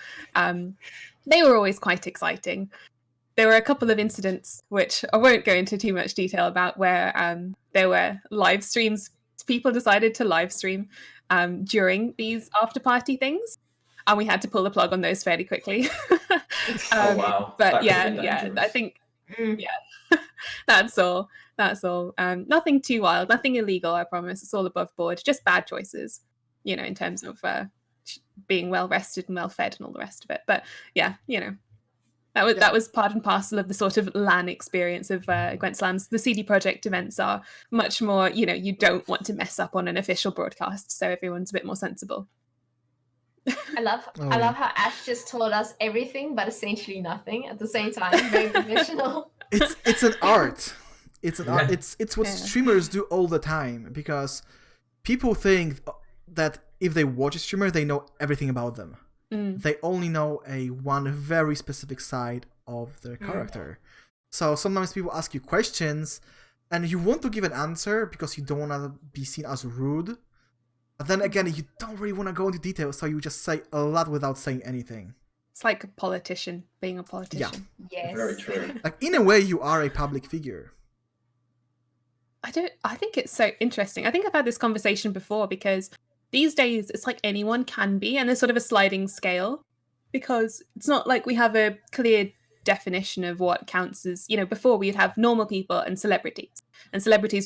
they were always quite exciting. There were a couple of incidents, which I won't go into too much detail about, where there were live streams. People decided to live stream during these after party things, and we had to pull the plug on those fairly quickly. Oh wow! But That yeah, could've been I dangerous. think that's all. That's all. Nothing too wild, nothing illegal. I promise. It's all above board. Just bad choices, you know, in terms of being well rested and well fed and all the rest of it. But yeah, you know. That was part and parcel of the sort of LAN experience of Gwent Slams. The CD Projekt events are much more, you know, you don't want to mess up on an official broadcast, so everyone's a bit more sensible. I love how Ash just told us everything but essentially nothing at the same time. Very professional. It's an art. It's an art. Yeah. It's what streamers do all the time, because people think that if they watch a streamer, they know everything about them. They only know one very specific side of their character. So sometimes people ask you questions and you want to give an answer because you don't want to be seen as rude. But then again, you don't really want to go into detail, so you just say a lot without saying anything. It's like a politician being a politician. Yeah. Yes. Very true. Like, in a way, you are a public figure. I think it's so interesting. I think I've had this conversation before, because these days it's like anyone can be, and there's sort of a sliding scale, because it's not like we have a clear definition of what counts as, you know, before we'd have normal people and celebrities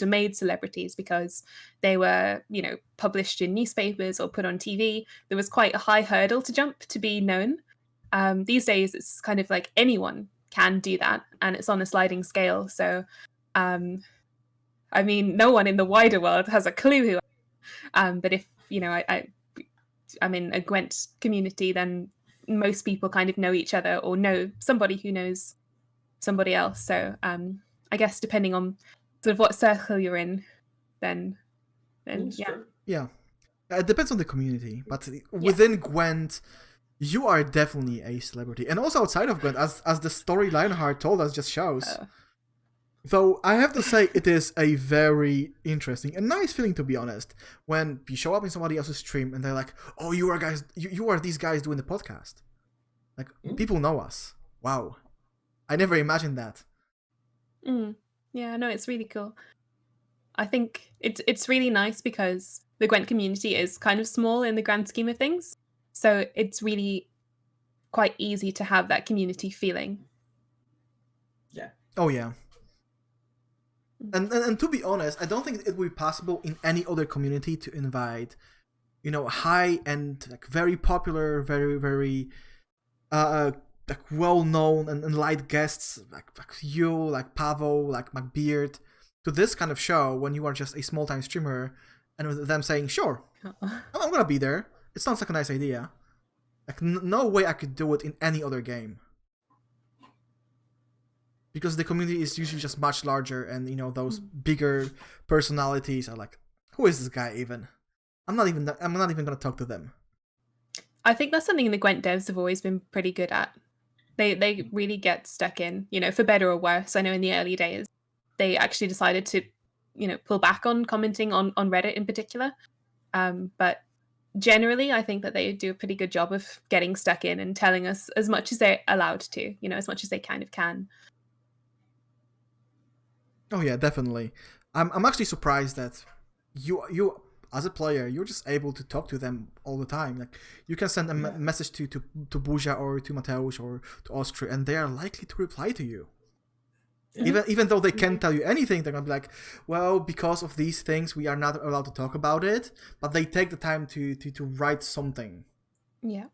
were made celebrities because they were, you know, published in newspapers or put on TV. There was quite a high hurdle to jump to be known. These days it's kind of like anyone can do that, and it's on a sliding scale. So I mean, no one in the wider world has a clue who I am. But if, you know, I'm in a Gwent community, then most people kind of know each other or know somebody who knows somebody else. So I guess depending on sort of what circle you're in, then yeah. True. Yeah. It depends on the community, but within Gwent, you are definitely a celebrity. And also outside of Gwent, as the story Lionheart told us just shows. Though I have to say, it is a very interesting and nice feeling, to be honest, when you show up in somebody else's stream and they're like, "Oh, you are these guys doing the podcast." Like, people know us. Wow, I never imagined that. Yeah, no, it's really cool. I think it's really nice because the Gwent community is kind of small in the grand scheme of things, so it's really quite easy to have that community feeling. Yeah. Oh yeah. And to be honest, I don't think it would be possible in any other community to invite, you know, high-end, like very popular, very, very like well-known and light guests like you, like Pavo, like McBeard, to this kind of show when you are just a small-time streamer, and with them saying, "Sure, I'm gonna be there. It sounds like a nice idea." Like, no way I could do it in any other game. Because the community is usually just much larger, and, you know, those bigger personalities are like, "Who is this guy even? I'm not even gonna talk to them." I think that's something the Gwent devs have always been pretty good at. They really get stuck in, you know, for better or worse. I know in the early days, they actually decided to, you know, pull back on commenting on Reddit in particular. But generally, I think that they do a pretty good job of getting stuck in and telling us as much as they're allowed to, you know, as much as they kind of can. Oh yeah, definitely. I'm actually surprised that you as a player, you're just able to talk to them all the time. Like you can send a message to Buja or to Mateusz or to Ostry, and they are likely to reply to you. Even though they can't tell you anything, they're gonna be like, well, because of these things, we are not allowed to talk about it. But they take the time to write something. Yeah.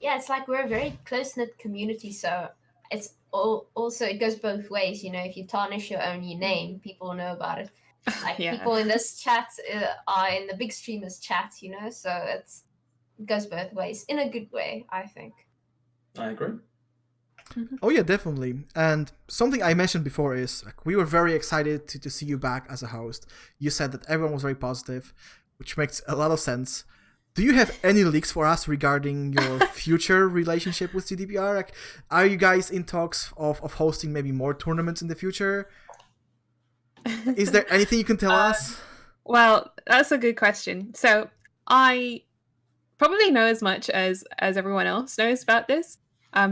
Yeah, it's like we're a very close-knit community, so it's also it goes both ways. If you tarnish your own name, people know about it. Like people in this chat are in the big streamers chat, so it goes both ways in a good way, I think. I agree. Oh yeah, definitely. And something I mentioned before is like we were very excited to see you back as a host. You said that everyone was very positive, which makes a lot of sense. Do you have any leaks for us regarding your future relationship with CDPR? Like, are you guys in talks of hosting maybe more tournaments in the future? Is there anything you can tell us? Well, that's a good question. So I probably know as much as everyone else knows about this,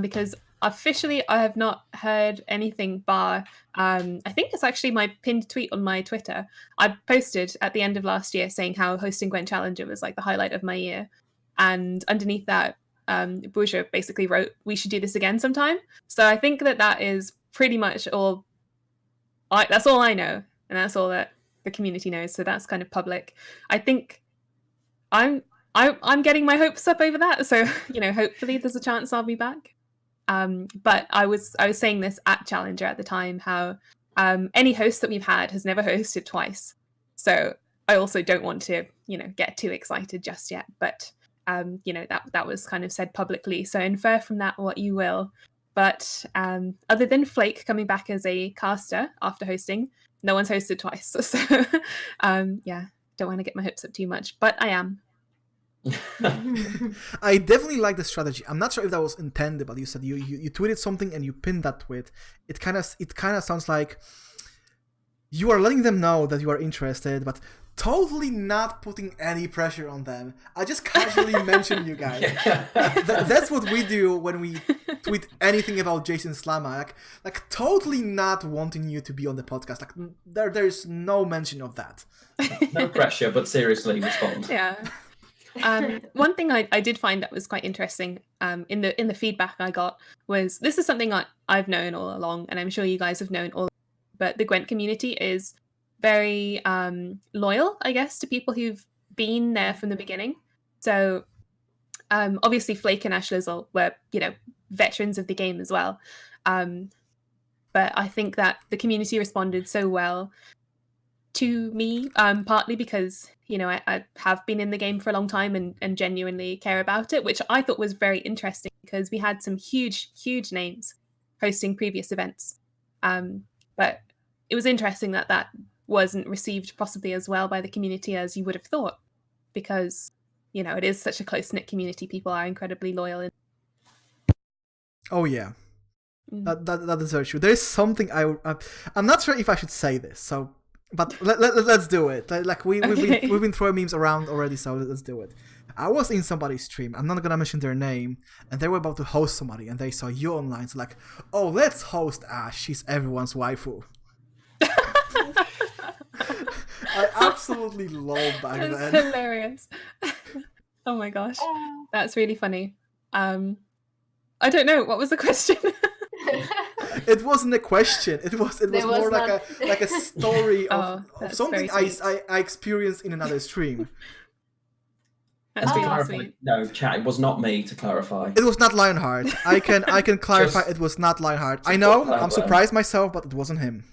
because officially I have not heard anything bar I think it's actually my pinned tweet on my Twitter. I posted at the end of last year saying how hosting Gwent Challenger was like the highlight of my year, and underneath that Buja basically wrote, we should do this again sometime. So I think that is pretty much all that's all I know, and that's all that the community knows, so that's kind of public. I think I'm getting my hopes up over that, so hopefully there's a chance I'll be back. But I was saying this at Challenger at the time, how any host that we've had has never hosted twice. So I also don't want to, get too excited just yet. But that was kind of said publicly. So infer from that what you will. But other than Flake coming back as a caster after hosting, no one's hosted twice. So don't want to get my hopes up too much, but I am. I definitely like the strategy. I'm not sure if that was intended, but you said you tweeted something and you pinned that tweet. It kind of sounds like you are letting them know that you are interested, but totally not putting any pressure on them. I just casually mention you guys. That's what we do when we tweet anything about Jason Slama. Like totally not wanting you to be on the podcast. Like there's no mention of that. No pressure, but seriously respond. Yeah. One thing I did find that was quite interesting in the feedback I got was, this is something I've known all along, and I'm sure you guys have known all along, but the Gwent community is very loyal, I guess, to people who've been there from the beginning. So obviously Flake and Ash Lizzle were, veterans of the game as well. But I think that the community responded so well to me, partly because I have been in the game for a long time and genuinely care about it, which I thought was very interesting because we had some huge names hosting previous events, but it was interesting that wasn't received possibly as well by the community as you would have thought, because it is such a close-knit community. People are incredibly loyal. Oh yeah. That is very true. There is something I'm not sure if I should say this, so but let's do it. Like we've been throwing memes around already, so let's do it. I was in somebody's stream. I'm not gonna mention their name, and they were about to host somebody, and they saw you online. So like, oh, let's host Ash. She's everyone's waifu. I absolutely love back then. That's hilarious. Oh my gosh, that's really funny. I don't know, what was the question? It wasn't a question. It was more like a story of something I experienced in another stream. That's really sweet. No, chat. It was not me, to clarify. It was not Lionheart. I can clarify. It was not Lionheart. I know. I'm surprised myself, but it wasn't him.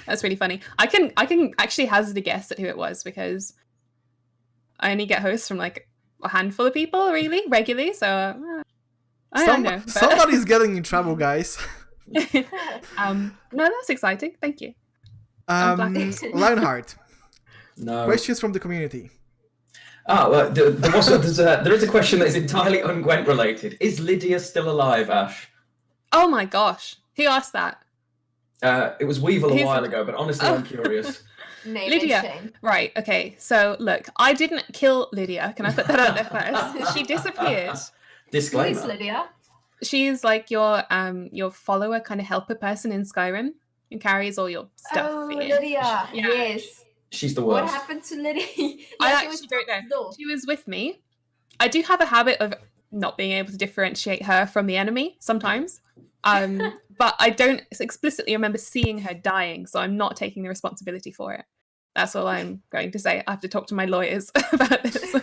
That's really funny. I can actually hazard a guess at who it was, because I only get hosts from like a handful of people really regularly. So I don't know. But... Somebody's getting in trouble, guys. No, that's exciting. Thank you. Lionheart. No. Questions from the community. Well, there is a question that is entirely un-Gwent related. Is Lydia still alive, Ash? Oh my gosh. Who asked that? It was Weevil a while ago, but honestly, I'm curious. Lydia. Right, okay. So, look, I didn't kill Lydia. Can I put that out there first? She disappeared. Disclaimer. Who is Lydia? She's like your follower, kind of helper person in Skyrim, who carries all your stuff. Oh, Lydia. Yeah. Yes. She's the What worst. happened to Liddy? I actually don't know. She was with me. I do have a habit of not being able to differentiate her from the enemy sometimes. But I don't explicitly remember seeing her dying, so I'm not taking the responsibility for it. That's all I'm going to say. I have to talk to my lawyers about this.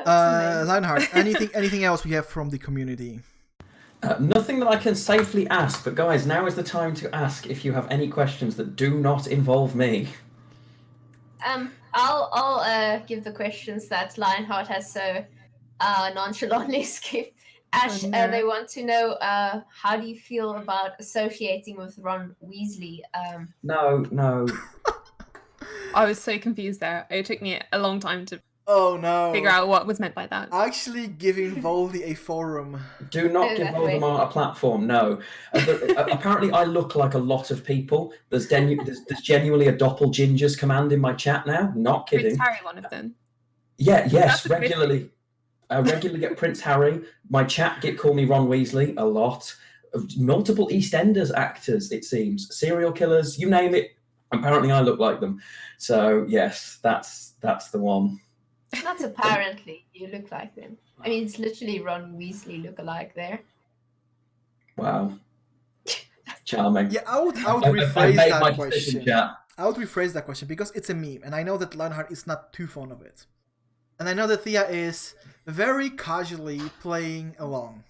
Lionheart, anything else we have from the community? Nothing that I can safely ask, but guys, now is the time to ask if you have any questions that do not involve me. I'll give the questions that Lionheart has so nonchalantly skipped. Ash, they want to know how do you feel about associating with Ron Weasley? No. I was so confused there. It took me a long time to figure out what was meant by that. Actually giving Voldy a forum. Do not give Voldemort a platform, no. Apparently I look like a lot of people. There's genuinely a doppelgingers command in my chat now. Not kidding. Prince Harry, one of them. Yes, regularly. I regularly get Prince Harry. My chat call me Ron Weasley a lot. Multiple EastEnders actors, it seems. Serial killers, you name it. Apparently I look like them. So, yes, that's the one. Not apparently, you look like them. I mean, it's literally Ron Weasley look-alike there. Wow. Charming. Yeah, I would rephrase that question. I would rephrase that question because it's a meme, and I know that Lionheart is not too fond of it. And I know that Thea is very casually playing along.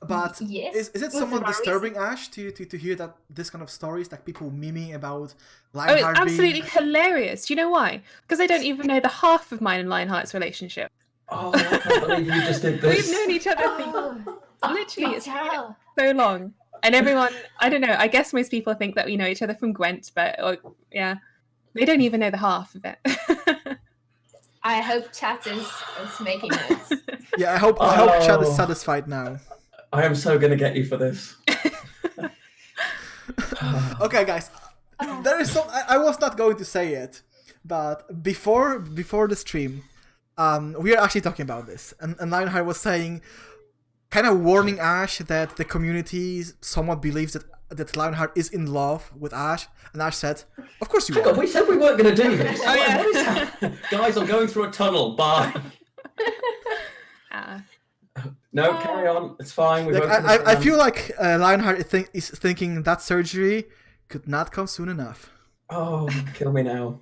But yes, is it somewhat disturbing, Ash, to hear that this kind of stories, like people memeing about Lionheart? It's absolutely hilarious. Do you know why? Because I don't even know the half of mine and Lionheart's relationship. Oh, I can't believe you just did this. We've known each other literally it's so long. And everyone, I don't know, I guess most people think that we know each other from Gwent, but they don't even know the half of it. I hope chat is making notes. Yeah, I hope chat is satisfied now. I am so going to get you for this. Okay, guys. There is I was not going to say it, but before the stream, we are actually talking about this. And Lionheart was saying, kind of warning Ash that the community somewhat believes that Lionheart is in love with Ash. And Ash said, of course you are. We said we weren't going to do this. Oh, yeah. Guys, I'm going through a tunnel. Bye. No, carry on. It's fine. I feel like Lionheart is thinking that surgery could not come soon enough. Oh, kill me now.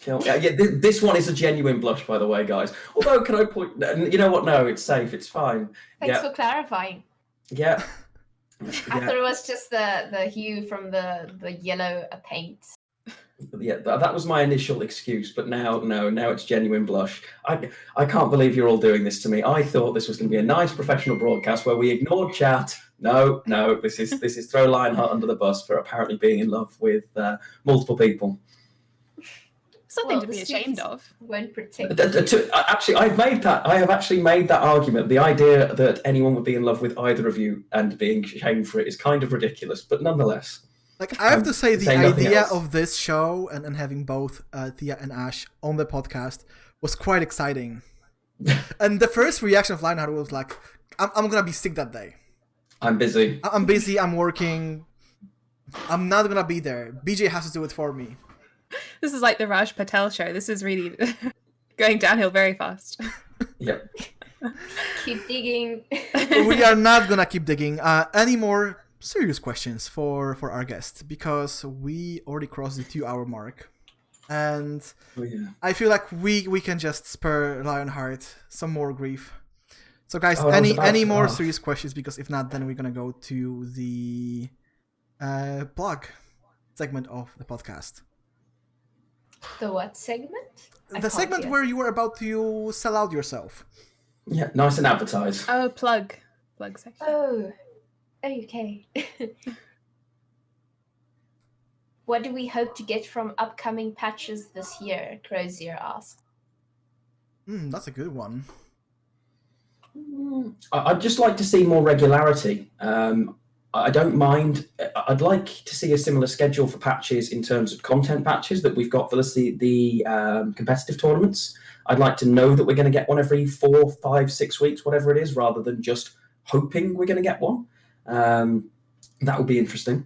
This one is a genuine blush, by the way, guys. Although, can I point... You know what? No, it's safe. It's fine. Thanks for clarifying. Yeah. I thought it was just the hue from the yellow paint. Yeah, that was my initial excuse, but now it's genuine blush. I can't believe you're all doing this to me. I thought this was going to be a nice professional broadcast where we ignored chat. No, this is throw Lionheart under the bus for apparently being in love with multiple people. Something to be ashamed of. Won't protect. Actually, I have actually made that argument. The idea that anyone would be in love with either of you and being shamed for it is kind of ridiculous, but nonetheless. Like, I have to say, the idea of this show and having both Thea and Ash on the podcast was quite exciting. And the first reaction of Lionheart was like, I'm going to be sick that day. I'm busy. I'm busy, I'm working. I'm not going to be there. BJ has to do it for me. This is like the Raj Patel show. This is really going downhill very fast. Yep. Keep digging. We are not going to keep digging. Any more serious questions for our guest, because we already crossed the 2-hour mark, and I feel like we can just spare Lionheart some more grief. So guys, any more serious questions? Because if not, then we're gonna go to the blog segment of the podcast. The what segment? The segment where you were about to sell out yourself. Yeah, nice and advertise. Oh, plug section. Oh, okay. What do we hope to get from upcoming patches this year? Crozier asked. That's a good one. I'd just like to see more regularity. I don't mind. I'd like to see a similar schedule for patches in terms of content patches that we've got for the competitive tournaments. I'd like to know that we're going to get one every 4, 5, 6 weeks, whatever it is, rather than just hoping we're going to get one. That would be interesting.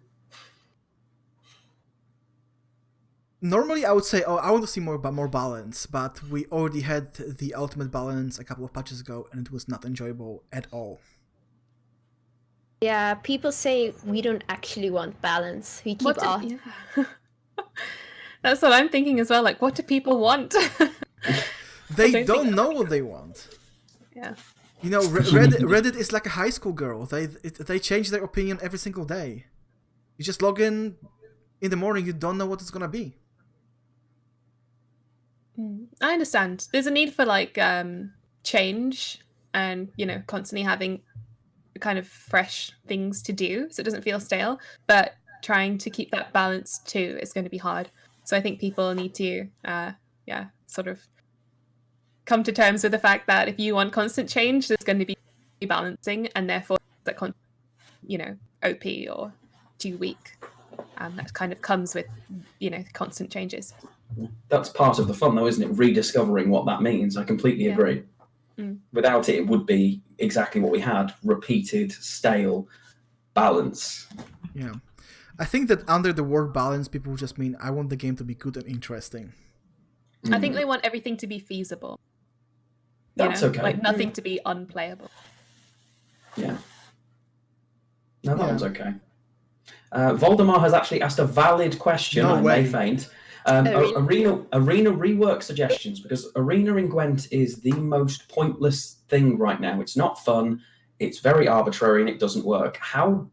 Normally, I would say, oh, I want to see more balance, but we already had the ultimate balance a couple of patches ago, and it was not enjoyable at all. Yeah, people say we don't actually want balance. We keep Yeah. That's what I'm thinking as well. Like, what do people want? They don't know what they want. Yeah. You know, Reddit is like a high school girl. They change their opinion every single day. You just log in the morning, you don't know what it's gonna be. I understand. There's a need for like change and, you know, constantly having kind of fresh things to do so it doesn't feel stale. But trying to keep that balance too is going to be hard. So I think people need to, sort of come to terms with the fact that if you want constant change, there's going to be balancing, and therefore that OP or too weak. That kind of comes with, you know, constant changes. That's part of the fun, though, isn't it? Rediscovering what that means. I completely agree. Without it, it would be exactly what we had: repeated, stale balance. Yeah. I think that under the word balance, people just mean, I want the game to be good and interesting. I think they want everything to be feasible. That's okay. Like nothing to be unplayable. Yeah. No, that one's okay. Voldemar has actually asked a valid question. No way. May faint. Really? Arena rework suggestions, because Arena in Gwent is the most pointless thing right now. It's not fun. It's very arbitrary and it doesn't work. How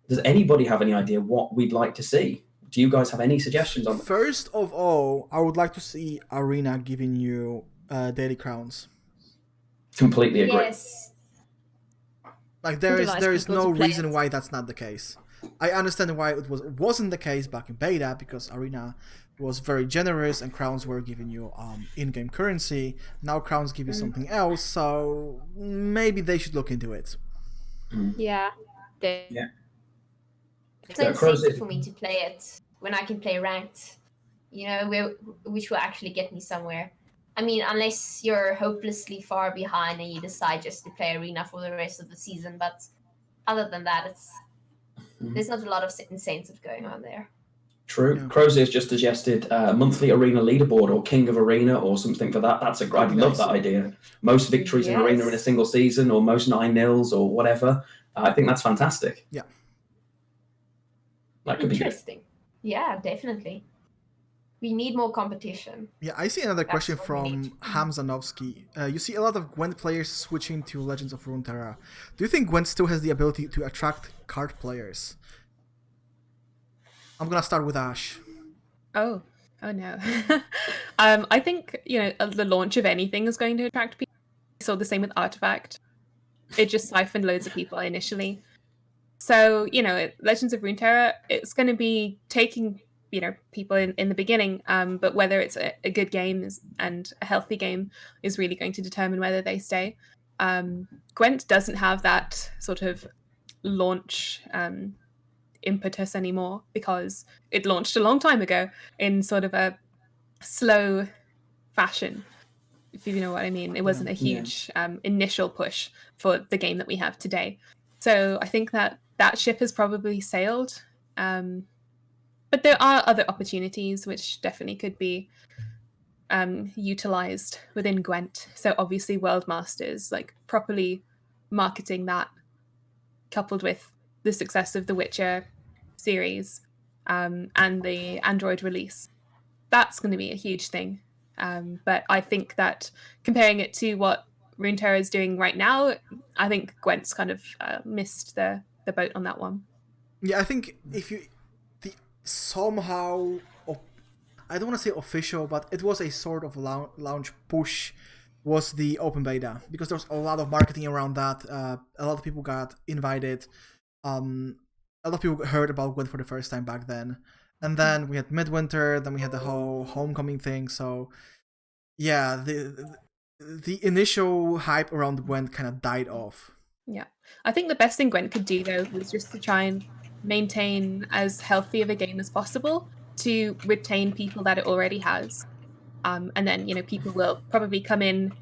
does anybody have any idea what we'd like to see? Do you guys have any suggestions on that? First of all, I would like to see Arena giving you daily crowns. Completely agree. Yes. Like there is no reason why that's not the case. I understand why it wasn't the case back in beta, because Arena was very generous and crowns were giving you in-game currency. Now crowns give you something else, so maybe they should look into it. Yeah. Yeah. It's an incentive for me to play it when I can play ranked, you know, which will actually get me somewhere. I mean, unless you're hopelessly far behind and you decide just to play Arena for the rest of the season, but other than that, there's not a lot of incentive going on there. True. Yeah. Crozy has just suggested monthly Arena leaderboard or King of Arena or something for that. I'd love that idea. Most victories in Arena in a single season, or most 9-0s or whatever. I think that's fantastic. Yeah. That could be interesting. Yeah, definitely. We need more competition. Yeah, I see another question from Hamzanovsky. You see a lot of Gwent players switching to Legends of Runeterra. Do you think Gwent still has the ability to attract card players? I'm gonna start with Ash. Oh no. I think, you know, the launch of anything is going to attract people. I saw the same with Artifact. It just siphoned loads of people initially. So, you know, Legends of Runeterra, it's going to be taking, you know, people in the beginning, but whether it's a good game and a healthy game is really going to determine whether they stay. Gwent doesn't have that sort of launch impetus anymore, because it launched a long time ago in sort of a slow fashion, if you know what I mean. It wasn't a huge initial push for the game that we have today. So I think that ship has probably sailed. But there are other opportunities which definitely could be utilized within Gwent. So obviously World Masters, like properly marketing that, coupled with the success of the Witcher series and the Android release. That's going to be a huge thing. But I think that comparing it to what Runeterra is doing right now, I think Gwent's kind of missed the boat on that one. Yeah, I think if you... somehow, I don't want to say official, but it was a sort of launch push, was the open beta, because there was a lot of marketing around that. A lot of people got invited. A lot of people heard about Gwent for the first time back then. And then we had Midwinter, then we had the whole Homecoming thing. So yeah, the initial hype around Gwent kind of died off. Yeah. I think the best thing Gwent could do, though, was just to try and maintain as healthy of a game as possible to retain people that it already has. And then, you know, people will probably come in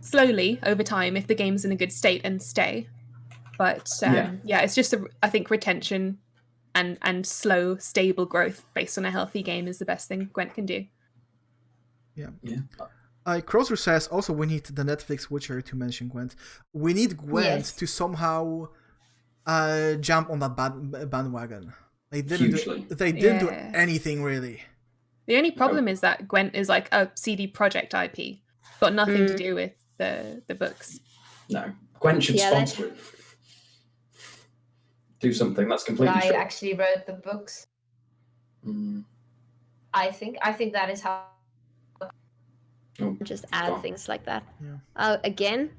slowly over time if the game's in a good state and stay. But it's just, I think, retention and slow, stable growth based on a healthy game is the best thing Gwent can do. Yeah. Yeah. Crosser says also we need the Netflix Witcher to mention Gwent. We need Gwent to somehow jump on that bandwagon. They didn't do anything really. The only problem is that Gwent is like a CD Projekt IP. Got nothing to do with the books. No. Gwent should sponsor it. Do something that's completely I actually wrote the books. I think that is how just add things like that. Yeah. Again,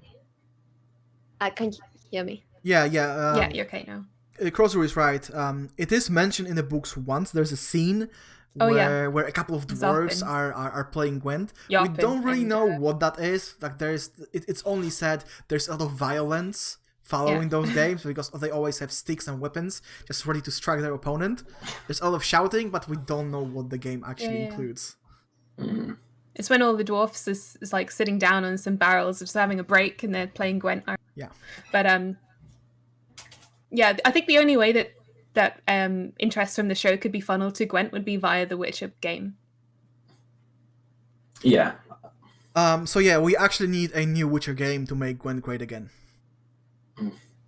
can you hear me? Yeah. Yeah, you're okay now. Crosser is right. It is mentioned in the books once. There's a scene where a couple of dwarves are playing Gwent. We don't really know what that is. Like it's only said there's a lot of violence following those games because they always have sticks and weapons just ready to strike their opponent. There's a lot of shouting, but we don't know what the game actually includes. It's when all the dwarfs is like sitting down on some barrels, just having a break, and they're playing Gwent. Yeah. But I think the only way that interest from the show could be funneled to Gwent would be via the Witcher game. Yeah. So we actually need a new Witcher game to make Gwent great again.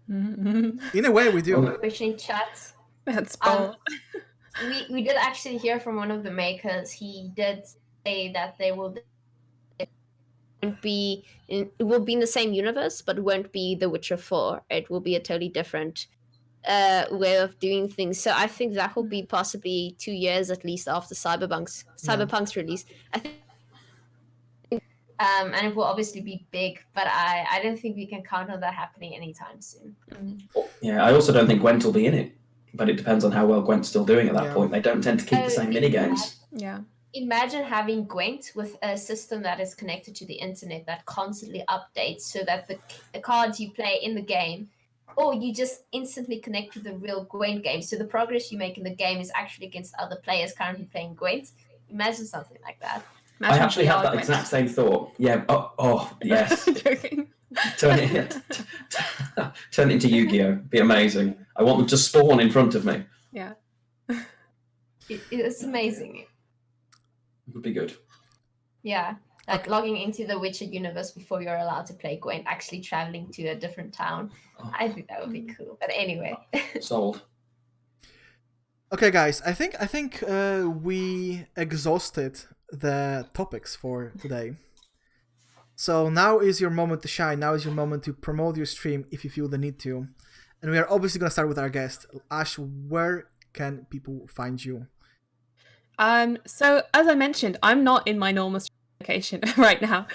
In a way, we do. Pushing chats. That's bold. We did actually hear from one of the makers. He did say that it will be in the same universe, but won't be The Witcher 4. It will be a totally different way of doing things. So I think that will be possibly 2 years at least after Cyberpunk's release. I think. And it will obviously be big, but I don't think we can count on that happening anytime soon. Yeah, I also don't think Gwent will be in it, but it depends on how well Gwent's still doing at that point. They don't tend to keep the same minigames. Yeah. Imagine having Gwent with a system that is connected to the internet that constantly updates so that the cards you play in the game, or you just instantly connect to the real Gwent game. So the progress you make in the game is actually against other players currently playing Gwent. Imagine something like that. I actually had that exact same thought. Yeah. Oh yes. Joking. Turn it into Yu-Gi-Oh! Be amazing. I want them to spawn in front of me. Yeah. It's amazing. It would be good. Yeah. Like logging into the Witcher universe before you're allowed to play Gwent, actually traveling to a different town. I think that would be cool. But anyway. Sold. Okay, guys. I think we exhausted the topics for today. So now is your moment to shine. Now is your moment to promote your stream if you feel the need to. And we are obviously going to start with our guest. Ash, where can people find you? So as I mentioned, I'm not in my normal location right now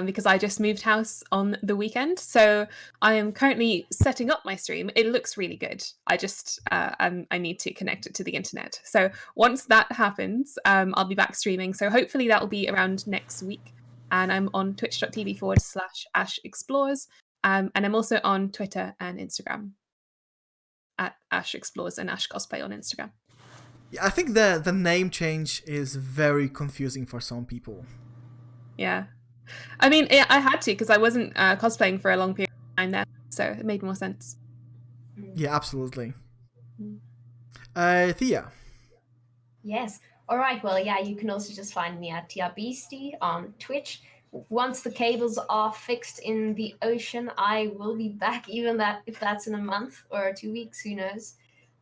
because I just moved house on the weekend. So I am currently setting up my stream. It looks really good. I just I need to connect it to the internet. So once that happens, I'll be back streaming. So hopefully that will be around next week. And I'm on twitch.tv/AshExplores. And I'm also on Twitter and Instagram at AshExplores and AshCosplay on Instagram. Yeah, I think the name change is very confusing for some people. Yeah. I mean, I had to because I wasn't cosplaying for a long period of time there, so it made more sense. Yeah, absolutely. Thea. Yes. All right. Well, yeah, you can also just find me at TiaBeastie on Twitch. Once the cables are fixed in the ocean, I will be back, even if that's in a month or 2 weeks, who knows.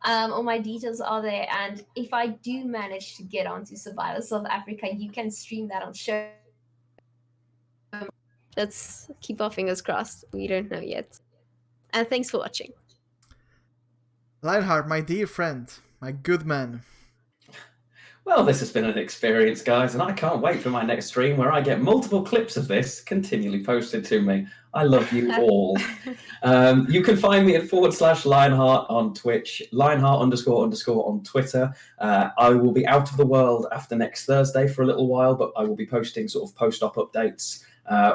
All my details are there, and if I do manage to get onto Survivor South Africa, you can stream that on show. Let's keep our fingers crossed. We don't know yet. And thanks for watching. Lionheart, my dear friend, my good man. Well, this has been an experience, guys, and I can't wait for my next stream where I get multiple clips of this continually posted to me. I love you all. You can find me at /Lionheart on Twitch, Lionheart__ on Twitter. I will be out of the world after next Thursday for a little while, but I will be posting sort of post-op updates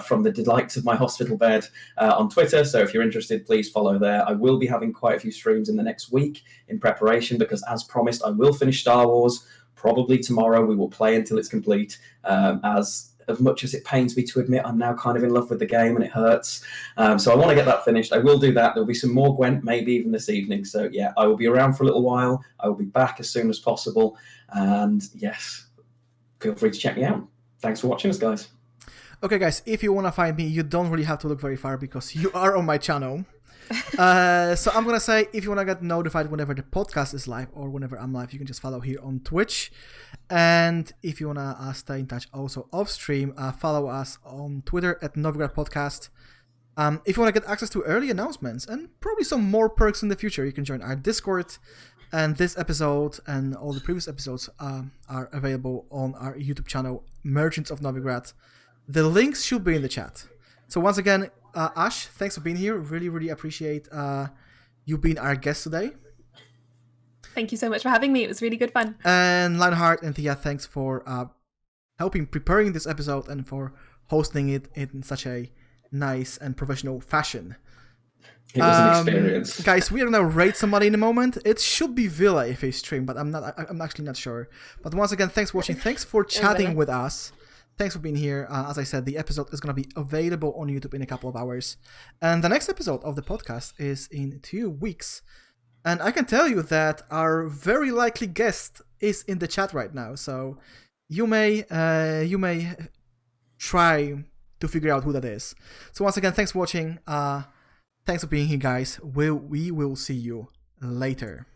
from the delights of my hospital bed on Twitter. So if you're interested, please follow there. I will be having quite a few streams in the next week in preparation because, as promised, I will finish Star Wars. Probably tomorrow. We will play until it's complete. As as much as it pains me to admit, I'm now kind of in love with the game and it hurts. So I want to get that finished. I will do that. There'll be some more Gwent, maybe even this evening. So yeah, I will be around for a little while. I will be back as soon as possible. And yes, feel free to check me out. Thanks for watching us, guys. Okay, guys, if you want to find me, you don't really have to look very far because you are on my channel. So I'm going to say, if you want to get notified whenever the podcast is live or whenever I'm live, you can just follow here on Twitch. And if you want to stay in touch also off stream, follow us on Twitter at Novigrad Podcast. If you want to get access to early announcements and probably some more perks in the future, you can join our Discord. And this episode and all the previous episodes are available on our YouTube channel, Merchants of Novigrad. The links should be in the chat. So once again, Ash, thanks for being here. Really, really appreciate you being our guest today. Thank you so much for having me. It was really good fun. And Lionheart and Thea, thanks for helping preparing this episode and for hosting it in such a nice and professional fashion. It was an experience. Guys, we are gonna rate somebody in a moment. It should be Villa if he's stream, but I'm actually not sure. But once again, thanks for watching. Thanks for chatting with us. Thanks for being here. As I said, the episode is going to be available on YouTube in a couple of hours. And the next episode of the podcast is in 2 weeks. And I can tell you that our very likely guest is in the chat right now. So you may try to figure out who that is. So once again, thanks for watching. Thanks for being here, guys. We will see you later.